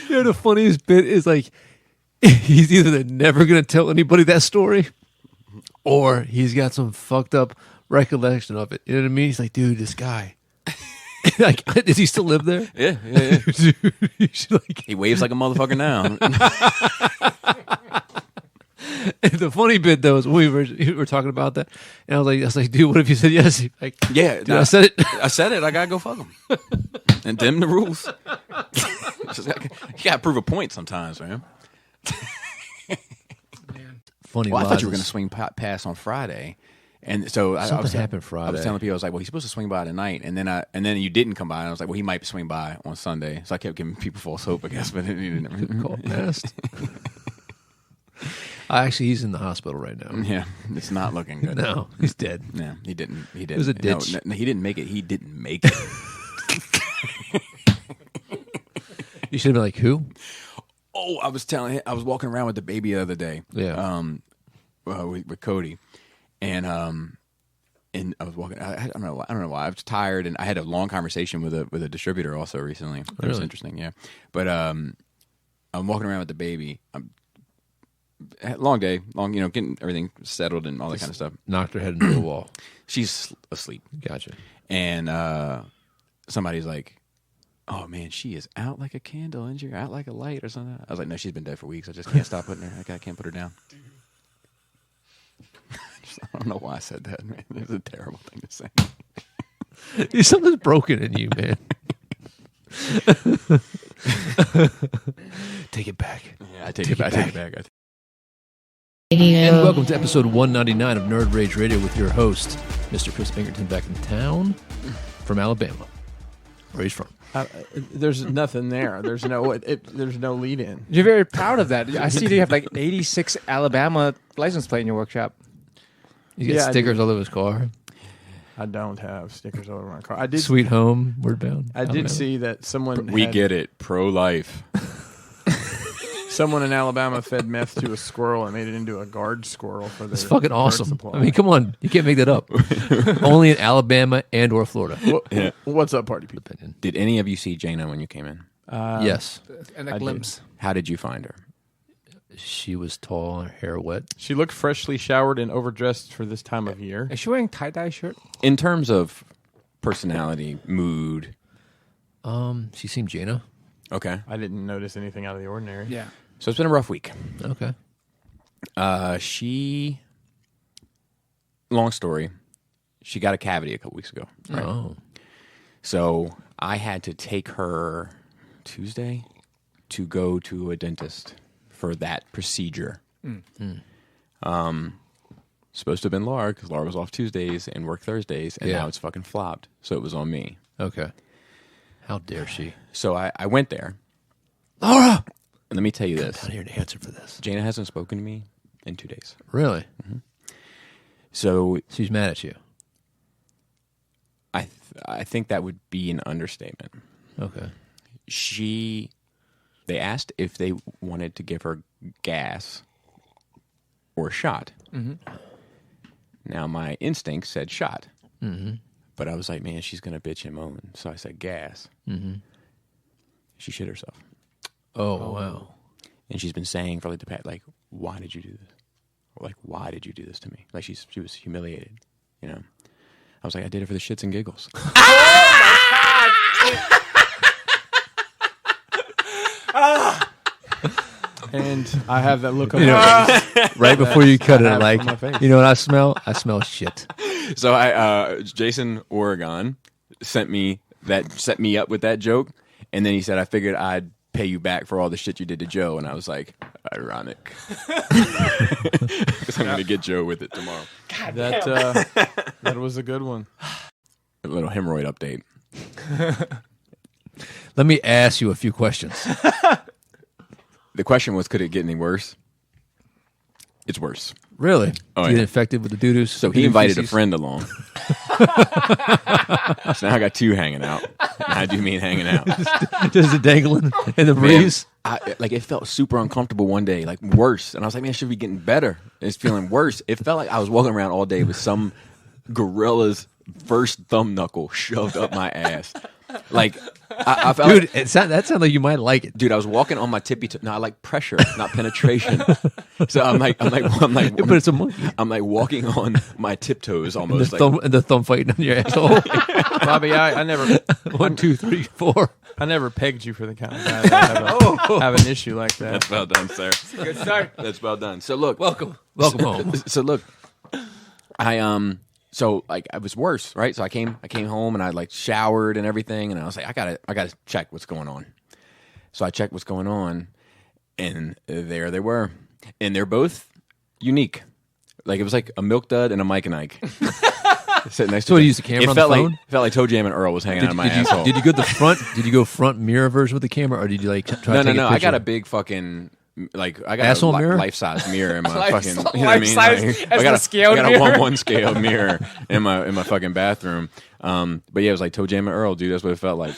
B: You know, the funniest bit is like, he's either never going to tell anybody that story, or he's got some fucked up recollection of it. You know what I mean? He's like, dude, this guy. Like, does he still live there?
E: Yeah. He waves like a motherfucker now.
B: And the funny bit though is we were talking about that, and I was like, dude, what if you said yes? He's like,
E: yeah,
B: dude, I said it.
E: I said it. I gotta go fuck him. And them the rules. You gotta prove a point sometimes, man.
B: Funny.
E: Well, I thought you were gonna swing past on Friday, and so
B: something happened Friday.
E: I was telling people, I was like, well, he's supposed to swing by tonight, and then you didn't come by, and I was like, well, he might swing by on Sunday. So I kept giving people false hope, I guess, but he didn't.
B: Call past. Actually, he's in the hospital right now.
E: Yeah, it's not looking good.
B: No, he's dead.
E: Yeah, he didn't. It
B: was a ditch.
E: No, he didn't make it. He didn't make it.
B: You should have been like, who?
E: Oh, I was walking around with the baby the other day.
B: Yeah.
E: With Cody, and I was walking. I don't know why. I was tired, and I had a long conversation with a distributor also recently. That was interesting. Yeah, but I'm walking around with the baby. Long day, getting everything settled and all that kind of stuff.
B: Knocked her head into the wall.
E: She's asleep.
B: Gotcha.
E: And somebody's like, "Oh man, she is out like a candle, isn't she? Out like a light or something." I was like, "No, she's been dead for weeks. I just can't stop putting her. I can't put her down." I don't know why I said that, man. It's a terrible thing to say.
B: Dude, something's broken in you, man. Take it back.
E: Yeah, I take it back.
B: And welcome to episode 199 of Nerd Rage Radio with your host, Mr. Chris Pinkerton, back in town from Alabama. Where he's from.
I: There's nothing there. There's no lead in.
F: You're very proud of that. I see you have like 86 Alabama license plate in your workshop.
B: You got stickers all over his car.
I: I don't have stickers all over my car. I did.
B: Sweet home, word bound.
I: I did see that someone.
E: We get it. Pro-life.
I: Someone in Alabama fed meth to a squirrel and made it into a guard squirrel for their.
B: It's fucking
I: guard
B: awesome.
I: supply.
B: I mean, come on, you can't make that up. Only in Alabama and or Florida.
E: Yeah.
I: What's up, party people?
E: Did any of you see Jaina when you came in?
B: Yes,
F: And a glimpse.
E: How did you find her?
B: she was tall, her hair wet.
I: She looked freshly showered and overdressed for this time of year.
F: Is she wearing tie-dye shirt?
E: In terms of personality, mood.
B: She seemed Jaina.
E: Okay.
I: I didn't notice anything out of the ordinary.
F: Yeah.
E: So it's been a rough week.
B: Okay.
E: Long story, she got a cavity a couple weeks ago. Right?
B: Oh.
E: So I had to take her Tuesday to go to a dentist for that procedure. Supposed to have been Laura, because Laura was off Tuesdays and worked Thursdays, and now it's fucking flopped. So it was on me.
B: Okay. How dare she?
E: So I went there. Laura! And let me tell you this.
B: Down here to answer for this.
E: Jaina hasn't spoken to me in 2 days.
B: Really?
E: Mm-hmm. So
B: she's mad at you.
E: I think that would be an understatement.
B: Okay.
E: They asked if they wanted to give her gas or shot.
F: Mm-hmm.
E: Now my instinct said shot.
B: Mm-hmm.
E: But I was like, man, she's going to bitch and moan. So I said gas.
B: Mm-hmm.
E: She shit herself.
B: Oh, wow.
E: And she's been saying for like the past, like, why did you do this? Like, why did you do this to me? Like, she was humiliated, you know? I was like, I did it for the shits and giggles.
I: And I have that look on my face.
B: Right before you cut it,
I: I have
B: like,
I: on my face.
B: you know what I smell? I smell shit.
E: So Jason Oregon set me up with that joke, and then he said, I figured I'd pay you back for all the shit you did to Joe, and I was like, ironic. Because I'm going to get Joe with it tomorrow.
I: That was a good one.
E: A little hemorrhoid update.
B: Let me ask you a few questions.
E: The question was, could it get any worse? It's worse.
B: Really?
E: Oh,
B: You get
E: yeah.
B: infected with the doo-doos?
E: So he invited a friend along. So now I got two hanging out. And I do mean hanging out.
B: Just the dangling in the breeze?
E: It felt super uncomfortable one day, like worse. And I was like, man, it should be getting better. And it's feeling worse. It felt like I was walking around all day with some gorilla's first thumb knuckle shoved up my ass. Like, I felt
B: Dude, that sounds like you might like it.
E: Dude, I was walking on my tippy toe. No, I like pressure, not penetration. So I'm like,
B: But it's a monkey.
E: I'm like walking on my tiptoes almost.
B: And the thumb fighting on your asshole.
I: Bobby, I never
B: 1, 2, 3, 4.
I: I never pegged you for the kind of guy that have an issue like that.
E: That's well done, sir.
F: Good start.
E: That's well done. So look,
B: Welcome home.
E: So look, So like I was worse, right? So I came home and I like showered and everything, and I was like, I gotta check what's going on. So I checked what's going on, and there they were, and they're both unique. Like it was like a Milk Dud and a Mike and Ike. Sitting next to
B: So
E: each
B: you used the camera
E: It
B: on
E: felt
B: the
E: like
B: phone?
E: it felt like Toe Jam and Earl was hanging out of my asshole.
B: Did you go the front? Did you go front mirror version with the camera, or did you like try to take a picture?
E: I got a big fucking. Like I got
B: Asshole
E: a
B: mirror?
E: life-size mirror in my
F: Life-
E: fucking. You know what I mean?
F: life-size
E: Like,
F: as
E: I got
F: the scaled
E: I got
F: mirror?
E: a 1/1 scale mirror in my fucking bathroom. But yeah, it was like Toe Jam and Earl, dude. That's what it felt like.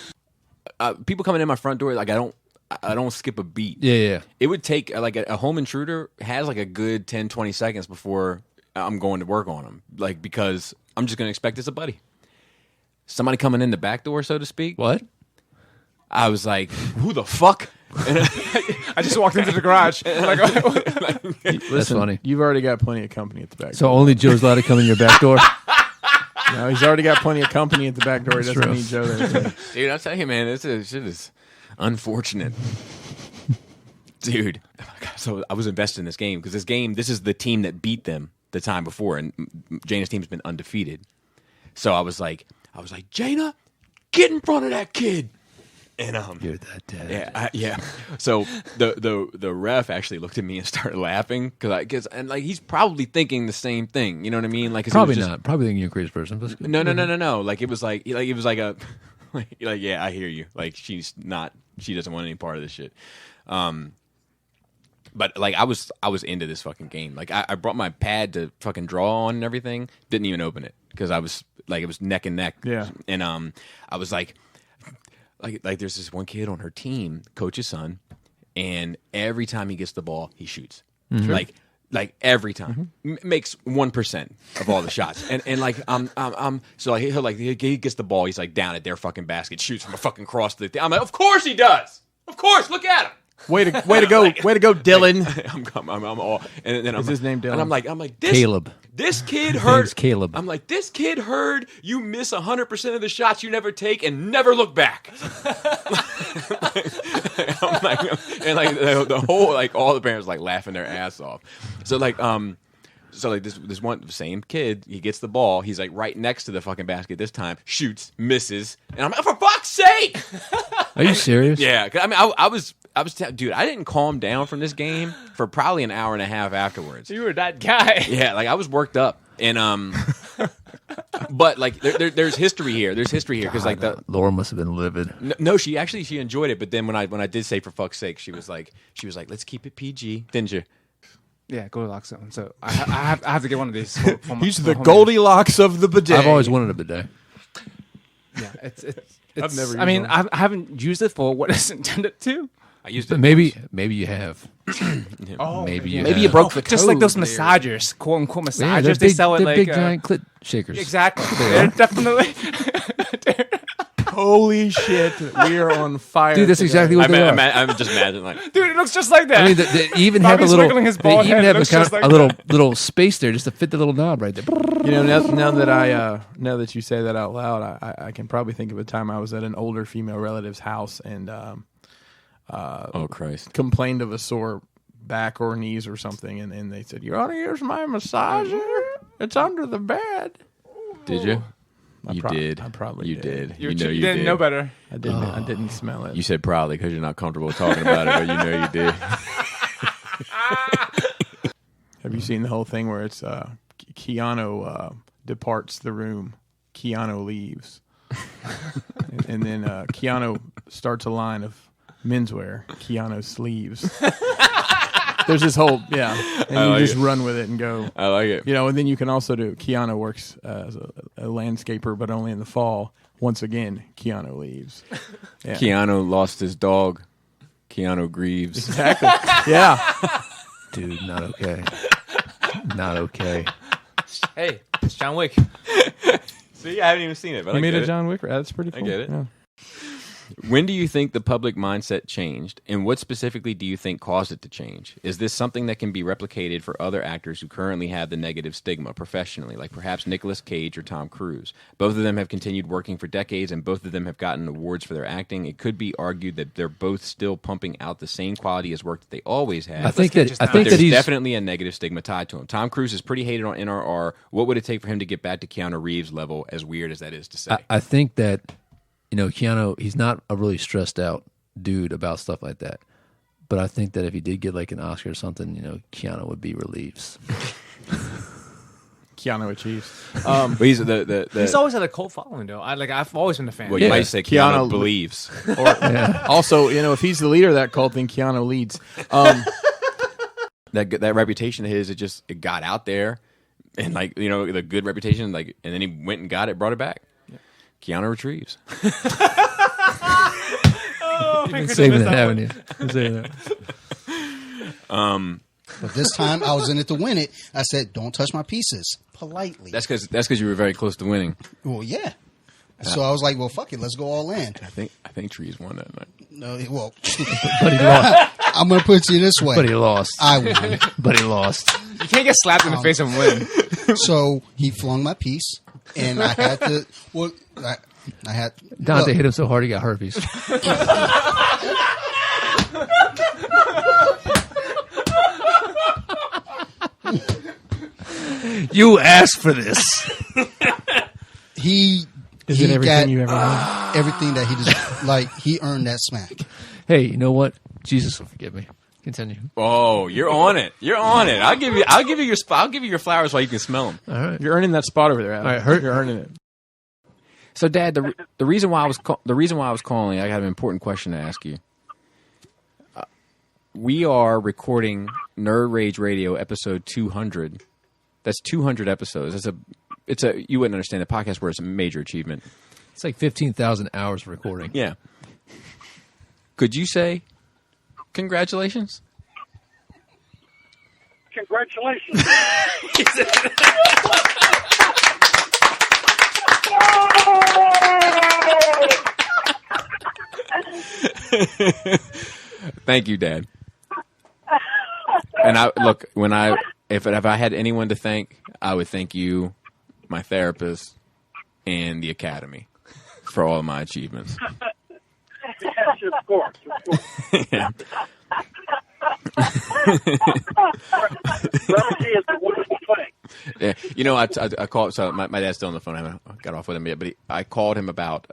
E: People coming in my front door, like I don't skip a beat.
B: Yeah.
E: It would take like a home intruder has like a good 10, 20 seconds before I'm going to work on them. Like because I'm just gonna expect it's a buddy. Somebody coming in the back door, so to speak.
B: What?
E: I was like, who the fuck?
F: I just walked into the garage.
B: That's funny.
I: You've already got plenty of company at the back
B: So
I: door.
B: only Joe's allowed to come in your back door.
I: No, he's already got plenty of company at the back door. He doesn't
B: true.
I: need Joe there.
E: Dude, I'll tell you, man, this shit is unfortunate. Dude, so I was invested in this game because this is the team that beat them the time before, and Jaina's team's been undefeated. So I was like, Jaina, get in front of that kid. And
B: You're that dad.
E: yeah. So the ref actually looked at me and started laughing because he's probably thinking the same thing. You know what I mean? Like, 'cause it was
B: Probably
E: just-
B: not. Probably thinking you're a crazy person. But
E: No. Like it was like a yeah, I hear you. Like she doesn't want any part of this shit. But like I was into this fucking game. Like I brought my pad to fucking draw on and everything. Didn't even open it because I was like it was neck and neck.
I: Yeah.
E: And I was like there's this one kid on her team, coach's son, and every time he gets the ball, he shoots. Like every time, makes 1% of all the shots, and like so like he gets the ball, he's like down at their fucking basket, shoots from a fucking cross the. I'm like, of course he does, of course, look at him.
I: Way to go, Dylan.
E: I'm all, and then
I: Is his name Dylan?
E: And I'm like this
B: Caleb.
E: This kid heard.
B: Name's Caleb.
E: I'm like, this kid heard you miss 100% of the shots you never take and never look back. I'm like, and like the whole like all the parents like laughing their ass off. So like this one same kid, he gets the ball. He's like right next to the fucking basket this time. Shoots, misses, and I'm like, for fuck's sake!
B: Are you serious?
E: Yeah, 'cause, I mean, dude, I didn't calm down from this game for probably an hour and a half afterwards.
F: You were that guy.
E: Yeah, like I was worked up, and but like there's history here. There's history here because like
B: Laura must have been livid.
E: no, she enjoyed it. But then when I did say for fuck's sake, she was like, let's keep it PG, didn't you?
C: Yeah, Goldilocks zone. So I have to get one of these. For my,
I: He's
C: for
I: the
C: home
I: Goldilocks of the bidet.
B: I've always wanted a bidet.
C: use. Yeah, it's
I: I've never
C: I mean,
I: used one.
C: I haven't used it for what it's intended to.
E: I used
B: But
E: it.
B: maybe you have. Maybe you.
I: Maybe you
B: have.
I: broke the
C: Just like those
I: code
C: massagers, quote unquote
B: Yeah,
C: massagers.
B: they're
C: they
B: big,
C: sell it
B: they're
C: like
B: big giant clit shakers.
C: exactly. They're definitely.
I: Holy shit, we are on fire.
B: Dude, that's
I: today.
B: exactly what they are.
E: I'm just imagining like
C: Dude, it looks just like that.
B: I mean, they even have a
C: Bobby's
B: little.
C: wiggling his
B: They
C: bald
B: even
C: head.
B: have
C: It looks
B: a,
C: just like
B: little space there just to fit the little knob right there.
I: You know, now that you say that out loud, I can probably think of a time I was at an older female relative's house and
E: oh Christ,
I: complained of a sore back or knees or something, and they said, "You ought to use my massager. It's under the bed."
E: did you?
I: I
E: You
I: prob-
E: did.
I: I probably
E: you
I: did.
E: did.
C: you
E: You know you
C: didn't
E: did.
C: know better.
I: I didn't smell it.
E: You said probably because you're not comfortable talking about it, but you know you did.
I: Have you seen the whole thing where it's Keanu departs the room, Keanu leaves, and then Keanu starts a line of menswear, Keanu sleeves. There's this whole and you
E: like
I: just
E: it.
I: run with it and go.
E: I like it.
I: You know, and then you can also do Keanu works as a landscaper, but only in the fall. Once again, Keanu leaves. Yeah.
E: Keanu lost his dog. Keanu grieves.
I: Exactly. Yeah.
B: Dude, not okay. Not okay.
F: Hey, it's John Wick.
E: See, I haven't even seen it, but
I: He
E: I
I: made
E: get
I: a
E: it.
I: John Wick. That's pretty cool.
E: get it.
I: Yeah.
E: When do you think the public mindset changed, and what specifically do you think caused it to change? Is this something that can be replicated for other actors who currently have the negative stigma professionally, like perhaps Nicolas Cage or Tom Cruise? Both of them have continued working for decades, and both of them have gotten awards for their acting. It could be argued that they're both still pumping out the same quality as work that they always have.
B: I think that
E: There's
B: he's
E: definitely a negative stigma tied to him. Tom Cruise is pretty hated on NRR. What would it take for him to get back to Keanu Reeves' level, as weird as that is to say?
B: I think that, you know, Keanu, he's not a really stressed out dude about stuff like that. But I think that if he did get like an Oscar or something, you know, Keanu would be relieved.
I: Keanu achieves.
E: But he's
F: He's always had a cult following, though. I've always been a fan.
E: well, you might say Keanu believes.
I: Also, you know, if he's the leader of that cult, then Keanu leads.
E: That reputation of his, it got out there, and like, you know, the good reputation, like, and then he went and got it, brought it back. Keanu retrieves.
B: You've been saving that, haven't you? Been saving that.
G: But this time I was in it to win it. I said, "Don't touch my pieces," politely.
E: That's because you were very close to winning.
G: Well, yeah. So I was like, well, fuck it, let's go all in.
E: I think Trees won that night.
G: No, well,
B: But he lost.
G: I'm gonna put it to you this way.
B: But he lost.
G: I won.
B: But he lost.
F: You can't get slapped in the face and win.
G: So he flung my piece, and I had to. Well, I had
B: Dante
G: look,
B: hit him so hard he got herpes. You asked for this.
G: He
I: Is
G: he
I: it everything
G: got
I: you ever wanted?
G: everything that he just like. He earned that smack.
B: Hey, you know what? Jesus will forgive me. Continue.
E: Oh, you're on it. You're on it. I'll give you your flowers while you can smell them.
B: All right.
I: You're earning that spot over there, Adam.
B: All right,
I: You're earning it.
E: So, Dad, the reason why I was calling, I got an important question to ask you. We are recording Nerd Rage Radio episode 200. That's 200 episodes. It's a you wouldn't understand the podcast where it's a major achievement.
B: It's like 15,000 hours of recording.
E: Yeah. Could you say congratulations?
L: Congratulations.
E: Thank you, Dad. And if I had anyone to thank, I would thank you, my therapist, and the Academy for all of my achievements.
L: Yes, of course.
E: Yeah.
L: Brevity is a wonderful thing.
E: Yeah. You know, I called. So my dad's still on the phone. I haven't got off with him yet, but I called him about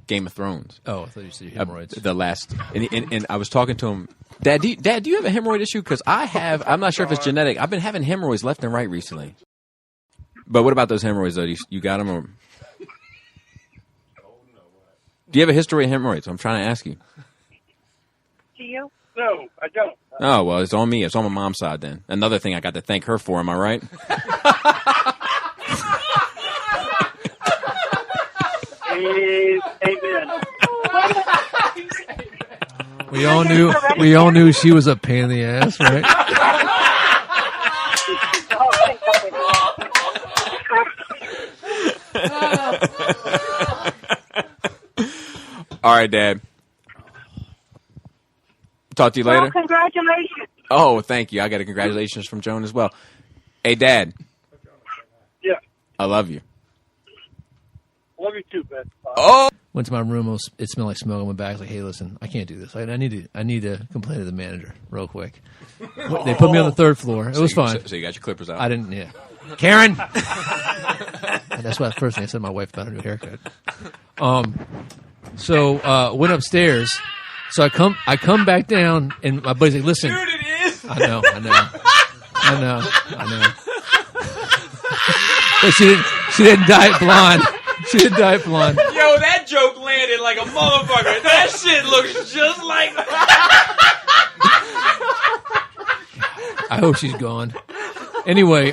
E: Game of Thrones.
B: Oh, I thought you said hemorrhoids.
E: The last, and I was talking to him. Dad, do you have a hemorrhoid issue? Because I have. I'm not sure if it's genetic. I've been having hemorrhoids left and right recently. But what about those hemorrhoids, though? You got them? Or... Do you have a history of hemorrhoids? I'm trying to ask you.
L: Do you? No, I don't.
E: Oh, well, it's on me. It's on my mom's side, then. Another thing I got to thank her for, am I right?
L: Amen.
B: We all knew she was a pain in the ass, right?
E: All right, Dad. Talk to you later.
L: Well, congratulations.
E: Oh, thank you. I got a congratulations from Joan as well. Hey, Dad.
L: Yeah.
E: I love you.
L: Love you too, Ben.
E: Oh.
B: Went to my room. It smelled like smoke on my back. I was like, hey, listen, I can't do this. I need to complain to the manager real quick. They put me on the third floor. It was fine.
E: So you got your clippers out.
B: I didn't. Yeah, Karen. And that's what the first thing I said to my wife about her new haircut. So went upstairs. So I come back down, and my buddy's like, listen.
E: Dude, it is.
B: I know. But she didn't dye it blonde. She didn't dye it blonde.
E: Yo, that joke landed like a motherfucker. That shit looks just like.
B: I hope she's gone. Anyway,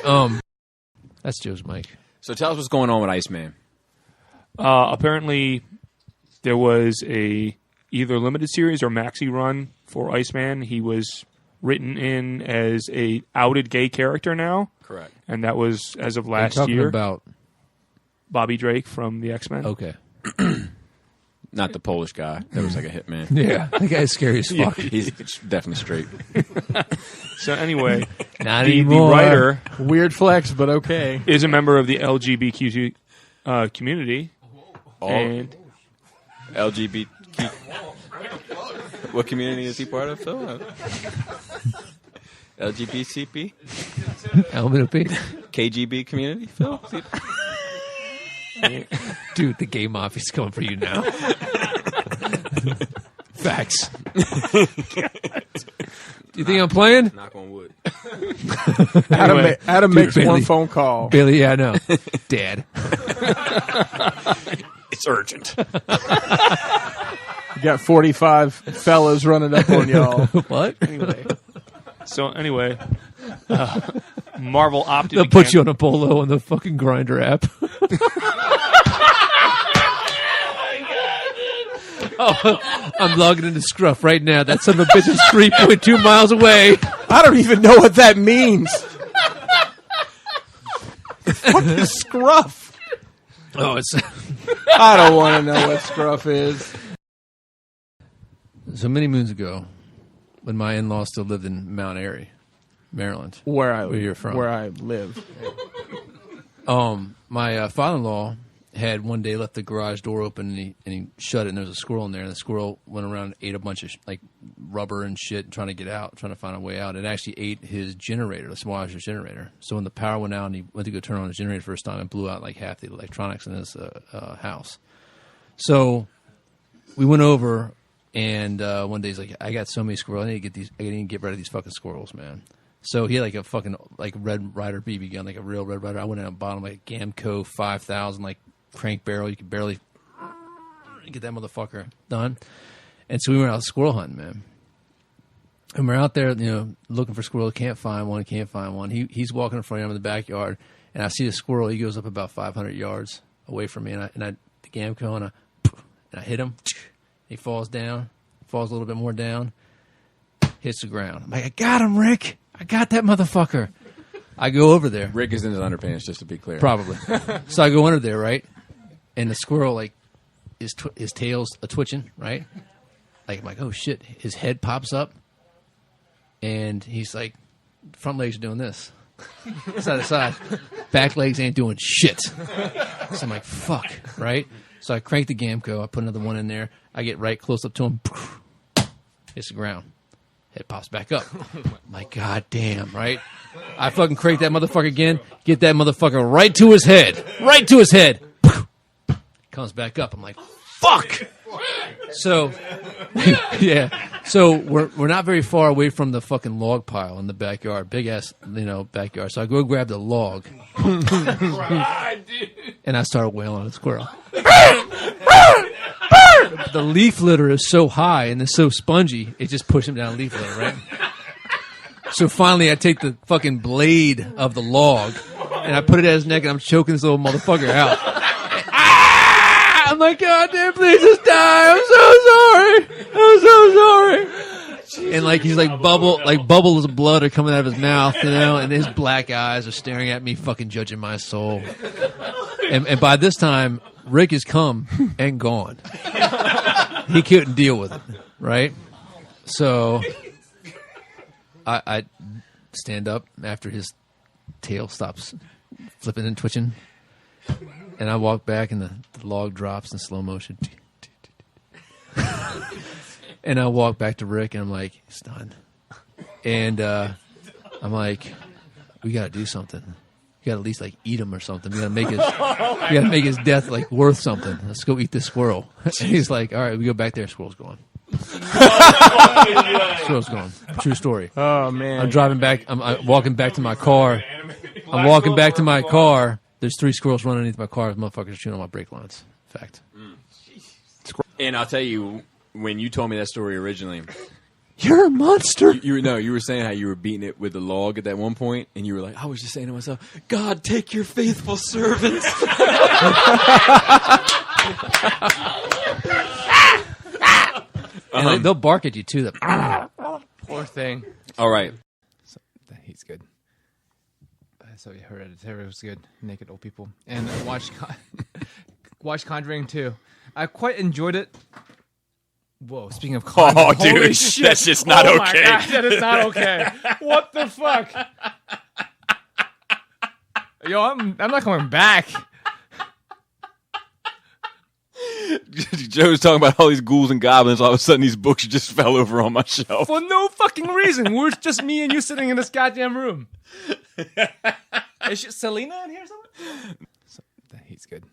B: that's Joe's mic.
E: So tell us what's going on with Iceman.
M: Apparently, there was a either limited series or maxi run for Iceman. He was written in as a outed gay character now.
E: Correct.
M: And that was as of last
B: talking
M: year.
B: About
M: Bobby Drake from the X-Men.
B: Okay.
E: Not the Polish guy. That was like a hitman.
B: Yeah, that guy's scary as fuck.
E: He's definitely straight.
M: So anyway,
B: Not
M: the
B: anymore.
M: writer
I: Weird flex, but okay.
M: is a member of the LGBTQ community.
E: Oh.
M: And
E: LGBT. What community is he part of, Phil? LGBTP?
B: LMNOP?
E: KGB community, Phil?
B: Dude, the gay mafia's coming for you now. Facts. Do you think I'm playing?
E: Knock on wood.
I: Adam
B: Dude,
I: makes
B: Bailey.
I: one phone call.
B: Bailey, yeah, I know. Dad.
E: It's urgent.
I: You got 45 fellas running up on y'all.
B: What?
M: anyway, Marvel opted
B: They'll put you on a polo on the fucking Grindr app. Oh, I'm logging into Scruff right now. That son of a bitch is 3.2 miles away.
I: I don't even know what that means. What is scruff?
B: Oh, it's
I: I don't want to know what scruff is.
B: So many moons ago, when my in-laws still lived in Mount Airy, Maryland,
I: Where
B: you're from,
I: where I live.
B: my father-in-law had one day left the garage door open and he shut it, and there was a squirrel in there, and the squirrel went around and ate a bunch of like rubber and shit trying to get out, trying to find a way out. It actually ate his generator, the Swash generator. So when the power went out and he went to go turn on his generator first time, it blew out like half the electronics in his house. So we went over, and one day he's like, I got so many squirrels, I need to get rid of these fucking squirrels, man. So he had like a fucking like Red Ryder BB gun, like a real Red Ryder. I went in and bought him like a Gamco 5000, like crank barrel. You could barely get that motherfucker done. And so we went out squirrel hunting, man. And we're out there, looking for squirrels. Can't find one. He's walking in front of him in the backyard, and I see the squirrel. He goes up about 500 yards away from me, and I the Gamco, and I hit him. He falls down, falls a little bit more down, hits the ground. I'm like, I got him, Rick. I got that motherfucker. I go over there.
A: Rick is in his underpants, just to be clear.
B: Probably. So I go under there, right? And the squirrel, like, his tail's twitching, right? Like, I'm like, oh, shit. His head pops up, and he's like, front legs are doing this. Side to side. Back legs ain't doing shit. So I'm like, fuck, right? So I crank the Gamco. I put another one in there. I get right close up to him. Hits the ground. Head pops back up. My God damn, right? I fucking crank that motherfucker again. Get that motherfucker right to his head. Right to his head. Comes back up. I'm like, fuck! So, yeah. So we're not very far away from the fucking log pile in the backyard. Big ass, backyard. So I go grab the log. And I start wailing on the squirrel. The leaf litter is so high and it's so spongy, it just pushes him down leaf litter, right? So finally I take the fucking blade of the log and I put it at his neck and I'm choking this little motherfucker out. I'm like, God damn, please just die. I'm so sorry. And like he's like bubbles of blood are coming out of his mouth, and his black eyes are staring at me, fucking judging my soul. And by this time, Rick has come and gone. He couldn't deal with it, right? So I stand up after his tail stops flipping and twitching, and I walk back, and the log drops in slow motion. And I walk back to Rick, and I'm like, it's done. And I'm like, we got to do something. We got to at least like eat him or something. We got to make his death like worth something. Let's go eat this squirrel. And he's like, all right, we go back there. Squirrel's gone. Squirrel's gone. True story.
I: Oh man!
B: I'm driving back. I'm walking back to my car. I'm walking back to my car. There's 3 squirrels running underneath my car. Motherfuckers chewing on my brake lines. Fact.
A: And I'll tell you, when you told me that story originally,
B: you're a monster.
A: You were saying how you were beating it with the log at that one point, and you were like, I was just saying to myself, God, take your faithful servants.
B: And like, they'll bark at you too.
F: Poor thing.
A: All right.
F: So, he's good. So Hereditary was good. Naked old people. And I watched Conjuring 2. I quite enjoyed it. Whoa, speaking of Conjuring.
A: Oh, dude,
F: shit.
A: that's just not
F: oh
A: okay.
F: My God, that is not okay. What the fuck? Yo, I'm not coming back.
A: Joe's talking about all these ghouls and goblins. All of a sudden, these books just fell over on my shelf.
F: For no fucking reason. We're just me and you sitting in this goddamn room. Is Selena in here somewhere? So, he's good.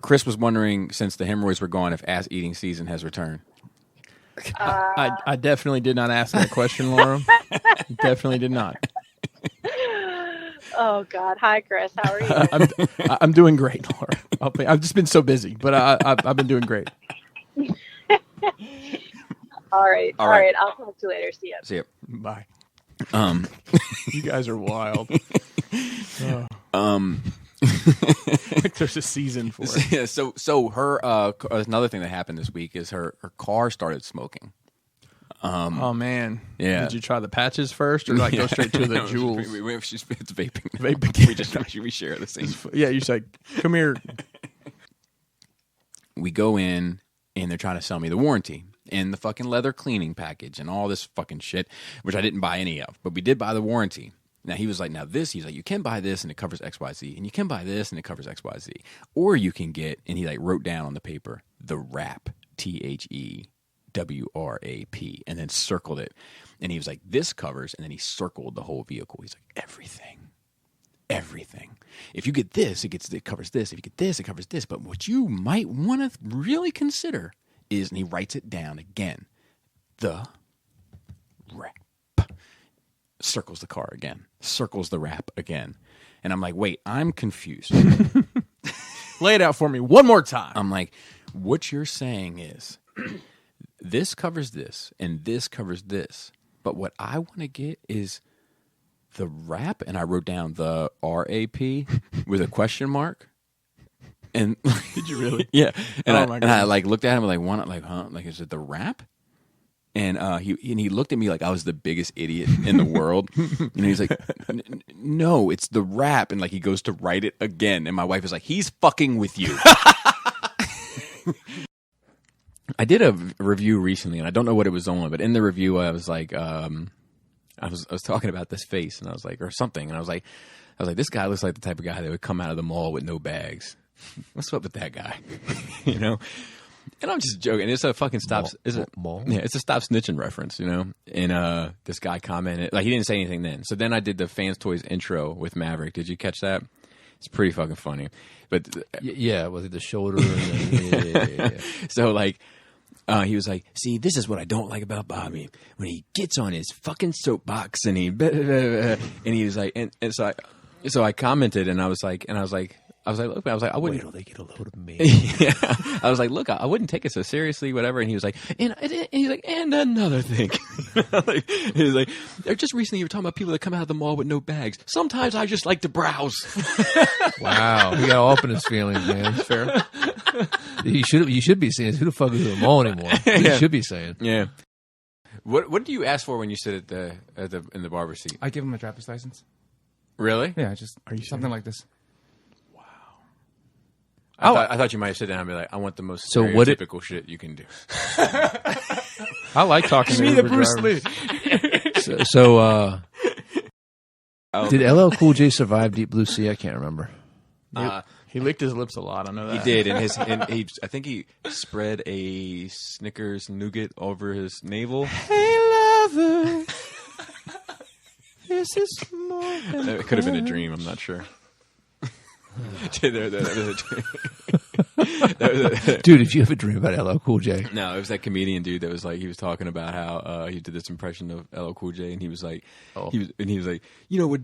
A: Chris was wondering, since the hemorrhoids were gone, if ass-eating season has returned.
I: I definitely did not ask that question, Laura. Definitely did not.
K: Oh God! Hi, Chris. How are you?
I: I'm doing great, Laura. I've just been so busy, but I've been doing great.
K: All right. I'll talk to you later. See ya.
A: See ya.
I: Bye. You guys are wild. Like there's a season for it.
A: Yeah. So her another thing that happened this week is her car started smoking.
I: Oh man!
A: Yeah.
I: Did you try the patches first, or like go straight to the
A: No,
I: jewels?
A: It's vaping.
I: Vaping.
A: We share the same.
I: Yeah, you say, "Come here."
E: we go in, and they're trying to sell me the warranty and the fucking leather cleaning package and all this fucking shit, which I didn't buy any of, but we did buy the warranty. Now, he was like, he's like, you can buy this and it covers XYZ, and you can buy this and it covers XYZ. Or you can get, and he like wrote down on the paper, the wrap, THEWRAP, and then circled it. And he was like, this covers, and then he circled the whole vehicle. He's like, everything. If you get this, it covers this. If you get this, it covers this. But what you might want to really consider is, and he writes it down again, the wrap. Circles the car again, circles the wrap again. And I'm like, wait, I'm confused.
I: Lay it out for me one more time.
E: I'm like, what you're saying is this covers this and this covers this. But what I want to get is the wrap. And I wrote down the RAP with a question mark. And
I: did you really?
E: Yeah. And,
I: oh
E: I like looked at him like, huh? Like, is it the wrap? And he looked at me like I was the biggest idiot in the world. And he's like, no, it's the wrap. And like he goes to write it again. And my wife is like, he's fucking with you. I did a review recently, and I don't know what it was on, but in the review I was like, I was talking about this face, and I was like, or something, and I was like, this guy looks like the type of guy that would come out of the mall with no bags. What's up with that guy? You know? And I'm just joking. It's a fucking stop.
B: Mall?
E: Yeah, it's a stop snitching reference, you know. And this guy commented, like he didn't say anything then. So then I did the Fans Toys intro with Maverick. Did you catch that? It's pretty fucking funny. But
B: yeah, was it the shoulder? Yeah.
E: So like, he was like, "See, this is what I don't like about Bobby. When he gets on his fucking soapbox and he was like, and so I commented, and I was like, look, I wouldn't.
B: Wait till they get a load of me.
E: Yeah. I was like, look, I wouldn't take it so seriously, whatever. And he was like, and he's like, and another thing. He was like, just recently you were talking about people that come out of the mall with no bags. Sometimes I just like to browse.
B: Wow, he got all up in his feelings, man. Fair. You should be saying, who the fuck is in the mall anymore? You should be saying.
E: Yeah. What do you ask for when you sit in the barber seat?
F: I give him a driver's license.
E: Really?
F: Yeah, just something like this.
E: I thought you might sit down and be like, I want the most stereotypical shit you can do.
I: I like talking to Uber
F: Bruce
I: drivers.
F: Lee.
B: So did LL Cool J survive Deep Blue Sea? I can't remember.
I: He licked his lips a lot. I know that.
E: He did, I think he spread a Snickers nougat over his navel.
I: Hey, lover, this is more than
E: It could have been a dream. I'm not sure. That was a dream.
B: Dude, did you have a dream about LL Cool J?
E: No, it was that comedian dude that was like, he was talking about how he did this impression of LL Cool J, and he was like, he was like, you know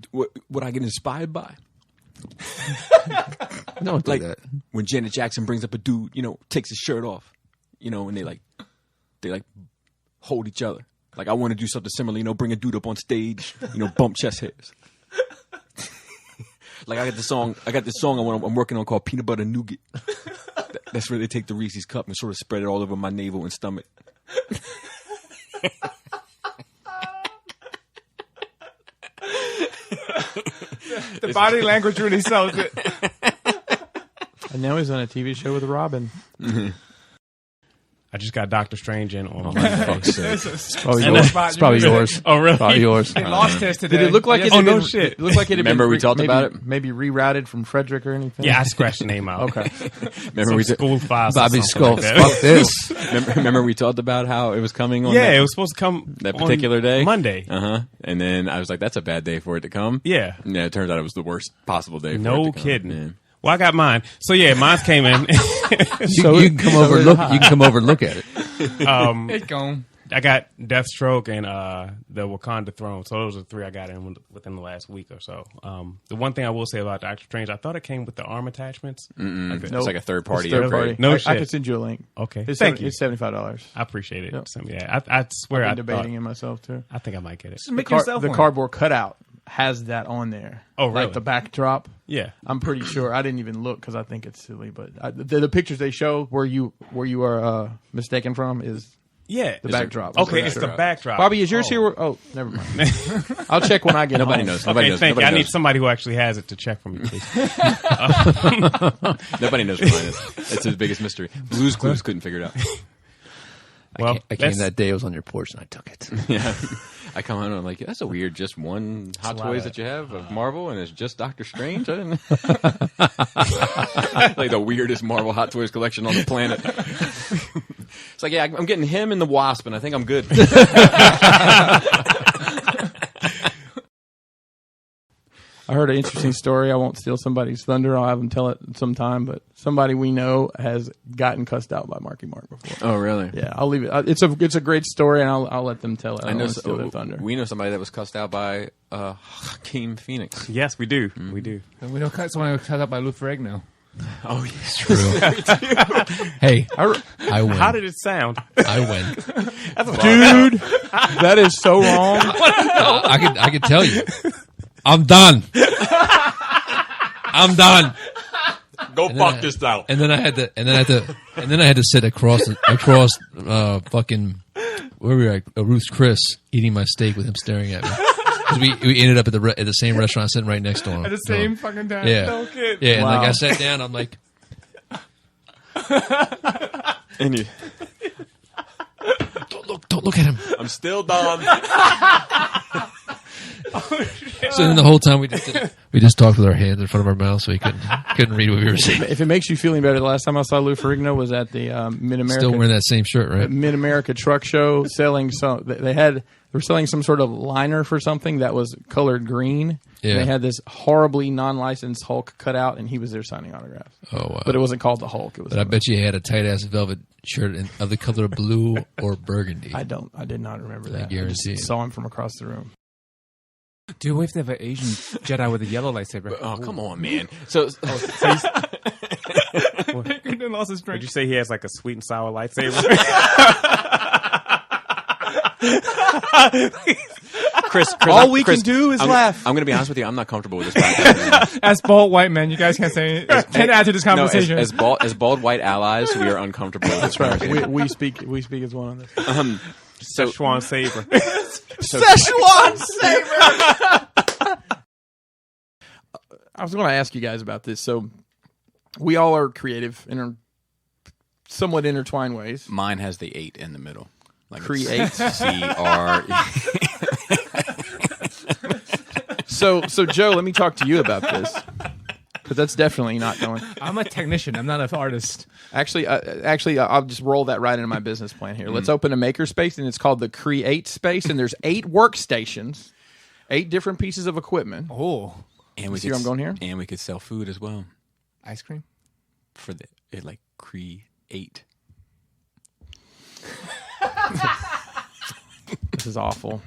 E: what I get inspired by?
B: No,
E: like
B: that.
E: When Janet Jackson brings up a dude, takes his shirt off, and they hold each other. Like I want to do something similar, bring a dude up on stage, bump chest hairs. Like I got this song I'm working on called Peanut Butter Nougat. That's where they take the Reese's cup and sort of spread it all over my navel and stomach.
F: The body language really sells it.
I: And now he's on a TV show with Robin.
E: Mm-hmm.
N: I just got Doctor Strange in on
E: my fuck's sake.
B: It's probably yours.
N: Oh, really?
B: Probably yours.
F: They lost test today.
I: Did it look like it?
N: Oh, no shit.
I: It looked like it.
E: Remember we talked about it?
I: Maybe rerouted from Frederick or anything.
N: Yeah, I scratched the name out.
I: Okay.
E: Remember we
N: school files.
B: Bobby's skull.
N: Like that.
B: Fuck this.
E: Remember we talked about how it was coming on.
N: Yeah, it was supposed to come
E: that particular day,
N: Monday.
E: And then I was like, "That's a bad day for it to come."
N: Yeah.
E: Yeah. It turns out it was the worst possible day. For
N: No
E: it to come.
N: kidding.
E: Yeah.
N: Well, I got mine. So yeah, mine came in.
B: So you can come over and look. You can come over and look at it.
F: It's gone.
N: I got Deathstroke and the Wakanda Throne. So those are three I got in within the last week or so. The one thing I will say about Doctor Strange, I thought it came with the arm attachments.
E: It's like a third party.
I: Third party.
N: No
I: I
N: shit.
I: could send you a link.
N: Okay.
I: Thank you. It's $75.
N: I appreciate it.
I: Yep.
N: So, yeah, I swear
I: I've
N: I
I: been debating it myself too.
N: I think I might get it.
F: Just make yourself
I: The
F: one.
I: cardboard cutout has that on there.
N: Oh, really?
I: Like the backdrop.
N: Yeah.
I: I'm pretty sure. I didn't even look because I think it's silly. But the pictures they show where you are mistaken from is
N: Yeah,
I: The backdrop.
N: Okay, it's the backdrop.
I: Bobby, is yours here? Oh, never mind. I'll check when I get
E: Nobody
I: home.
E: knows. Nobody
N: Okay,
E: knows.
N: thank you.
E: Nobody
N: I need
E: knows.
N: somebody who actually has it to check for me, please.
E: Nobody knows what mine is. It's his biggest mystery. Blue's Clues couldn't figure it out.
N: Well,
B: I came that day. I was on your porch and I took it.
E: Yeah. I come home and I'm like, that's a weird, just one Hot
N: a lot
E: Toys
N: of
E: that you have of Marvel, and it's just Doctor Strange. I didn't. Like the weirdest Marvel Hot Toys collection on the planet. It's like, yeah, I'm getting him and the Wasp, and I think I'm good.
I: I heard an interesting story. I won't steal somebody's thunder. I'll have them tell it sometime. But somebody we know has gotten cussed out by Marky Mark before.
E: Oh, really?
I: Yeah, I'll leave it. It's a great story, and I'll let them tell it. I
E: I
I: don't
E: know.
I: want to steal their thunder.
E: We know somebody that was cussed out by Hakeem Phoenix.
N: Yes, we do. We do.
C: And we know someone who cut up by Lou Ferrigno.
E: Oh, yes,
B: True. Hey, I win.
N: How did it sound?
B: I win.
I: Dude, that is so wrong.
B: I could tell you. I'm done. I'm done.
E: Go fuck this out.
B: And then I had to sit across fucking where we were at Ruth's Chris eating my steak with him staring at me. 'Cause we ended up at the same restaurant sitting right next to him.
C: At the same fucking time.
B: Yeah.
C: No kid.
B: Yeah, and
I: Wow.
B: like I sat down, I'm like,
E: And you,
B: don't look at him.
E: I'm still done.
B: So then the whole time we just talked with our hands in front of our mouths, so he couldn't read what we were saying.
I: If it makes you feeling better, the last time I saw Lou Ferrigno was at the Mid
B: Still wearing
I: America
B: that same shirt, right?
I: Mid America Truck Show, selling some. They were selling some sort of liner for something that was colored green.
B: Yeah.
I: And they had this horribly non-licensed Hulk cut out, and he was there signing autographs.
B: Oh wow!
I: But it wasn't called the Hulk. It was.
B: But I bet you he had a tight ass velvet shirt of the color blue or burgundy.
I: I did not remember that. I
B: guarantee
I: just
B: it.
I: saw him from across the room.
C: Dude, what if they have an Asian Jedi with a yellow lightsaber?
E: Oh, come on, man. So
C: Then lost his
N: Would
C: strength.
N: you say he has like a sweet and sour lightsaber?
E: Chris,
I: All we can do is laugh.
E: I'm going to be honest with you. I'm not comfortable with this podcast.
C: As bald white men, you guys can't say can't add to this conversation.
E: No, as bald white allies, we are uncomfortable with this conversation.
I: we speak as one on this.
E: So
N: Szechuan saber.
I: Szechuan saber. I was going to ask you guys about this. So we all are creative in somewhat intertwined ways.
H: Mine has the 8 in the middle. Like
I: Create.
H: CR.
I: So Joe, let me talk to you about this. Because that's definitely not going.
C: I'm a technician. I'm not an artist.
I: Actually, I'll just roll that right into my business plan here. Let's open a makerspace, and it's called the Create Space, and there's 8 workstations, 8 different pieces of equipment.
C: Oh,
E: and we
I: See where I'm going here?
E: And we could sell food as well
C: ice cream.
E: for the like create.
I: This is awful.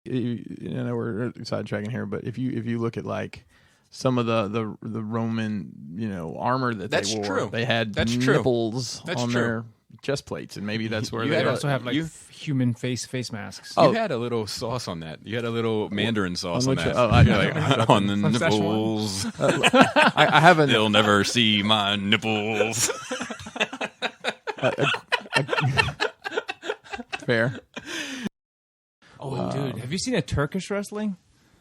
I: You know, we're sidetracking here, but if you look at like some of the Roman armor that
H: That's
I: they wore,
H: true.
I: they had
H: That's true.
I: nipples
H: That's
I: on
H: true.
I: their chest plates, and maybe that's where
E: You
I: they
E: had
C: They
I: are.
C: also have like human face masks.
E: You had a little sauce on that. You had a little Mandarin sauce on
I: which-
E: that.
I: oh, I-
E: You're like, on the
C: Some
E: nipples.
I: I haven't.
E: They'll never see my nipples.
I: Fair.
C: Oh, dude, have you seen a Turkish wrestling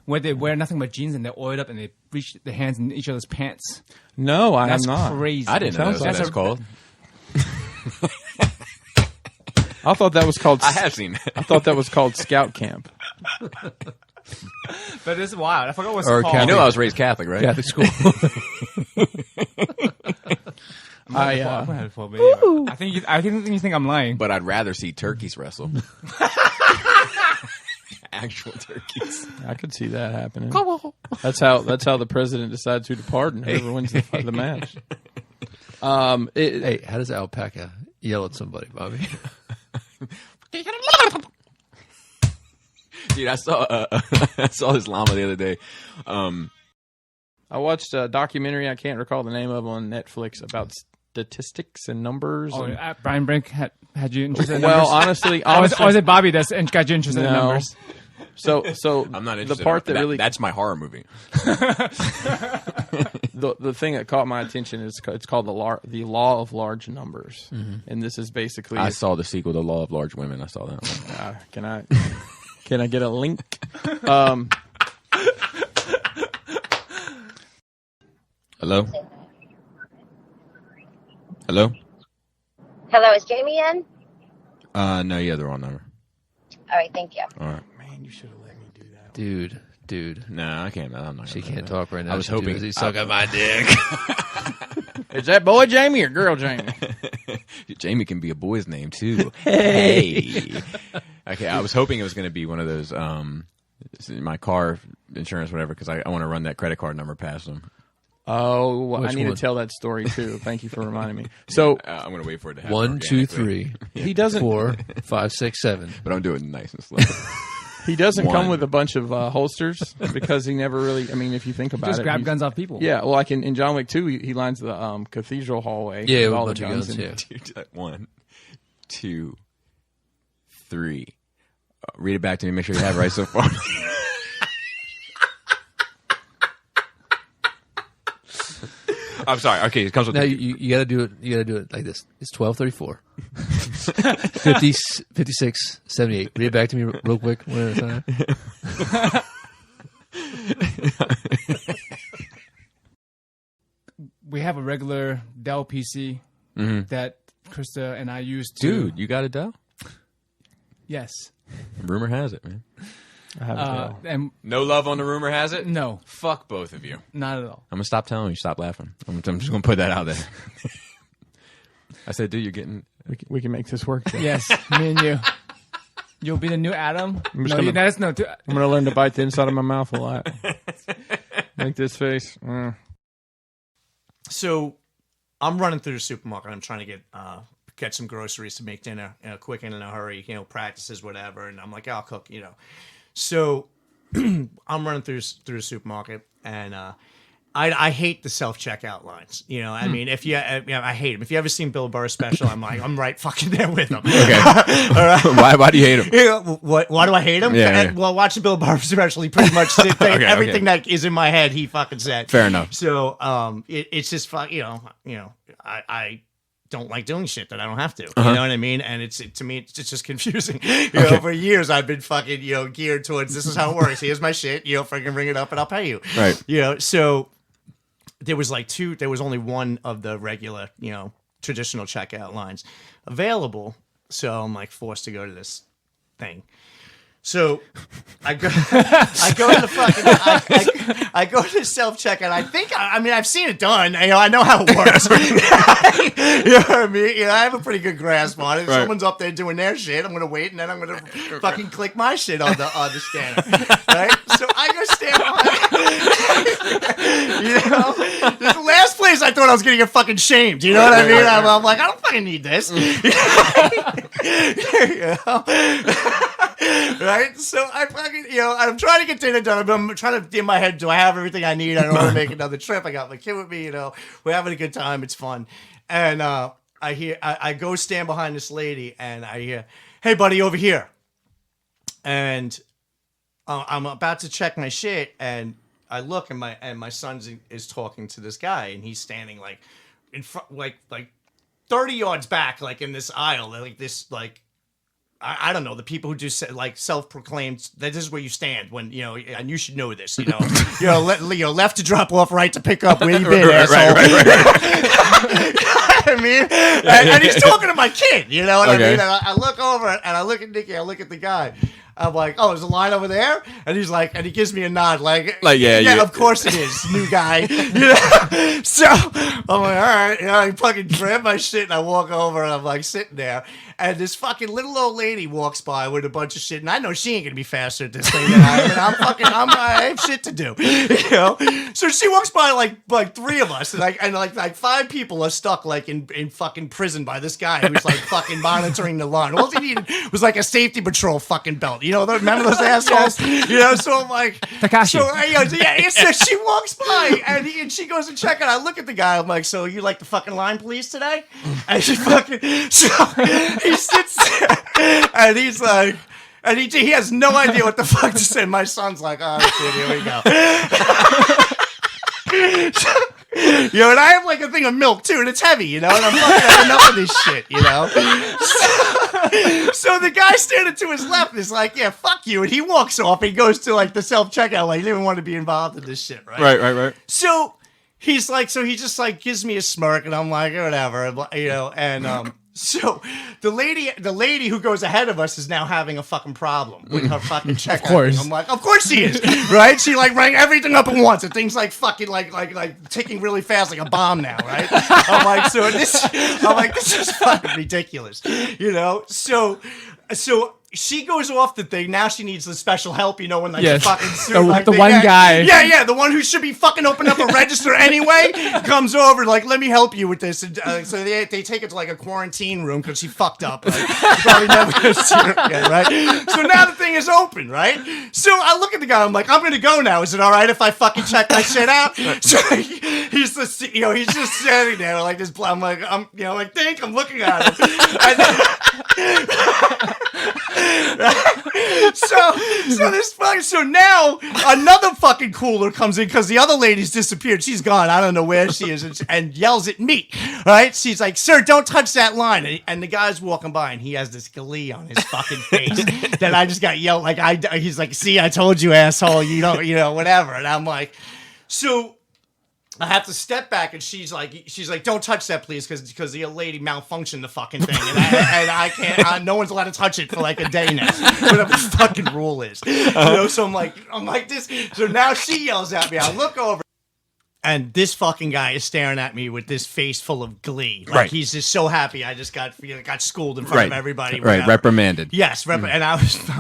C: where they wear nothing but jeans and they're oiled up and they reach their hands in each other's pants?
I: No, I
C: That's
I: am not.
C: crazy.
E: I didn't know that's what that's called.
I: I thought that was called.
E: I have seen it.
I: I thought that was called Scout Camp.
C: But it's wild. I forgot what it's
B: Or
C: called.
E: You know I was raised Catholic, right?
B: Catholic school.
I: I
C: I think you think I'm lying.
E: But I'd rather see turkeys wrestle. Actual turkeys.
I: I could see that happening. That's how the president decides who to pardon. Whoever wins the match.
B: Hey, how does alpaca yell at somebody, Bobby?
E: Dude, I saw this llama the other day.
I: I watched a documentary. I can't recall the name of on Netflix about statistics and numbers.
C: Oh,
I: and,
C: Brian Brink had you interested in
I: well,
C: numbers?
I: honestly,
C: Or is it Bobby that's got you interested in
I: No.
C: numbers?
I: So
E: I'm not
I: the
E: interested.
I: part that really
E: that's my horror movie.
I: the thing that caught my attention is it's called the law of large numbers, and this is basically
E: I saw the sequel, The Law of Large Women. I saw that one.
I: Can I get a link?
E: Hello? Hello?
O: Hello, is Jamie in?
E: No, yeah, they're on number.
O: All right, thank you.
E: All right.
I: Man, you should have let me do that.
B: Dude.
E: No, I can't. I'm not.
B: She
E: gonna do
B: can't
E: that.
B: talk right now.
E: I was
B: She
E: hoping
B: does. He's sucking my dick.
I: Is that boy Jamie or girl Jamie?
E: Jamie can be a boy's name too. Hey. Okay, I was hoping it was going to be one of those my car insurance, whatever, because I want to run that credit card number past them.
I: Oh, I
B: Which
I: need
B: one?
I: to tell that story too. Thank you for reminding me. So
E: I'm going to wait for it to happen.
B: 1, 2, 3.
I: he doesn't
B: 4, 5, 6, 7.
E: But I'm doing it nice and slow.
I: He doesn't come
E: One.
I: with a bunch of holsters because he never really. I mean, if you think about
C: Just
I: it,
C: grab
I: he's-
C: guns off people.
I: Yeah, well, like in John Wick 2, he lines the cathedral hallway.
B: Yeah,
I: with
B: with
I: all
B: a
I: the
B: bunch of
I: guns.
B: guns,
I: and-
B: yeah.
E: Dude, like 1, 2, 3. Read it back to me. Make sure you have it right so far. I'm sorry. Okay, it comes with
B: Now you got to do it. You got to do it like this. It's 12:34. 50, 56, 78. Read it back to me real quick. One at a time.
C: We have a regular Dell PC that Krista and I used to.
E: Dude, you got a Dell?
C: Yes.
E: Rumor has it, man.
I: I have a Dell.
C: And
E: No love on the rumor has it?
C: no,
E: Fuck both of you.
C: not at all.
E: I'm going to stop telling you. Stop laughing. I'm just going to put that out there. I said, dude, you're getting...
I: We can make this work. Joe.
C: Yes, me and you. You'll be the new Adam.
I: I'm just
C: No,
I: gonna-
C: that's no.
I: I'm going to learn to bite the inside of my mouth a lot. Make this face.
H: So I'm running through the supermarket. I'm trying to get some groceries to make dinner, quick and in a hurry, practices, whatever. And I'm like, I'll cook, So I'm running through the supermarket, and I hate the self checkout lines. I mean, if I hate them. If you ever seen Bill Burr's special, I'm right fucking there with him.
E: Okay.
H: All right.
E: Why do you hate him?
H: Why do I hate him?
E: Yeah.
H: Well, watching Bill Burr special, he pretty much said everything that is in my head. He fucking said.
E: Fair enough.
H: So, it's just I don't like doing shit that I don't have to.
E: Uh-huh.
H: You know what I mean? And to me, it's just confusing. For years, I've been fucking geared towards this is how it works. Here's my shit. Freaking ring it up and I'll pay you.
E: Right.
H: So there was there was only one of the regular, traditional checkout lines available. So I'm forced to go to this thing. So I go to the fucking I go to self checkout. I mean I've seen it done. I know how it works. You know what I mean? I have a pretty good grasp on it. If someone's up there doing their shit, I'm gonna wait and then I'm gonna fucking click my shit on the scanner. Right? So I go stand behind. This is the last place I thought I was gonna get fucking shamed. You know what I mean? I'm like, I don't fucking need this. Right? So I fucking, I'm trying to get dinner done. I'm trying to, in my head, do I have everything I need? I don't want to make another trip. I got my kid with me, we're having a good time. It's fun. And I go stand behind this lady and I hear, hey, buddy, over here. And I'm about to check my shit and I look and my son is talking to this guy and he's standing in front, like 30 yards back, in this aisle, I don't know, the people who do self-proclaimed that this is where you stand when and you should know this, left to drop off, right to pick up. Where you been, asshole? Right. I mean, and he's talking to my kid. You know what I mean? And I look over and I look at Nikki. I look at the guy. I'm like, oh, there's a line over there, and he's like, and he gives me a nod, yeah, of course it is, new guy. So I'm like, all right, I fucking grab my shit and I walk over and I'm sitting there, and this fucking little old lady walks by with a bunch of shit, and I know she ain't gonna be faster at this thing than I am. I have shit to do, So she walks by like three of us, and like 5 people are stuck in fucking prison by this guy who's fucking monitoring the line. All he needed was a safety patrol fucking belt. Remember those assholes? So I'm like,
C: Takashi.
H: So she walks by and she goes and check it. I look at the guy. I'm like, so you like the fucking line police today? And she fucking, so he sits there and he's like, And he has no idea what the fuck to say. My son's like, oh, shit, here we go. And I have like a thing of milk too, and it's heavy, and I'm fucking had enough of this shit, So the guy standing to his left is like, yeah, fuck you, and he walks off and goes to like the self-checkout, like he didn't want to be involved in this shit, right?
E: Right.
H: So he's like, he just like gives me a smirk, and I'm like, whatever, and so the lady who goes ahead of us is now having a fucking problem with her fucking checkout. Of
C: course.
H: I'm like, of course she is, right? She like rang everything up at once, and things like fucking like ticking really fast like a bomb now, right? I'm like, this is fucking ridiculous, So she goes off the thing. Now she needs the special help, when like
C: Yes.
H: the fucking suit,
C: The one guy.
H: Yeah, the one who should be fucking opening up a register anyway comes over like, let me help you with this. And so they take it to like a quarantine room because she fucked up. Right? Probably never gonna see her again, right? So now the thing is open, right? So I look at the guy. I'm like, I'm gonna go now. Is it all right if I fucking check my shit out? So he's just standing there like this. I'm like, I'm looking at him. So now another fucking cooler comes in because the other lady's disappeared. She's gone. I don't know where she is, and yells at me. Right? She's like, "Sir, don't touch that line." And the guy's walking by, and he has this glee on his fucking face that I just got yelled like he's like, "See, I told you, asshole. You don't, whatever." And I'm like, so. I have to step back, and she's like, "Don't touch that, please," because the lady malfunctioned the fucking thing, and I can't. No one's allowed to touch it for like a day now, whatever the fucking rule is. So I'm like this. So now she yells at me. I look over. And this fucking guy is staring at me with this face full of glee. Like he's just so happy I just got schooled in front of everybody.
E: Right, reprimanded.
H: Yes, and I'm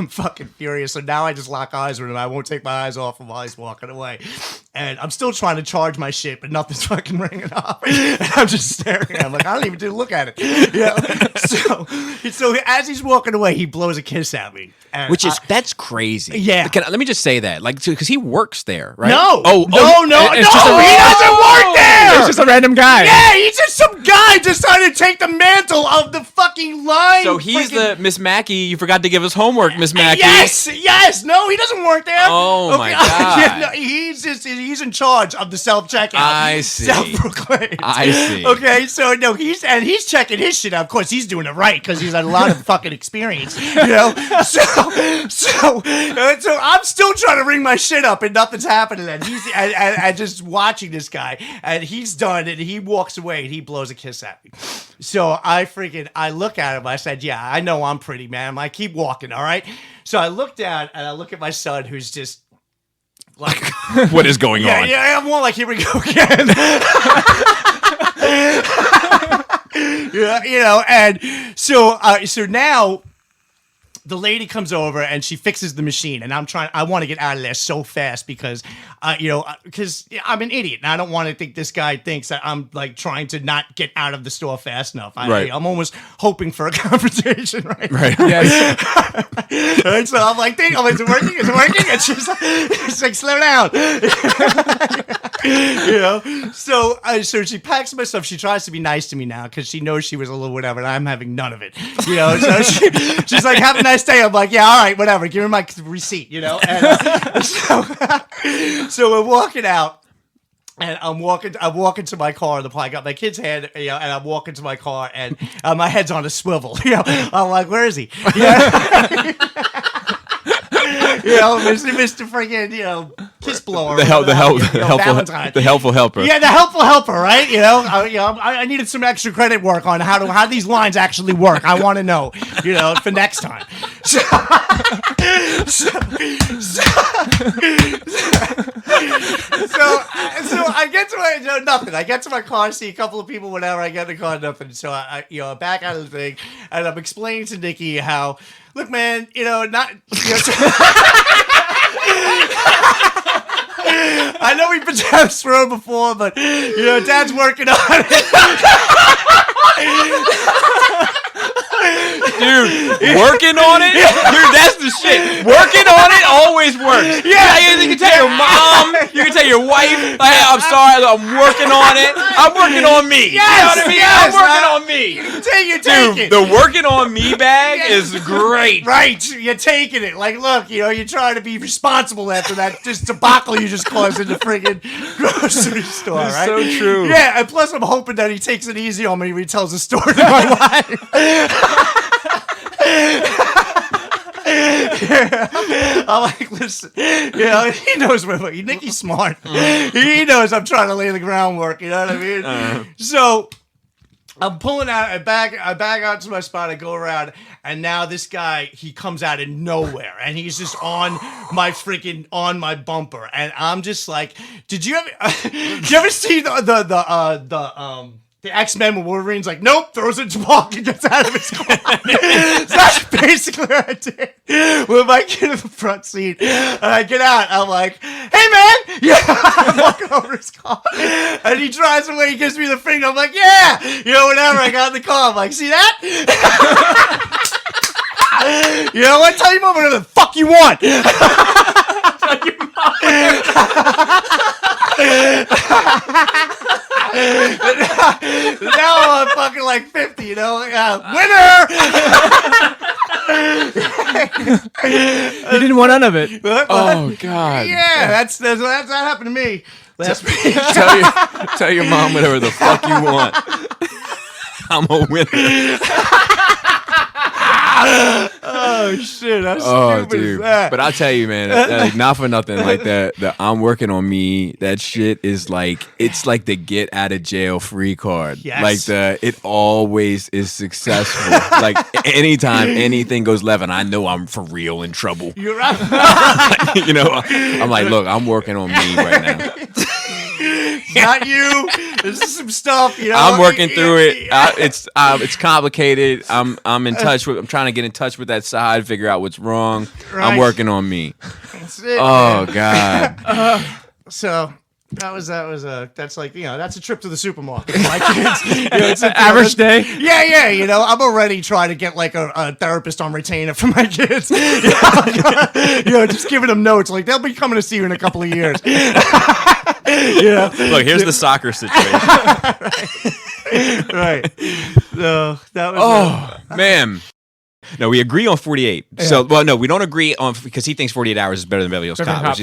H: fucking furious. So now I just lock eyes with him. I won't take my eyes off him while he's walking away. And I'm still trying to charge my shit, but nothing's fucking ringing up. And I'm just staring at him like, I don't even look at it. So as he's walking away, he blows a kiss at me. And
A: That's crazy.
H: Yeah.
A: Let me just say that, because he works there, right?
H: No.
A: No.
H: It's just he doesn't work there.
C: It's just a random guy.
H: Yeah, he's just some guy decided to take the mantle of the fucking line.
A: So he's the Miss Mackey. You forgot to give us homework, Miss Mackey.
H: Yes. No, he doesn't work there.
A: Oh my God.
H: Yeah, no, he's in charge of the self-checkout.
A: I see.
H: Self-proclaimed.
A: I see.
H: Okay, so no, he's checking his shit out. Of course, he's doing it right because he's had a lot of fucking experience. So I'm still trying to ring my shit up and nothing's happening. And and just watching this guy, and he's done, and he walks away, and he blows a kiss at me. So I look at him. I said, "Yeah, I know I'm pretty, man. I keep walking, all right." So I look down and I look at my son, who's just like,
A: "What is going on?"
H: Yeah, I'm more like, "Here we go again." And so now. The lady comes over and she fixes the machine, and I want to get out of there so fast because I'm an idiot, and I don't want to think this guy thinks that I'm like trying to not get out of the store fast enough. I'm almost hoping for a confrontation, right?
E: Right.
H: Yes. Right, so I'm like, is it working? Is it working? And she's like, slow down. So she packs my stuff. She tries to be nice to me now because she knows she was a little whatever, and I'm having none of it. So she's like, have a nice day. I'm like, yeah, all right, whatever. Give me my receipt, And so we're walking out. And I'm walking to my car. I got my kid's hand, and I'm walking to my car, and my head's on a swivel. I'm like, where is he? Mr. freaking, kiss blower.
E: The helpful helper.
H: Yeah, the helpful helper, right? I needed some extra credit work on how these lines actually work. I want to know, for next time. So I get to nothing. I get to my car, see a couple of people, whatever. I get in the car, nothing. So I back out of the thing, and I'm explaining to Nikki how, look, man, I know we've been down this road before, but Dad's working on it.
A: Dude, working on it? Dude, that's the shit. Working on it always works.
H: Yeah.
A: You can tell your mom. You
E: can tell your wife, hey, I'm sorry, I'm working on it. I'm working on me.
H: Yes,
E: you know what I mean?
H: yes,
E: I'm working on me.
H: You take it.
E: The working on me bag is great.
H: Right, you're taking it. Like, look, you're trying to be responsible after that just debacle you just caused in the friggin' grocery store,
E: It's
H: right?
E: so true.
H: Yeah, and plus I'm hoping that he takes it easy on me when he tells the story to my wife. I'm like, listen, he knows what Nicky's smart. He knows I'm trying to lay the groundwork, you know what I mean? So I'm pulling out, I back out to my spot, I go around, and now this guy, he comes out of nowhere, and he's just on my bumper, and I'm just like, did you ever see the X-Men when Wolverine's like, nope, throws it to Walk and gets out of his car. So that's basically what I did with my kid in the front seat. And I get out, I'm like, hey man! Yeah, I'm walking over his car. And he drives away, he gives me the finger, I'm like, yeah! Whatever, I got in the car, I'm like, see that? You know what? Tell your mom whatever the fuck you want! Tell your mom now I'm fucking like 50, winner!
C: You didn't want none of it.
E: Oh God!
H: Yeah, that happened to me last week.
E: Tell your mom whatever the fuck you want. I'm a winner.
H: Oh shit! How stupid is that?
E: But I'll tell you, man, like, not for nothing, like the I'm working on me. That shit is like, it's like the get out of jail free card.
H: Yes.
E: Like it always is successful. Like anytime anything goes left, and I know I'm for real in trouble.
H: You're right.
E: I'm like, look, I'm working on me right now.
H: Not you. This is some stuff.
E: I'm working through it. It's complicated. I'm in touch with. I'm trying to get in touch with that side, figure out what's wrong.
H: Right.
E: I'm working on me.
H: That's it.
E: Oh God.
H: So that's a trip to the supermarket. My kids, it's
C: Average day.
H: Yeah. I'm already trying to get like a therapist on retainer for my kids. Just giving them notes. Like they'll be coming to see you in a couple of years.
E: Look, here's the soccer situation.
H: Right. So that was.
E: Oh man. No, we agree on 48. Yeah. So, no, we don't agree on because he thinks 48 Hours is better than Beverly Hills Cop, which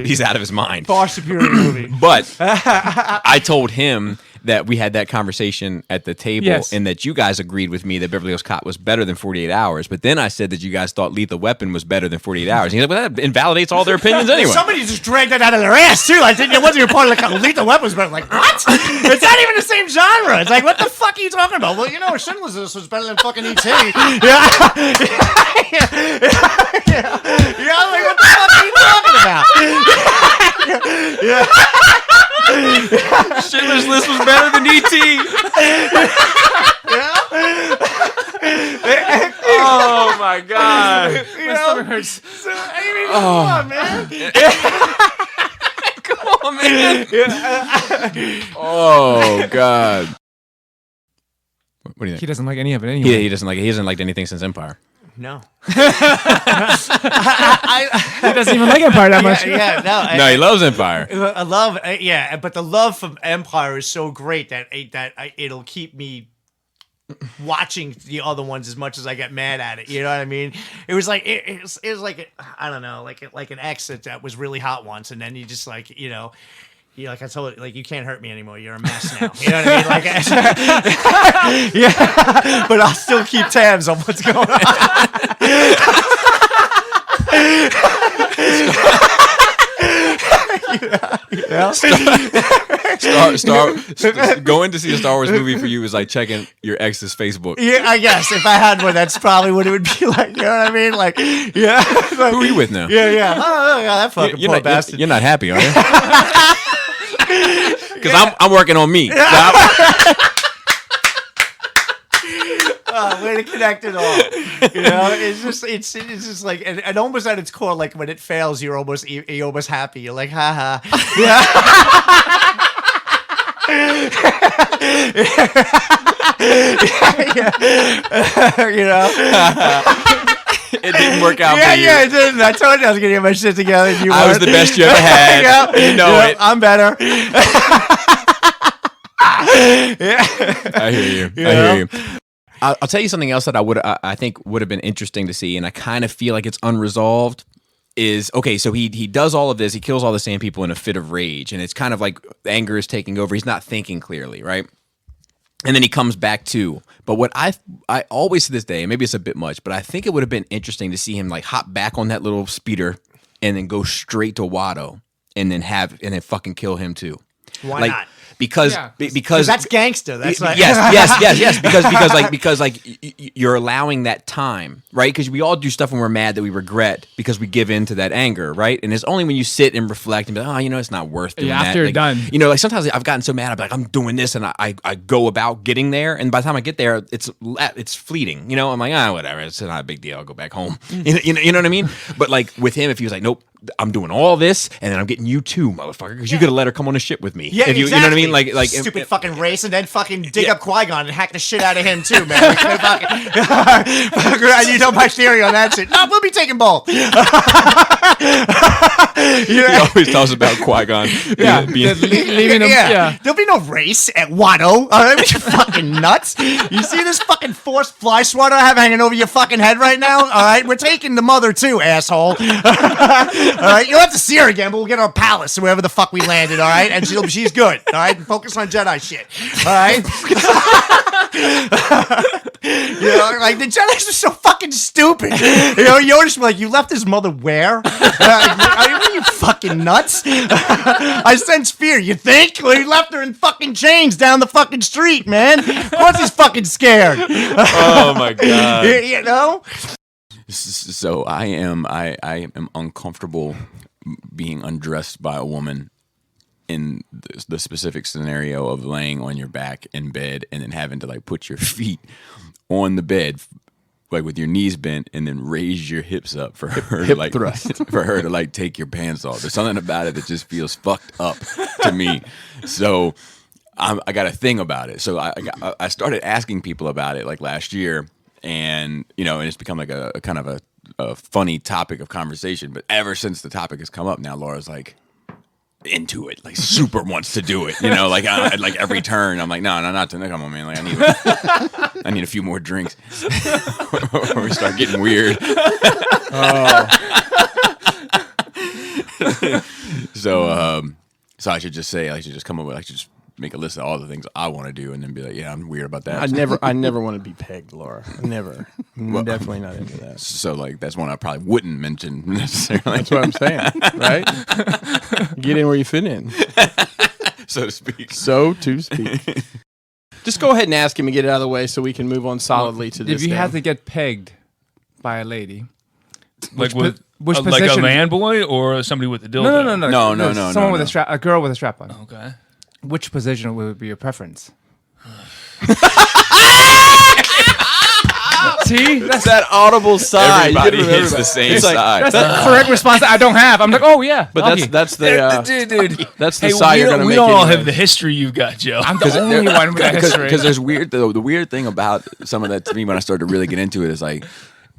E: he's out of his mind.
H: Far superior movie.
E: But I told him that we had that conversation at the table and that you guys agreed with me that Beverly Hills Cop was better than 48 Hours. But then I said that you guys thought Lethal Weapon was better than 48 Hours. And he's like, well, that invalidates all their opinions anyway.
H: Somebody just dragged that out of their ass, too. I think it wasn't even part of the Lethal Weapon was better. Like, what? It's not even the same genre. It's like, what the fuck are you talking about? Well, Schindler's List was better than fucking E.T. Yeah, like, what the fuck are you talking about?
E: Schindler's List was better than E.T. Oh my God!
C: My stomach hurts.
H: So, come on, man.
E: Come on, man. Oh God! What do you think?
C: He doesn't like any of it anyway.
E: He doesn't like it. He hasn't liked anything since Empire.
H: No.
C: He doesn't even like Empire that much.
E: No, he loves Empire.
H: I love, but the love from Empire is so great that it'll keep me watching the other ones as much as I get mad at it. You know what I mean? It was like it was like I don't know, like an ex that was really hot once, and then you just like like I told you, like you can't hurt me anymore. You're a mess now. You know what I mean? Like, yeah, but I'll still keep tabs on what's going on.
E: Going to see a Star Wars movie for you is like checking your ex's Facebook.
H: Yeah, I guess if I had one, that's probably what it would be like. You know what I mean? Like, yeah. Like,
E: who are you with now?
H: Yeah. Oh, that fucking poor bastard.
E: You're not happy, are you? Because I'm working on me.
H: Way to connect it all. It's just like, and almost at its core, like when it fails, you're almost happy. You're like, ha.
E: It didn't work out
H: Yeah,
E: for you.
H: yeah, it didn't. I told you I was gonna get my shit together. And you
E: I was
H: weren't.
E: the best you ever had.
H: Yep,
E: You know
H: yep,
E: it.
H: I'm better.
E: I hear you. I hear you. I'll tell you something else that I think would have been interesting to see, and I kind of feel like it's unresolved. Is okay. So he does all of this. He kills all the sand people in a fit of rage, and it's kind of like anger is taking over. He's not thinking clearly, right? And then he comes back to. But what I always to this day, maybe it's a bit much, but I think it would have been interesting to see him like hop back on that little speeder and then go straight to Watto and then fucking kill him too.
H: Why
E: like,
H: not?
E: Because
H: that's gangster. That's like
E: yes. Because you're allowing that time, right? Because we all do stuff when we're mad that we regret because we give in to that anger, right? And it's only when you sit and reflect and be like, it's not worth doing that.
C: After you're done.
E: Like sometimes I've gotten so mad, I'm like, I'm doing this, and I go about getting there, and by the time I get there, it's fleeting. I'm like, whatever, it's not a big deal. I'll go back home. You know what I mean? But like with him, if he was like, nope, I'm doing all this, and then I'm getting you too, motherfucker, because you could have let her come on a ship with me.
H: Yeah,
E: if you know what I mean? Like
H: stupid fucking race, and then fucking dig up Qui-Gon and hack the shit out of him too, man. You know my theory on that shit. No, we'll be taking both.
E: He always talks about Qui-Gon.
H: Leaving him. Yeah. There'll be no race at Watto. All right, you fucking nuts. You see this fucking forced fly swatter I have hanging over your fucking head right now? All right, we're taking the mother too, asshole. All right, you'll have to see her again, but we'll get her a palace wherever the fuck we landed. All right, and she's good. All right, focus on Jedi shit. All right. Like the Jedi's are so fucking stupid. Yoda's like, you left his mother where? Are you fucking nuts? I sense fear. You think? Well, he left her in fucking chains down the fucking street, man. Of course he's fucking scared.
E: Oh my god. So I am uncomfortable being undressed by a woman in the specific scenario of laying on your back in bed and then having to like put your feet on the bed like with your knees bent and then raise your hips up for her to like
I: thrust.
E: for her to like take your pants off. There's something about it that just feels fucked up to me. So I got a thing about it. So I started asking people about it like last year, and and it's become like a kind of a funny topic of conversation. But ever since the topic has come up, now Laura's like into it, like super wants to do it. Like like every turn, I'm like, no, not tonight. Come on, man. Like I need a few more drinks, or we start getting weird. So I should just say, I should just come up with, I should just make a list of all the things I want to do, and then be like, yeah, I'm weird about that.
I: I never want to be pegged, Laura. Never. I'm definitely not into that.
E: So like that's one I probably wouldn't mention necessarily.
I: That's what I'm saying, right? Get in where you fit in,
E: so to speak.
I: Just go ahead and ask him and get it out of the way so we can move on solidly to this.
C: If you had to get pegged by a lady,
M: like
C: which
M: like
C: position?
M: a man boy or somebody with a dildo?
C: No. Someone with a girl with a strap on.
M: Okay.
C: Which position would be your preference?
H: See,
E: that's that audible sigh. Everybody hits the same sigh.
C: That's the correct response that I don't have. I'm like, oh yeah,
I: but that's the
M: dude.
I: That's the sigh you're gonna make.
M: We don't all have the history you've got, Joe.
C: I'm the only one with the history.
E: Because there's weird. The weird thing about some of that to me when I started to really get into it is like,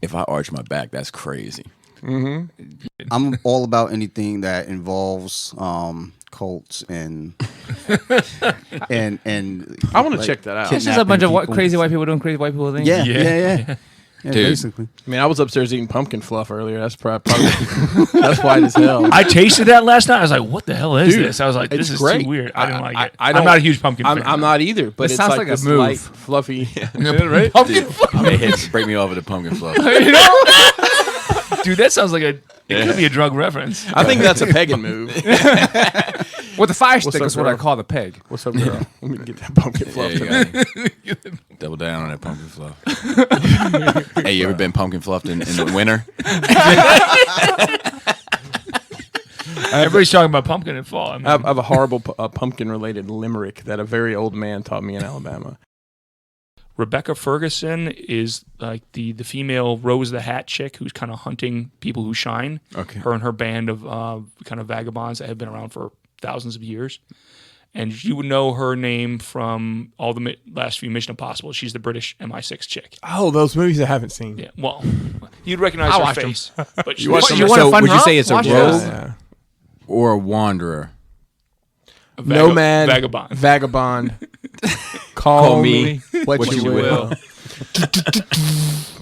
E: if I arch my back, that's crazy.
G: Mm-hmm. I'm all about anything that involves cults and
I: I want to check that out.
C: It's just a bunch of crazy white people doing crazy white people things.
G: Yeah,
E: Dude.
G: Basically.
I: I mean, I was upstairs eating pumpkin fluff earlier. That's probably that's white as hell.
M: I tasted that last night. I was like, "What the hell is
I: Dude,
M: this?" I was like, "This is
I: great.
M: too weird." I didn't like it.
I: I'm
M: not a huge pumpkin fan.
I: I'm not either. But
C: It
I: it's
C: sounds
I: like
C: like a
I: this
C: move.
I: light, fluffy,
M: right?
C: Pumpkin fluff.
E: Break me off with a pumpkin fluff.
M: Dude, that sounds like it could be a drug reference.
I: I think that's a pagan move.
C: Well, the fire stick
I: up,
C: is what I
I: girl?
C: call the peg.
I: What's up, girl? Let me get that pumpkin fluff.
E: Double down on that pumpkin fluff. Hey, you ever been pumpkin fluffed in the winter?
M: Everybody's talking about pumpkin in fall. I mean,
I: I have a horrible pumpkin-related limerick that a very old man taught me in Alabama.
M: Rebecca Ferguson is like the female Rose the Hat chick who's kind of hunting people who shine.
E: Okay.
M: Her and her band of kind of vagabonds that have been around for thousands of years. and you would know her name from all the last few Mission Impossible. She's the British MI6 chick.
I: Oh, those movies I haven't seen.
M: Yeah, well, you'd recognize
C: I'll
M: her
C: watch them.
M: face. But
I: You watch them?
C: You want a
A: So
C: fun
A: would you
C: romp?
A: say it's a
C: Watch
A: rogue
C: it.
I: Yeah.
A: or a wanderer?
I: Nomad,
M: vagabond.
I: vagabond. Call me what you will.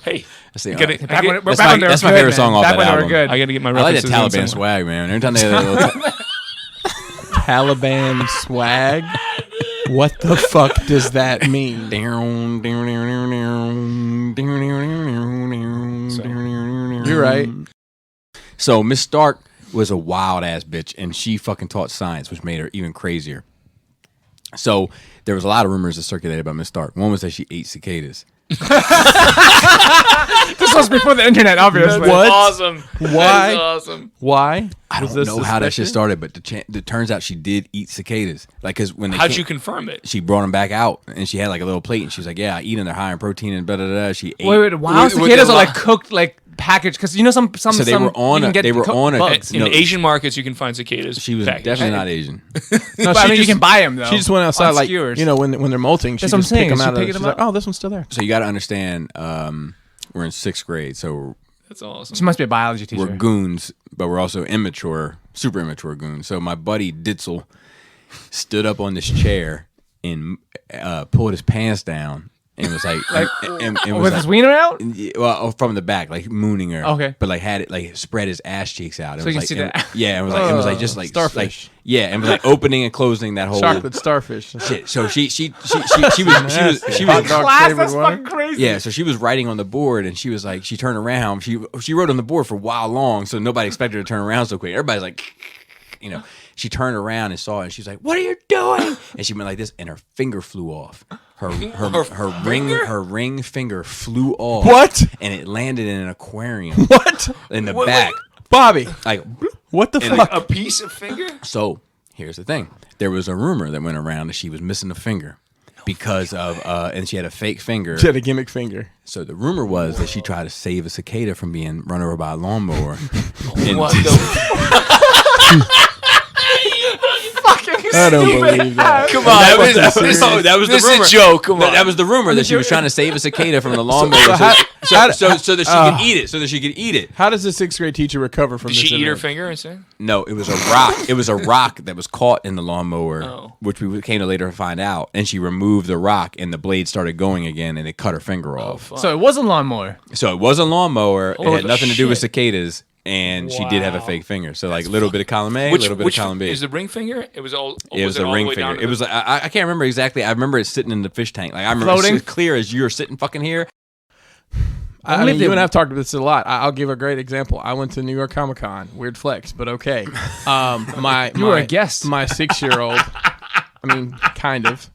M: Hey,
A: That's the-
M: Get it-
C: Back when,
A: That's
C: back
A: my,
C: when they were
A: that's my
C: good,
A: favorite
C: man.
A: song off
C: Back
A: that
C: when they were
A: album.
C: good.
M: I got to get my
A: I like that
M: references in
A: Taliban
M: somewhere.
A: swag, man. Every time they have a little
I: Taliban swag. What the fuck does that mean? You're right.
A: So Miss Stark was a wild ass bitch, and she fucking taught science, which made her even crazier. So there was a lot of rumors that circulated about Miss Stark. One was that she ate cicadas.
C: This was before the internet, obviously.
I: What?
M: Awesome.
I: Why?
M: That's awesome.
I: Why?
A: I
I: Was
A: don't
I: this
A: know how that shit
I: suspicious?
A: started, but it turns out she did eat cicadas. Like, because when they
M: How'd
A: came-
M: you confirm it?
A: she brought them back out, and she had like a little plate, and she was like, "Yeah, I eat them. They're high in protein and blah blah blah." She ate.
C: Wait, wow,
A: with
C: cicadas
A: the
C: are
A: li-
C: like cooked, like packaged. Because you know some
A: So they
C: some
A: were on
C: you can
A: a-
C: get
A: they were
C: cooked
A: on a-
C: bugs.
M: In
A: No.
M: Asian markets, you can find cicadas.
A: She was
M: packaged.
A: definitely not Asian.
I: No,
C: But I
I: she
C: mean, you
I: just-
C: can buy them though.
I: She just went outside,
C: on
I: like
C: skewers.
I: you know, when they're molting. She
C: That's what I'm
I: just pick
C: saying.
I: them
C: She
I: out.
C: pick
I: She's
C: them
I: like,
C: up?
I: oh, this one's still there.
A: So you got to understand, we're in 6th grade, so
M: That's awesome.
C: She must be a biology teacher.
A: we're goons, but we're also immature, super immature goons. So my buddy Ditzel stood up on this chair and pulled his pants down and was like, and was
C: with
A: like,
C: his wiener out.
A: well, from the back, like mooning her.
C: Okay.
A: But like had it like spread his ass cheeks out. And
C: So
A: was
C: you can
A: like,
C: see
A: and-
C: that.
A: Yeah, and was like, it was like just like
I: Starfish.
A: Like, yeah, and was like opening and closing that whole
I: Chocolate starfish.
A: shit. So she was
I: Hot dog
C: Class,
I: flavored
C: that's
I: water.
C: fucking crazy.
A: yeah, so she was writing on the board, and she was like, she turned around. She wrote on the board for a while long, so nobody expected her to turn around so quick. Everybody's like, you know, she turned around and saw it, and she was like, "What are you doing?" And she went like this, and her finger flew off. Her ring finger flew off.
I: What?
A: And it landed in an aquarium.
I: What?
A: In the back,
I: Bobby,
A: like.
I: what the
A: And
I: fuck?
M: A piece of finger?
A: So here's the thing: there was a rumor that went around that she was missing a finger because of, and she had a fake finger.
I: She had a gimmick finger.
A: So the rumor was that she tried to save a cicada from being run over by a lawnmower.
M: What the?
I: I don't believe that.
M: Come on,
A: that was
M: this
A: the
M: is
A: rumor.
M: a joke. Come on.
A: That was the rumor that she was trying to save a cicada from the lawnmower, so that she could eat it. So that she could eat it.
I: How does the 6th grade teacher recover from
M: Did
I: this?
M: she eat her
I: event?
M: finger instead?
A: No, it was a rock. It was a rock that was caught in the lawnmower,
M: Oh.
A: which we came to later find out. And she removed the rock, and the blade started going again, and it cut her finger off.
C: So it wasn't lawnmower.
A: So it was a lawnmower. It
M: Holy
A: had nothing to do with
M: shit.
A: cicadas, and she did have a fake finger. So like a little bit of column A, a little bit of column B.
M: is the ring finger? It was all.
A: It was
M: it
A: a
M: all the
A: ring
M: way down
A: finger.
M: to
A: It was.
M: the-
A: I can't remember exactly. I remember it sitting in the fish tank. Like I remember
C: Floating?
A: it's clear as you're sitting fucking here.
I: I mean, you and I've talked about this a lot. I'll give a great example. I went to New York Comic Con. Weird flex, but okay.
C: You were a guest.
I: My 6-year-old. I mean, kind of.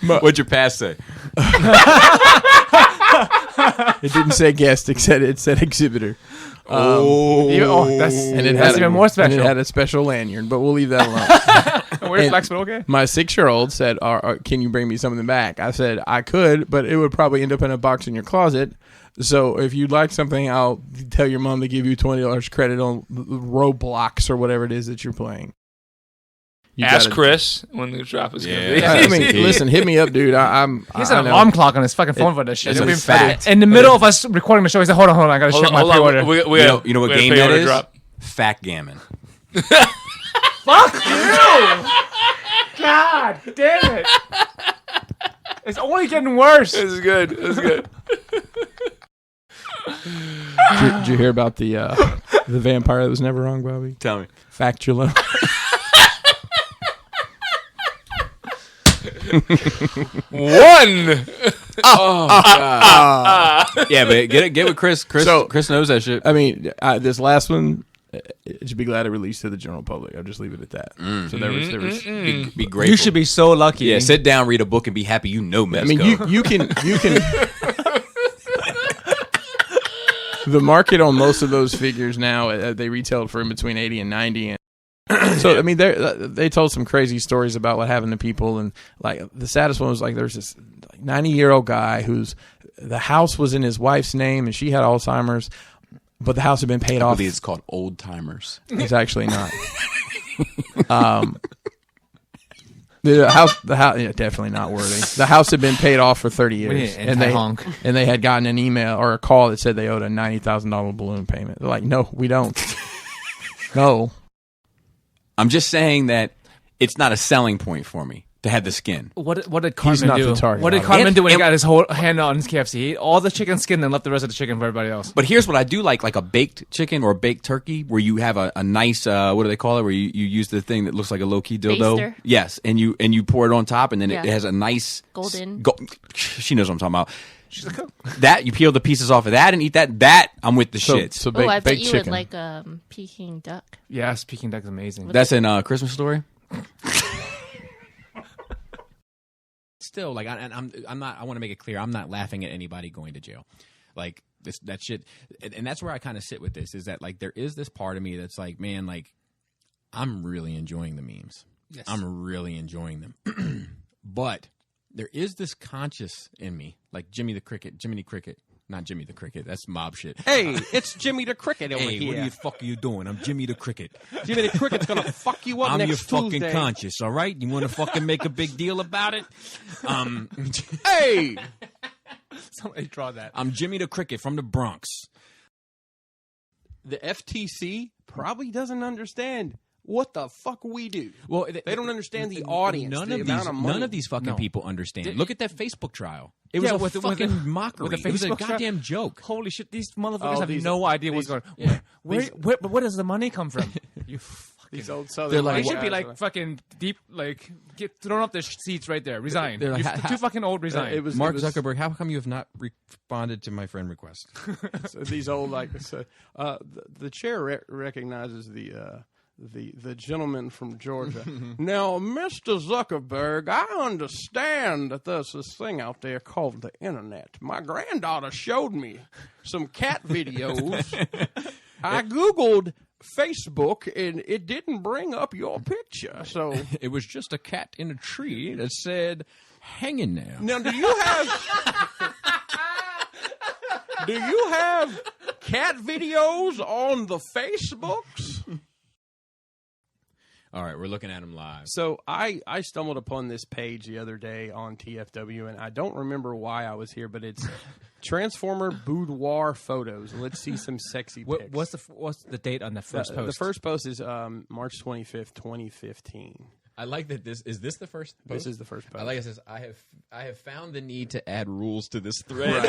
A: What'd your pass say?
I: It didn't say guest. It said exhibitor.
C: That's even more special.
I: And it had a special lanyard, but we'll leave that alone.
C: Weird
I: And
C: flex, but okay.
I: My 6-year-old said, "Can you bring me something back?" I said, "I could, but it would probably end up in a box in your closet. So if you'd like something, I'll tell your mom to give you $20 credit on Roblox or whatever it is that you're playing." You
M: Ask
I: gotta-
M: Chris when the drop is going to be.
I: I mean, listen, hit me up, dude.
C: He has an alarm clock on his fucking phone for this shit.
A: It's
C: It'll
A: a
C: be
A: fact.
C: in the middle of us recording the show, he said, hold on, I gotta check my pre-order.
A: You know what game that is? Fact gammon.
C: Fuck you! God damn it! It's only getting worse.
M: This is good. This is good.
I: Did you hear about the vampire that was never wrong, Bobby?
A: Tell me.
I: Factula.
M: One.
A: Yeah, but get with Chris. Chris knows that shit.
I: I mean, this last one, it should be glad it released to the general public. I'll just leave it at that. So there was
A: Be grateful.
C: You should be so lucky.
A: Yeah, sit down, read a book, and be happy. You know,
I: I
A: Mezco.
I: mean, you can. The market on most of those figures now, they retailed for in between 80 and 90. And so, I mean, they told some crazy stories about what happened to people. And like the saddest one was like there's this 90-year-old guy the house was in his wife's name and she had Alzheimer's, but the house had been paid
A: I
I: off.
A: believe it's called old timers.
I: It's actually not. The house, yeah, definitely not worthy. The house had been paid off for 30
F: We need
I: years,
F: an
I: and they
F: anti-honk.
I: and they had gotten an email or a call that said they owed a $90,000 balloon payment. They're like, no, we don't. No,
E: I'm just saying that it's not a selling point for me to have the skin.
F: What did
I: He's
F: Cartman
I: not
F: do?
I: the target
F: What did
I: audience.
F: Cartman do when he
E: And-
F: got his whole hand on his KFC? He ate all the chicken skin and left the rest of the chicken for everybody else.
E: But here's what I do like a baked chicken or a baked turkey where you have a nice, what do they call it, where you use the thing that looks like a low-key dildo.
P: Baster.
E: Yes, and you pour it on top, and then
P: Yeah.
E: it has a nice...
P: Golden.
E: She knows what I'm talking about. She's a cook. That, you peel the pieces off of that and eat that, I'm with the shits.
I: So
P: Oh, I bet
I: baked
P: you
I: chicken.
P: would like Peking duck.
F: Yes, Peking duck is amazing.
E: That's in Christmas Story. Still, like, I'm not. I want to make it clear. I'm not laughing at anybody going to jail, like that shit. And that's where I kind of sit with this. Is that like there is this part of me that's like, man, like I'm really enjoying the memes.
B: Yes.
E: I'm really enjoying them, but there is this conscious in me, like Jimmy the Cricket. Not Jimmy the Cricket. That's mob shit.
N: Hey, it's Jimmy the Cricket over
E: Hey,
N: here.
E: what the fuck are you doing? I'm Jimmy the Cricket.
N: Jimmy the Cricket's gonna fuck you up
E: I'm
N: next
E: your fucking
N: Tuesday.
E: conscience, all right? You want to fucking make a big deal about it?
N: Hey,
F: Somebody draw that.
E: I'm Jimmy the Cricket from the Bronx.
N: the FTC probably doesn't understand what the fuck we do.
E: Well,
N: They don't understand the audience.
E: None
N: the
E: of
N: amount
E: these,
N: of money.
E: none of these fucking
F: No.
E: people understand.
F: Did-
E: Look at that Facebook trial. It was
F: Yeah,
E: a
F: with the-
E: fucking mockery.
F: With the
E: It was a
F: Facebook trial?
E: goddamn joke.
F: Holy shit! These motherfuckers
N: Oh,
F: have
N: these-
F: no idea what's
N: these-
F: going on.
N: yeah.
F: Where does the money come from? You fucking.
N: These old Southern
E: They're like-
F: They
N: white
F: should be
N: guys
F: like fucking deep, like get thrown up their seats right there. Resign.
E: They're like,
F: You're too fucking old. Resign.
N: it was
E: Mark
N: it was-
E: Zuckerberg, how come you have not responded to my friend request?
N: So these old like so, the chair recognizes the gentleman from Georgia. Now, Mr. Zuckerberg, I understand that there's this thing out there called the internet. My granddaughter showed me some cat videos. I Googled Facebook and it didn't bring up your picture. So
E: It was just a cat in a tree that said, hanging there.
N: now do you have cat videos on the Facebooks?
E: All right, we're looking at him live.
N: So I stumbled upon this page the other day on TFW, and I don't remember why I was here, but it's Transformer Boudoir Photos. Let's see some sexy pics.
F: What's the date on the first post?
N: The first post is March 25th, 2015.
E: I like that this is this the first post?
N: This is the first post.
E: I like it says I have found the need to add rules to this thread.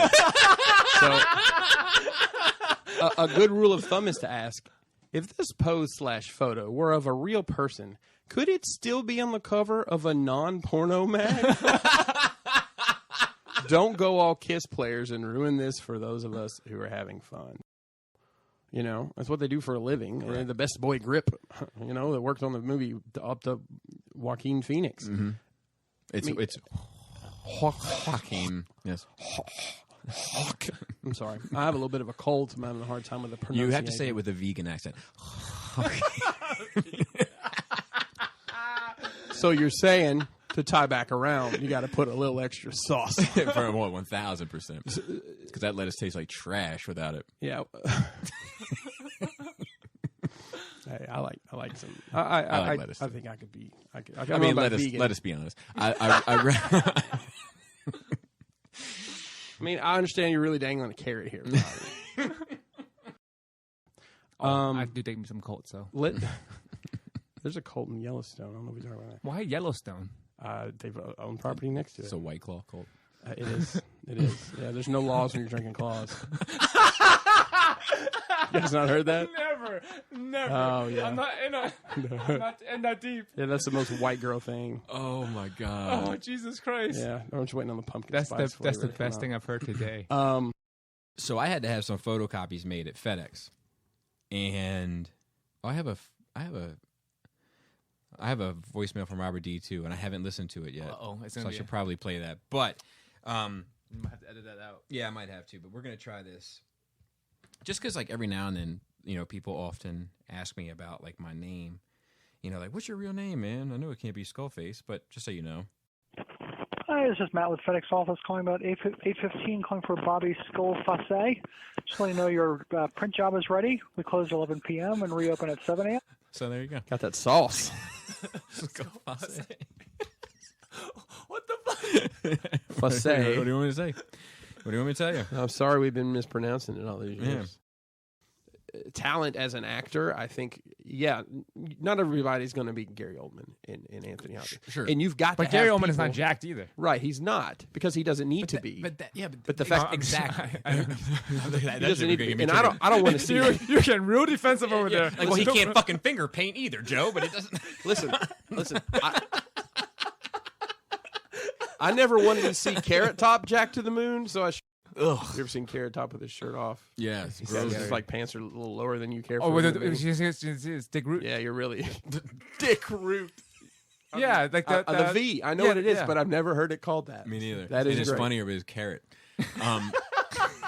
N: So a good rule of thumb is to ask, if this pose/photo were of a real person, could it still be on the cover of a non-porno mag? Don't go all Kiss players and ruin this for those of us who are having fun. You know, that's what they do for a living. And the best boy grip, you know, that worked on the movie up to Joaquin Phoenix.
E: Mm-hmm. It's Joaquin. Yes.
N: I'm sorry. I have a little bit of a cold, so I'm having a hard time with the pronunciation.
E: You have to say it with a vegan accent.
N: So you're saying, to tie back around, you got to put a little extra sauce.
E: For more 1,000%. Because that lettuce tastes like trash without it.
N: Yeah. Hey, I like some. I
E: like lettuce.
N: I think I could be. I
E: mean,
N: let
E: let us be honest.
N: I mean, I understand you're really dangling a carrot here.
F: I do take me some Colt, so.
N: There's a Colt in Yellowstone. I don't know if you're talking about that.
F: Why Yellowstone?
N: They've owned property next to it.
E: It's a White Claw Colt.
N: It is. It is. Yeah, there's no laws when you're drinking claws. You guys not heard that?
F: Never.
N: Oh, yeah.
F: I'm not in that deep.
N: Yeah, that's the most white girl thing.
E: Oh, my God.
F: Oh, Jesus Christ.
N: Yeah, everyone's waiting on the pumpkin
F: That's
N: spice.
F: the best thing I've heard today.
E: So I had to have some photocopies made at FedEx. And I have a voicemail from Robert D too, and I haven't listened to it yet. So I should probably play that. But
F: you might have to edit that out.
E: Yeah, I might have to, but we're gonna try this. Just because, like, every now and then, you know, people often ask me about, like, my name. You know, like, what's your real name, man? I know it can't be Skullface, but just so you know.
Q: Hi, this is Matt with FedEx office calling about 8:15, calling for Bobby Skullface. Just letting you know your print job is ready. We close at 11 p.m. and reopen at 7 a.m.
E: So there you go.
N: Got that sauce.
E: Skullface.
N: Fasse.
E: What do you want me to say? What do you want me to tell you?
N: I'm sorry we've been mispronouncing it all these years. Talent as an actor, I think, not everybody's going to be Gary Oldman and Anthony Hopkins.
E: Sure.
N: And you've got
F: But
N: to
F: Gary
N: have
F: Oldman is not
N: people-
F: jacked either.
N: Right, he's not, because he doesn't need to be.
E: But
N: the fact
E: exactly.
N: he doesn't need to be. And I don't want to see
F: You're getting real defensive over there.
E: Like, well, he can't fucking finger paint either, Joe. But it doesn't.
N: Listen. I never wanted to see Carrot Top jacked to the moon, so I. Ugh. You ever seen Carrot Top with his shirt off?
E: Yeah, it's
N: His
E: gross.
N: like pants are a little lower than you care
F: Oh,
N: for.
F: with
N: him to be.
F: it's Dick Root.
N: Yeah, you're really Dick Root.
F: Yeah, like
N: The V. I know what it is, but I've never heard it called that.
E: Me neither.
N: That is
E: it's
N: great.
E: funnier, but it's carrot.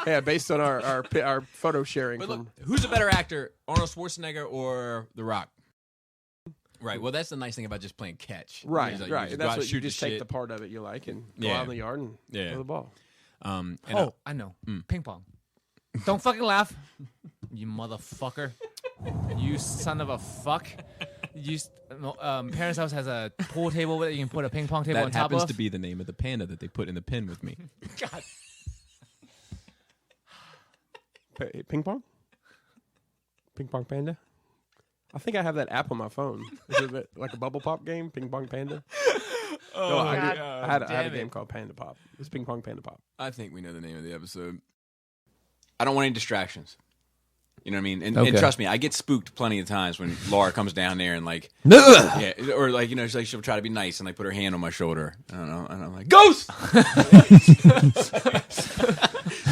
N: Yeah, based on our photo sharing.
E: But look, who's a better actor, Arnold Schwarzenegger or The Rock? Right. Well, that's the nice thing about just playing catch.
N: Right,
E: Is that
N: right.
E: You just
N: That's
E: go out and
N: what
E: shoot
N: you just
E: the
N: take
E: shit.
N: the part of it you like and go
E: Yeah.
N: out in the yard and throw the ball.
F: I know. Ping pong. Don't fucking laugh, you motherfucker. You son of a fuck. Parents' house has a pool table that you can put a ping pong table
E: That
F: on top
E: happens
F: of.
E: to be the name of the panda that they put in the pen with me.
F: God.
N: Ping pong? Ping pong panda? I think I have that app on my phone. Is it like a bubble pop game? Ping pong panda? No, I had a game called Panda Pop. It's Ping Pong Panda Pop.
E: I think we know the name of the episode. I don't want any distractions. You know what I mean? And,
B: Okay.
E: and trust me, I get spooked plenty of times when Laura comes down there and like,
B: Ugh.
E: yeah, or like, you know, she'll try to be nice and like put her hand on my shoulder. I don't know, and I'm like, ghost,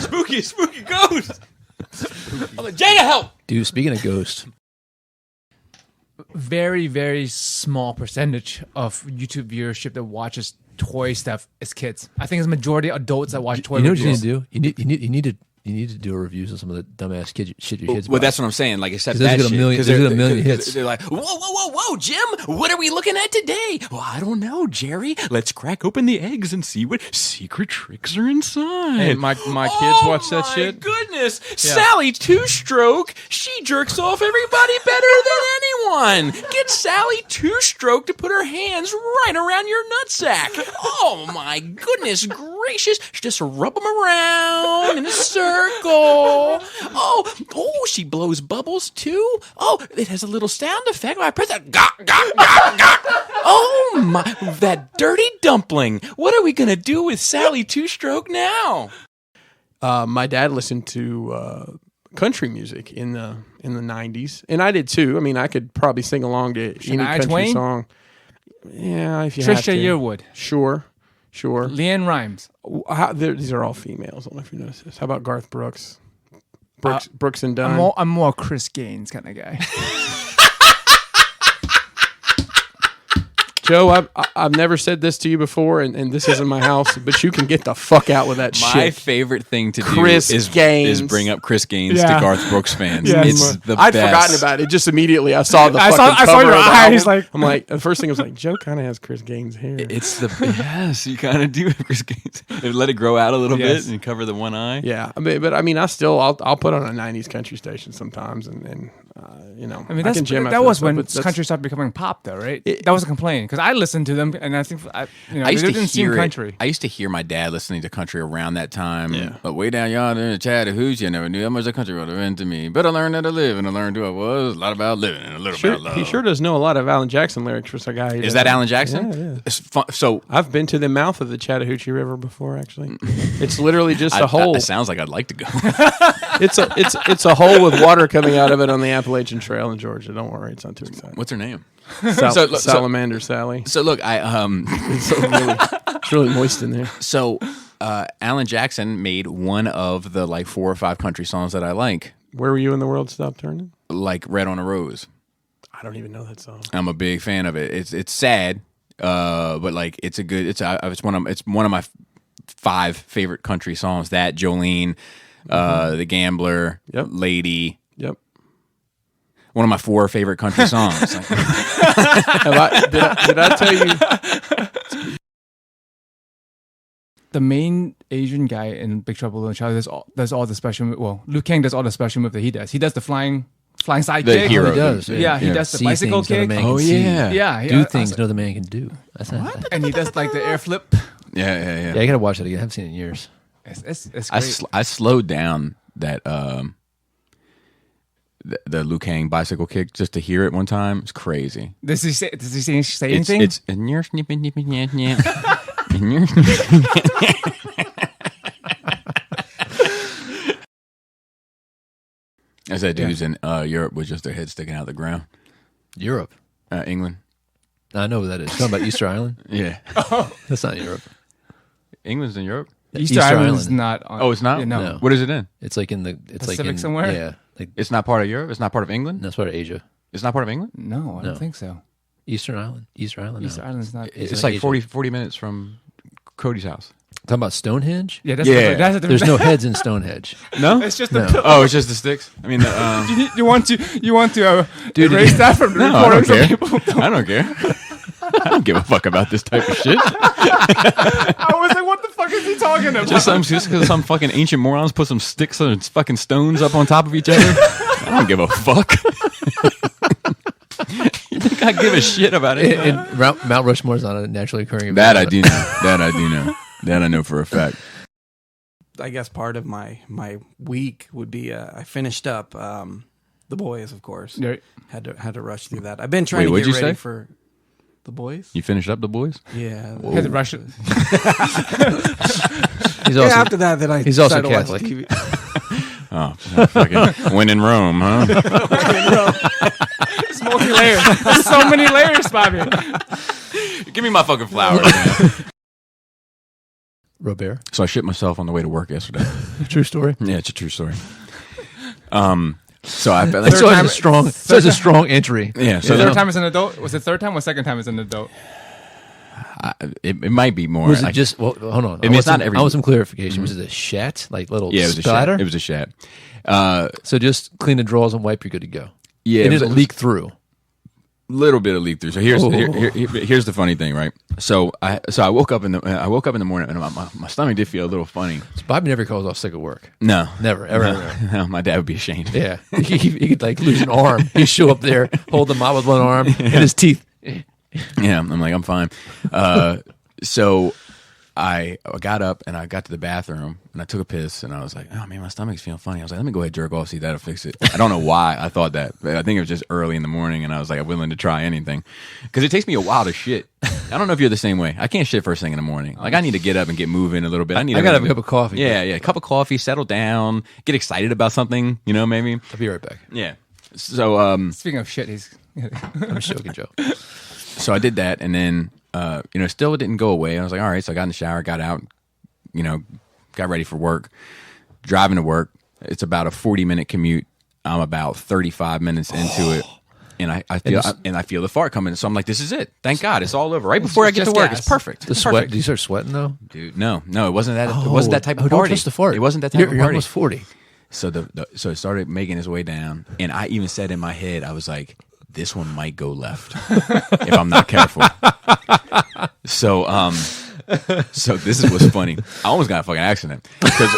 E: spooky ghost. I'm like, Jada, help!
B: Dude, speaking of ghosts,
F: Very, very small percentage of YouTube viewership that watches toy stuff is kids. I think it's majority adults that watch toy
B: you know what you
F: reviews.
B: need to do? You need to do a reviews of some of the dumbass shit your kids
E: Well,
B: buy.
E: that's what I'm saying. Like, except
B: 'Cause there's
E: that
B: got a
E: shit.
B: million-
E: 'Cause
B: there's got a
E: they're-
B: million
E: 'cause
B: hits.
E: They're like, whoa, Jim, what are we looking at today? Well, I don't know, Jerry. Let's crack open the eggs and see what secret tricks are inside.
I: Hey, my kids watch that shit.
E: Goodness, Sally Two-Stroke, she jerks off everybody better than anyone. Get Sally Two-Stroke to put her hands right around your nutsack. Oh my goodness gracious! Just rub them around in a circle. Oh, she blows bubbles too. Oh, it has a little sound effect. I press it. Gawk, gawk, gawk, gawk. Oh my, that dirty dumpling. What are we gonna do with Sally Two-Stroke now?
N: My dad listened to country music in the 90s, and I did too. I mean, I could probably sing along to any
F: Shania
N: country
F: Twain?
N: song. Yeah, if you have to.
F: Trisha Yearwood.
N: Sure.
F: Leanne Rimes.
N: These are all females. I don't know if you noticed this. How about Garth Brooks? Brooks and Dunn.
C: I'm more Chris Gaines kind of guy.
N: Joe, I've never said this to you before, and this isn't my house, but you can get the fuck out with that shit.
E: My favorite thing to do
N: Chris
E: is
N: Gaines.
E: bring up Chris Gaines
N: Yeah.
E: to Garth Brooks fans.
N: Yes.
E: It's the
N: I'd
E: best.
N: forgotten about it. Just immediately, I saw the
C: I
N: fucking
C: saw- I saw
N: cover
C: your
N: of the
C: eyes,
N: album.
C: like-
N: I'm like, the first thing I was like, Joe kind of has Chris Gaines hair.
E: It's the yes, you kind of do have Chris Gaines. Let it grow out a little
N: Yes.
E: bit and cover the one eye.
N: Yeah, but I mean, I'll put on a '90s country station sometimes, and you know,
C: I mean, that's,
N: can jam out
C: that
N: to
C: was
N: stuff,
C: when
N: but that's-
C: country started becoming pop, though, right? That was a complaint because I listened to them, and I think
E: I
C: they
E: used to
C: didn't seem
E: hear it.
C: country.
E: I used to hear my dad listening to country around that time. Yeah. But way down yonder in Chattahoochee, I never knew how much the country would have been to me. But I learned how to live, and I learned who I was. A lot about living and a little about love.
N: He sure does know a lot of Alan Jackson lyrics for a guy.
E: Is that Alan Jackson?
N: Yeah.
E: It's fun. So
N: I've been to the mouth of the Chattahoochee River before. Actually, it's literally just a hole.
E: It sounds like I'd like to go.
N: It's a hole with water coming out of it on the Appalachian Trail in Georgia. Don't worry, it's not too exciting.
E: What's her name?
N: Salamander Sally.
E: So look,
N: It's really moist in there.
E: So Alan Jackson made one of the like 4 or 5 country songs that I like.
N: Where were you in the world stopped turning?
E: Like Red on a Rose.
N: I don't even know that song.
E: I'm a big fan of it. It's sad, but like it's one of my 5 favorite country songs. That Jolene, The Gambler, Lady.
N: Yep.
E: One of my 4 favorite country songs.
N: Did I tell you?
C: The main Asian guy in Big Trouble in Little China does all the special. Well, Liu Kang does all the special move that he does. He does the flying side
E: The
C: kick.
E: hero
B: He does.
C: Yeah, he does the
B: See
C: bicycle
B: things no
C: kick.
B: man can see.
C: Yeah,
B: Do things no other man can do. That's
C: and he does like the air flip.
E: Yeah.
B: Yeah, I gotta watch it again. I haven't seen it in years.
F: It's
E: I
F: great.
E: I slowed down that the Liu Kang bicycle kick just to hear it one time. It's crazy.
F: Does he say anything?
E: It's in your As that dude's in Europe with just their head sticking out of the ground.
B: Europe,
E: England.
B: I know what that is. You're talking about Easter Island?
E: Yeah.
B: That's not Europe.
E: England's in Europe.
F: Easter Island is not.
E: Oh, it's not.
F: No.
E: What is it in?
B: It's like in the
F: Pacific somewhere?
B: Yeah, like
E: It's not part of Europe. It's not part of England.
B: that's part of Asia.
E: It's not part of England.
F: No, I
B: No.
F: don't think so.
B: Easter Island.
F: Easter Island is not.
E: It's
B: like
E: like 40 minutes from Cody's house.
B: Talking about Stonehenge?
F: Yeah, that's
E: Yeah.
F: That's a
B: There's no heads in Stonehenge.
E: No,
F: It's just
B: No.
F: the.
E: Oh, it's just the sticks. I mean,
F: You want to
B: Dude,
F: erase that from the
E: no, I
F: recording
E: don't
F: so
E: care.
F: people
E: I don't care. I don't give a fuck about this type of shit.
F: I was like, what the fuck is he talking about?
E: Just because some fucking ancient morons put some sticks and fucking stones up on top of each other. I don't give a fuck. You think I give a shit about it?
B: And Mount Rushmore is not a naturally occurring event.
E: That I do know. That I do know. That I know for a fact.
R: I guess part of my week would be I finished up The Boys, of course.
F: Yeah.
R: Had to rush through that. I've been trying
E: Wait,
R: to
E: what'd
R: get
E: you
R: ready
E: say?
R: for The Boys.
E: You finished up The Boys?
R: Yeah.
F: Had to rush it.
B: He's also,
R: after that, then
B: he's also
R: decided to watch
B: Catholic.
R: TV.
E: Oh, fucking when in Rome, huh?
F: It's multi-layered. There's so many layers, Bobby.
E: Give me my fucking flowers, man.
B: Robert.
E: So I shit myself on the way to work yesterday.
B: True story.
E: Yeah, it's a true story. So I
B: That's always a strong. Such a strong entry.
E: Yeah. So
F: Third time as an adult? Was it third time or second time as an adult?
E: it might be more.
B: Was it
E: like-
B: just? Well, hold on.
E: I mean, it's not every.
B: I want some clarification. Was it a shat, like little
E: Yeah, it was
B: splatter?
E: a shat. It was a shat.
B: So just clean the drawers and wipe. You're good to go.
E: Yeah,
B: it
E: it was-
B: didn't leak through.
E: Little bit of leak through. So here's the funny thing, right? So I woke up in the morning and my stomach did feel a little funny.
B: So Bobby never calls off sick at work.
E: No,
B: Never, ever,
E: no,
B: ever.
E: no, my dad would be ashamed.
B: Yeah, he could like lose an arm. He'd show up there, hold the mop with one arm, and his teeth.
E: Yeah, I'm like, I'm fine. So I got up and I got to the bathroom and I took a piss and I was like, oh man, my stomach's feeling funny. I was like, let me go ahead and jerk off, see if that'll fix it. I don't know why I thought that, but I think it was just early in the morning and I was like, I'm willing to try anything because it takes me a while to shit. I don't know if you're the same way. I can't shit first thing in the morning. Like I need to get up and get moving a little bit. I
B: gotta have a cup of coffee.
E: Yeah, a cup of coffee, settle down, get excited about something. You know, maybe.
B: I'll be right back.
E: Yeah. So
F: Speaking of shit, he's.
B: I'm just joking, Joe.
E: So I did that, and then still it didn't go away. I was like, all right. So I got in the shower, got out, got ready for work. Driving to work, it's about a 40-minute commute. I'm about 35 minutes into it, and I feel the fart coming. So I'm like, this is it. Thank God, it's all over. Right before I get to work, it's perfect.
B: The
E: It's
B: sweat.
E: perfect.
B: Did you start sweating though?
E: Dude, no, it wasn't that. It wasn't that type of
B: Oh, don't
E: party.
B: touch the fart.
E: It wasn't that type
B: You're
E: of party.
B: almost 40.
E: So so it started making its way down, and I even said in my head, I was like, this one might go left if I'm not careful. So this is what's funny. I almost got a fucking accident.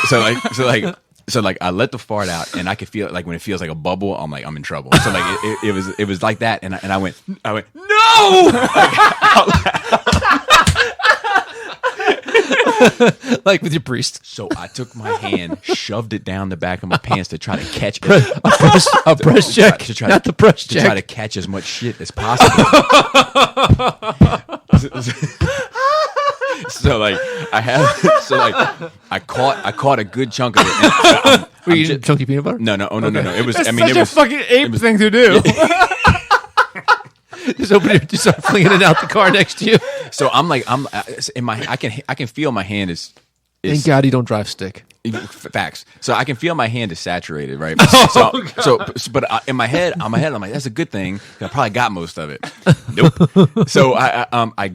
E: So I let the fart out, and I could feel it, like when it feels like a bubble, I'm like, I'm in trouble. So like it was like that, and I went no.
B: Like with your priest.
E: So I took my hand, shoved it down the back of my pants to try to catch
B: a press check, not the press check.
E: To try to catch as much shit as possible. I caught a good chunk of it.
B: Were you eating chunky peanut butter?
E: No. It was.
F: That's
E: I mean,
F: such
E: it was
F: a fucking ape thing to do.
B: Just start flinging it out the car next to you.
E: So I'm like, I can feel my hand is.
B: Thank God you don't drive stick.
E: Facts. So I can feel my hand is saturated, right? But in my head, I'm like, that's a good thing. I probably got most of it. Nope. So I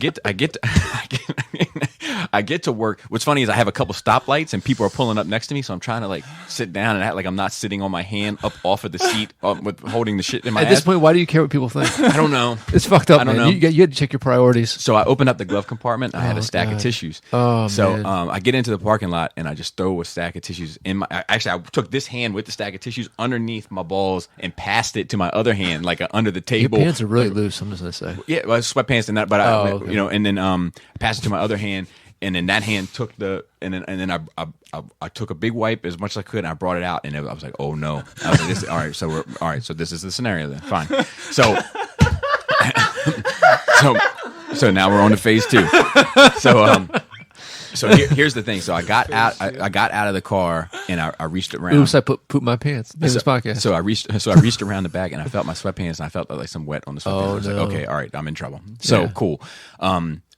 E: get to work. What's funny is I have a couple stoplights and people are pulling up next to me, so I'm trying to like sit down and act like I'm not sitting on my hand up off of the seat with holding the shit in my
B: At
E: ass.
B: this point, why do you care what people think?
E: I don't know.
B: It's fucked up,
E: I don't
B: man.
E: know.
B: You had to check your priorities.
E: So I opened up the glove compartment. I had a stack of tissues.
B: Oh,
E: so
B: man.
E: I get into the parking lot and I just throw a stack of tissues in my. I took this hand with the stack of tissues underneath my balls and passed it to my other hand, like under the
B: Your
E: table.
B: pants are really loose. I'm just gonna say.
E: Yeah, well, sweatpants and that, but
B: okay.
E: and then I passed it to my other hand. and then that hand took and then I took a big wipe as much as I could, and I brought it out, and I was like, oh no. I was like, all right, so this is the scenario then. Fine. So so now we're on to phase 2. So here's the thing. So I got out of the car and I reached around.
B: Oops, I pooped my pants. In this podcast.
E: So I reached around the back and I felt my sweatpants and I felt like some wet on the sweatpants. I was like, okay, all right, I'm in trouble. So cool.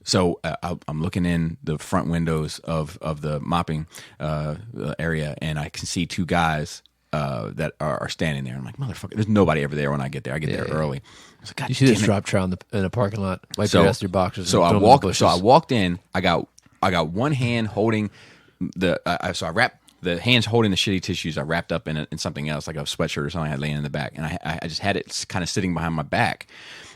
E: So I'm looking in the front windows of the mopping area, and I can see 2 guys that are standing there. I'm like, motherfucker, there's nobody ever there when I get there. I get there early. I was like, God,
B: you see this drop trout in the parking lot. Wipe your ass your boxers.
E: So I walked in. I got one hand holding so I wrapped the hands holding the shitty tissues. I wrapped up in something else, like a sweatshirt or something I had laying in the back, and I just had it kind of sitting behind my back.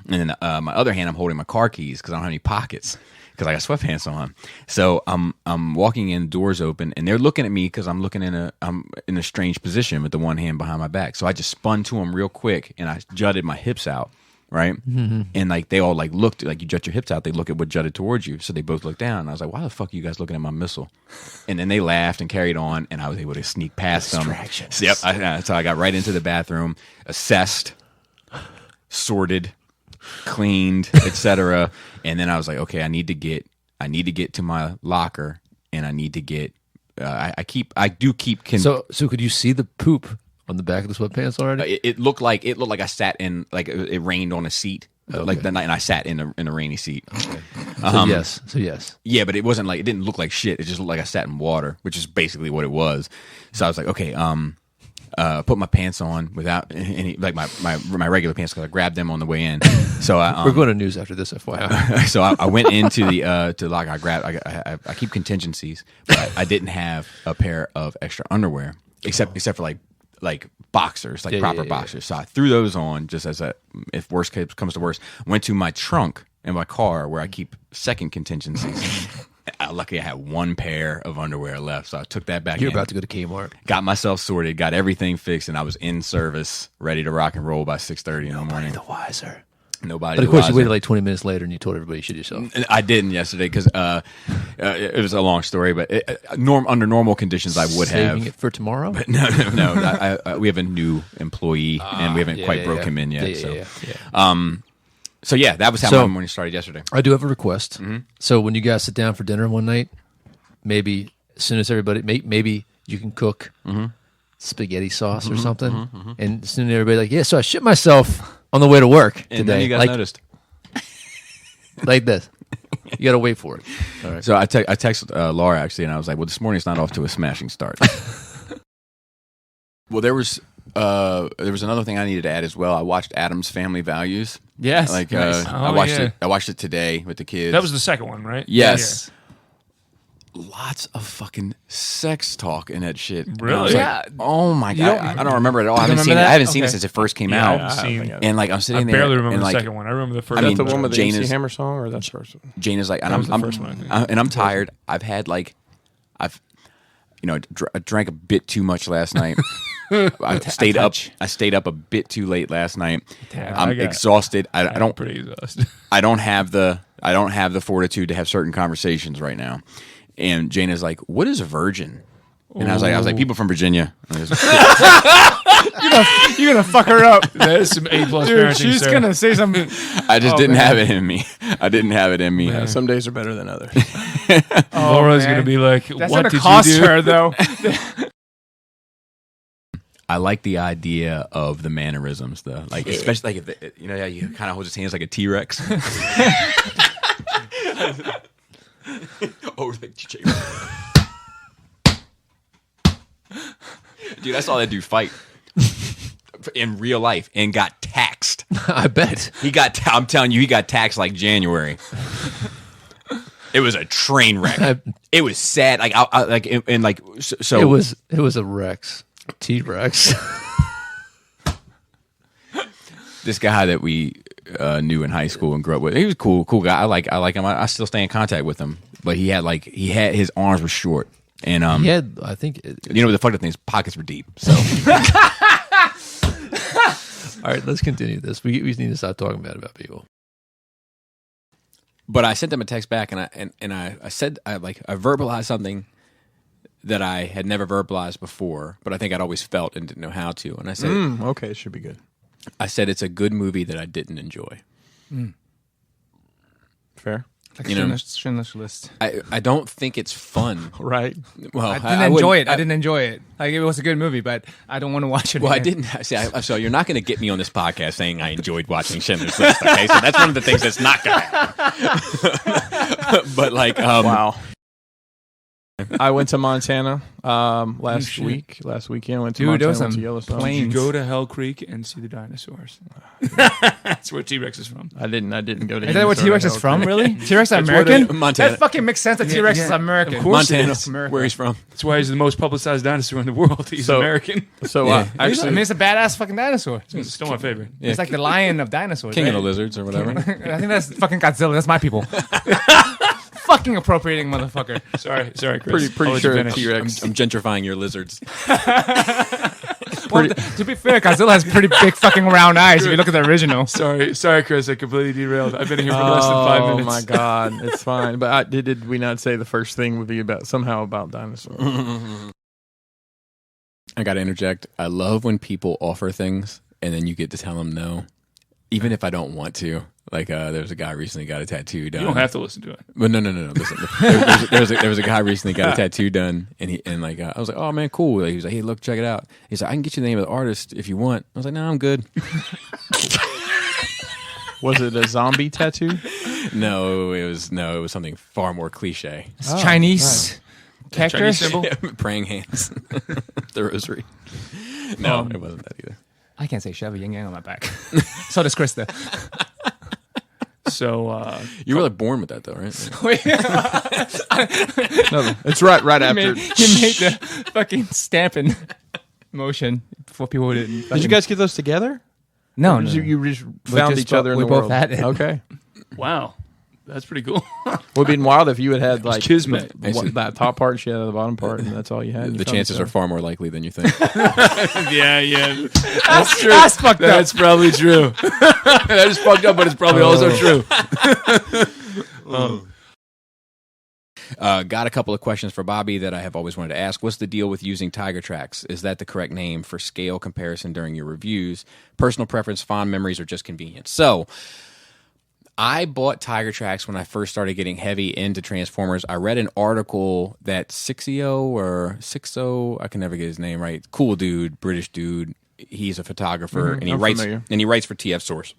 E: And then my other hand, I'm holding my car keys because I don't have any pockets because I got sweatpants on. So I'm walking in, doors open, and they're looking at me because I'm in a strange position with the one hand behind my back. So I just spun to them real quick and I jutted my hips out. Right.
B: Mm-hmm.
E: And like they all like looked, like you jut your hips out, they look at what jutted towards you. So they both looked down. And I was like, why the fuck are you guys looking at my missile? And then they laughed and carried on, and I was able to sneak past them. So, yep. So I got right into the bathroom, assessed, sorted, cleaned, etc. And then I was like, okay, I need to get to my locker, and I need to get I do keep
B: So could you see the poop on the back of the sweatpants already?
E: It looked like I sat in, like it rained on a seat, like the night, and I sat in a rainy seat.
B: Okay. So yes.
E: Yeah, but it wasn't like, it didn't look like shit. It just looked like I sat in water, which is basically what it was. So I was like, okay, put my pants on without any, like my regular pants, because I grabbed them on the way in. So
B: we're going to news after this, FYI.
E: So I went into the locker. I keep contingencies, but I didn't have a pair of extra underwear except for like boxers, like proper boxers. So I threw those on just as if worst case comes to worst. Went to my trunk in my car where I keep second contingencies. Luckily, I had one pair of underwear left, so I took that back.
B: You're about to go to Kmart.
E: Got myself sorted, got everything fixed, and I was in service, ready to rock and roll by 6:30 in the morning.
B: The wiser.
E: Nobody.
B: But of course, you waited like 20 minutes later, and you told everybody you shit yourself.
E: I didn't yesterday because it was a long story. But under normal conditions, I would have
B: saving it for tomorrow.
E: But no. We have a new employee, and we haven't quite broke him in yet. So yeah, that was how my morning started yesterday.
B: I do have a request. Mm-hmm. So when you guys sit down for dinner one night, maybe as soon as everybody, maybe you can cook spaghetti sauce or something, and as soon as everybody like, yeah. So I shit myself on the way to work today.
E: And then you guys noticed.
B: Like this. You got to wait for it. All right.
E: So I texted Laura, actually, and I was like, well, this morning's not off to a smashing start. Well, there was another thing I needed to add as well. I watched Addams Family Values.
M: Yes.
E: Like
M: nice.
E: I watched it today with the kids.
M: That was the second one, right?
E: Yes. Yeah. Lots of fucking sex talk in that shit.
M: Really?
E: Yeah. Oh my god! I don't remember it at all. I haven't seen it since it first came out. And like I'm sitting there.
M: I barely remember
E: and
M: the
E: like,
M: second one. I remember the first.
N: Is that the one with the MC Hammer song, or that's the first one?
E: Jane is like, and I'm tired. I've drank a bit too much last night. I stayed up a bit too late last night. I'm exhausted. I'm
M: pretty exhausted.
E: I don't have the fortitude to have certain conversations right now. And Jane is like, "What is a virgin?" And I was like, people from Virginia.
C: You're gonna fuck her up.
M: That is some A+
C: parenting. She's gonna say something.
E: I just didn't have it in me. Yeah,
N: some days are better than others.
M: Laura's gonna be like,
C: that's
M: "What
C: gonna
M: did
C: cost
M: you do?"
C: her though.
E: I like the idea of the mannerisms, though. Like, especially like if you kind of hold his hands like a T-Rex. Dude, I saw that dude fight in real life and got taxed.
B: I bet
E: I'm telling you, he got taxed like January. It was a train wreck. It was sad. Like so.
B: It was a Rex. T-Rex.
E: This guy that we knew in high school and grew up with, he was a cool guy. I like him. I still stay in contact with him. But he had his arms were short, and
B: he had, I think,
E: the fucked up thing, his pockets were deep. So,
B: all right, let's continue this. We need to stop talking bad about people.
E: But I sent them a text back, and I said I verbalized something that I had never verbalized before, but I think I'd always felt and didn't know how to. And I said,
I: okay, it should be good.
E: I said it's a good movie that I didn't enjoy.
I: Fair.
F: Like
E: You know,
F: Schindler's List.
E: I don't think it's fun.
I: Right.
E: Well,
F: I didn't enjoy it. I didn't enjoy it. Like, it was a good movie, but I don't want to watch it
E: Well, I
F: again.
E: didn't. So you're not going to get me on this podcast saying I enjoyed watching Schindler's List. Okay, so that's one of the things that's not going to happen. But
I: wow. I went to Montana last weekend. Went to Montana,
F: there was
I: went to
F: some
I: Yellowstone.
F: planes.
M: You go to Hell Creek and see the dinosaurs. That's where T-Rex is from.
I: I didn't go to.
F: Is that where T-Rex is from, really? T-Rex is
E: That's where
F: American?
E: Montana.
F: That fucking makes sense that T-Rex is American.
M: Of course
E: Montana,
M: it is.
E: where he's from.
M: That's why he's the most publicized dinosaur in the world. He's American.
I: So
E: Yeah.
F: I mean, it's a badass fucking dinosaur.
M: It's still my favorite.
E: Yeah.
F: It's like the lion of dinosaurs.
E: King
F: right?
E: of the Lizards or whatever.
F: I think that's fucking Godzilla. That's my people. Fucking appropriating motherfucker.
M: Sorry, Chris.
I: Pretty
M: I'll let
I: sure
M: you finish.
I: T-Rex.
E: I'm gentrifying your lizards.
F: Well, to be fair, Godzilla has pretty big fucking round eyes if you look at the original.
M: Sorry, Chris. I completely derailed. I've been here for less than 5 minutes.
I: Oh my god, it's fine. But did we not say the first thing would be about dinosaurs?
E: I got to interject. I love when people offer things and then you get to tell them no, even if I don't want to. Like, there's a guy recently got a tattoo done.
M: You don't have to listen to it.
E: But no. Listen, there was a guy recently got a tattoo done, and I was like, oh man, cool. He was like, hey, look, check it out. He's like, I can get you the name of the artist if you want. I was like, no, I'm good.
I: Was it a zombie tattoo?
E: No, it was something far more cliche.
F: It's Chinese characters.
M: Chinese symbol?
E: Praying hands, the rosary. No, it wasn't that either.
F: I can't say Chevy Yin Yang on my back. So does Krista.
M: So
E: you were like born with that though, right?
I: No, it's right after.
F: You made the fucking stamping motion for people who didn't.
I: Did you guys get those together?
F: No,
I: Or
F: no.
I: did you just found each other in
F: we
I: the
F: both
I: world.
F: had it.
I: Okay.
M: wow, that's pretty cool.
I: Would have been wild if you had like
M: kismet.
I: that top part, she had the bottom part, and that's all you had.
E: The chances are far more likely than you think.
M: yeah, that's true.
F: That's fucked up.
E: That's probably true. That is fucked up, but it's probably also true. Got a couple of questions for Bobby that I have always wanted to ask. What's the deal with using Tiger Tracks? Is that the correct name for scale comparison during your reviews? Personal preference, fond memories, or just convenience? So, I bought Tiger Tracks when I first started getting heavy into Transformers. I read an article that Sixo, I can never get his name right. Cool dude, British dude. He's a photographer, and he writes for TF Source.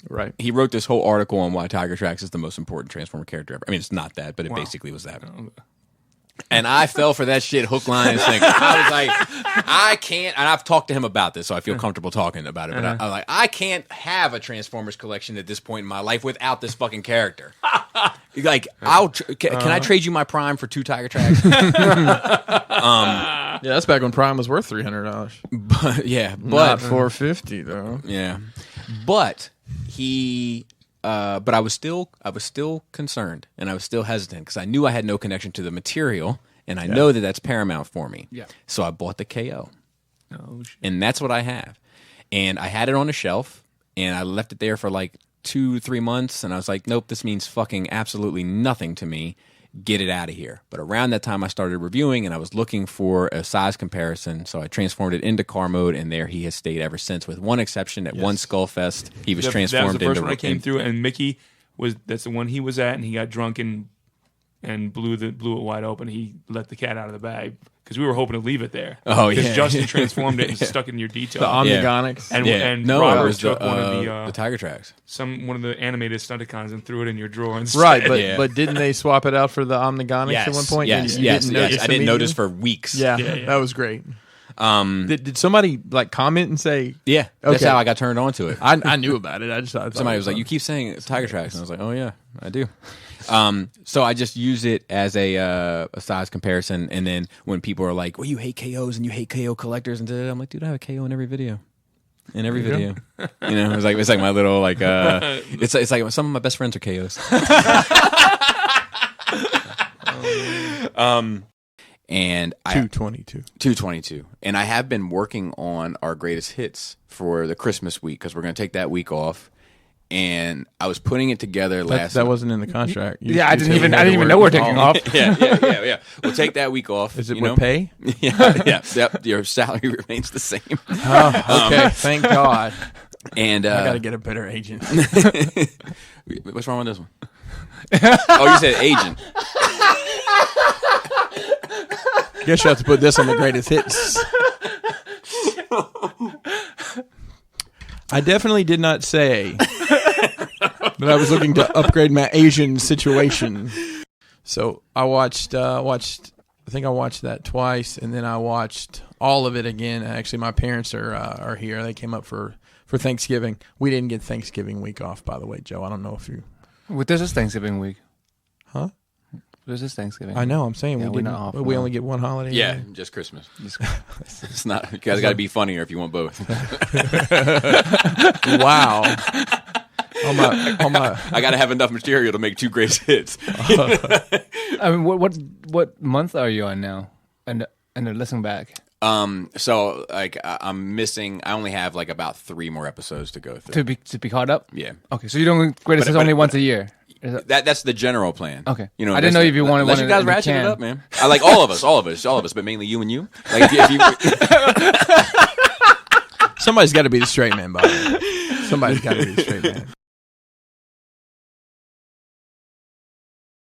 I: Right.
E: He wrote this whole article on why Tiger Tracks is the most important Transformer character ever. I mean, it's not that, but it basically was that. And I fell for that shit hook, line, and sinker. I was like, I can't, and I've talked to him about this, so I feel comfortable talking about it, but I was like, I can't have a Transformers collection at this point in my life without this fucking character. Like, can I trade you my Prime for 2 Tiger Tracks?
I: Yeah, that's back when Prime was worth $300.
E: But
I: Not $450 though.
E: Yeah, but but I was still concerned, and I was still hesitant because I knew I had no connection to the material, and I know that that's paramount for me.
F: Yeah.
E: So I bought the KO,
M: Oh shit.
E: and that's what I have. And I had it on a shelf, and I left it there for like 2-3 months, and I was like, nope, this means fucking absolutely nothing to me. Get it out of here. But around that time, I started reviewing, and I was looking for a size comparison, so I transformed it into car mode, and there he has stayed ever since, with one exception. At one Skullfest, he was transformed
M: That was the first
E: into...
M: one I came through, and Mickey that's the one he was at, and he got drunk and blew it wide open. He let the cat out of the bag because we were hoping to leave it there.
E: Oh,
M: because
E: yeah.
M: Justin transformed it and stuck it in your detail.
I: The Omnigonics.
M: And
E: no,
M: Robert
E: it was
M: took one of
E: the Tiger Tracks.
M: one of the animated Stunticons and threw it in your drawer instead.
I: Right, but didn't they swap it out for the Omnigonics at one point?
E: Yes,
I: You didn't notice
E: I didn't notice
I: immediately?
E: for weeks.
I: Yeah, that was great. Did somebody like comment and say?
E: Yeah, that's
I: Okay.
E: how I got turned on to it.
I: I knew about it. I thought
E: Somebody
I: it
E: was like,
I: fun.
E: "You keep saying Tiger Tracks," and I was like, "Oh yeah, I do." So I just use it as a size comparison, and then when people are like, "Well, you hate KOs and you hate KO collectors," and I'm like, "Dude, I have a KO in every video." In every video, you know, it's like my little like it's like some of my best friends are KOs. And 222, and I have been working on our greatest hits for the Christmas week because we're going to take that week off, and I was putting it together last.
I: That wasn't in the contract.
F: Yeah, I didn't even know we're taking off.
E: Yeah. We'll take that week off.
I: Is it
E: you
I: with
E: know?
I: pay?
E: Yeah. Yep. Your salary remains the same.
I: Oh, okay. Thank God.
E: And
I: I got to get a better agent.
E: What's wrong with this one? Oh, you said agent.
I: Guess you have to put this on the greatest hits. I definitely did not say that I was looking to upgrade my Asian situation. So I watched. I think I watched that twice, and then I watched all of it again. Actually, my parents are here. They came up for Thanksgiving. We didn't get Thanksgiving week off, by the way, Joe. I don't know if you.
F: Well, this is Thanksgiving week.
I: Huh?
F: This is Thanksgiving.
I: I know. I'm saying
F: Yeah,
I: we
F: we're
I: didn't.
F: not off
I: We
F: now.
I: only get one holiday.
E: Yeah, just Christmas. It's not. You guys got to be funnier if you want both.
I: Wow.
E: I got to have enough material to make 2 great hits.
F: I mean, what month are you on now? And then listening back.
E: So like I'm missing. I only have like about 3 more episodes to go through
F: To be caught up?
E: Yeah.
F: Okay, so you don't greatest hits only once a year.
E: That's the general plan.
F: Okay.
E: You know,
F: I didn't know if you wanted
E: unless
F: one
E: you guys
F: and you
E: ratchet it
F: can.
E: up, man. I like all of us, but mainly you and you. Like if you
I: Somebody's got to be the straight man, Bob. Somebody's got to be the straight man.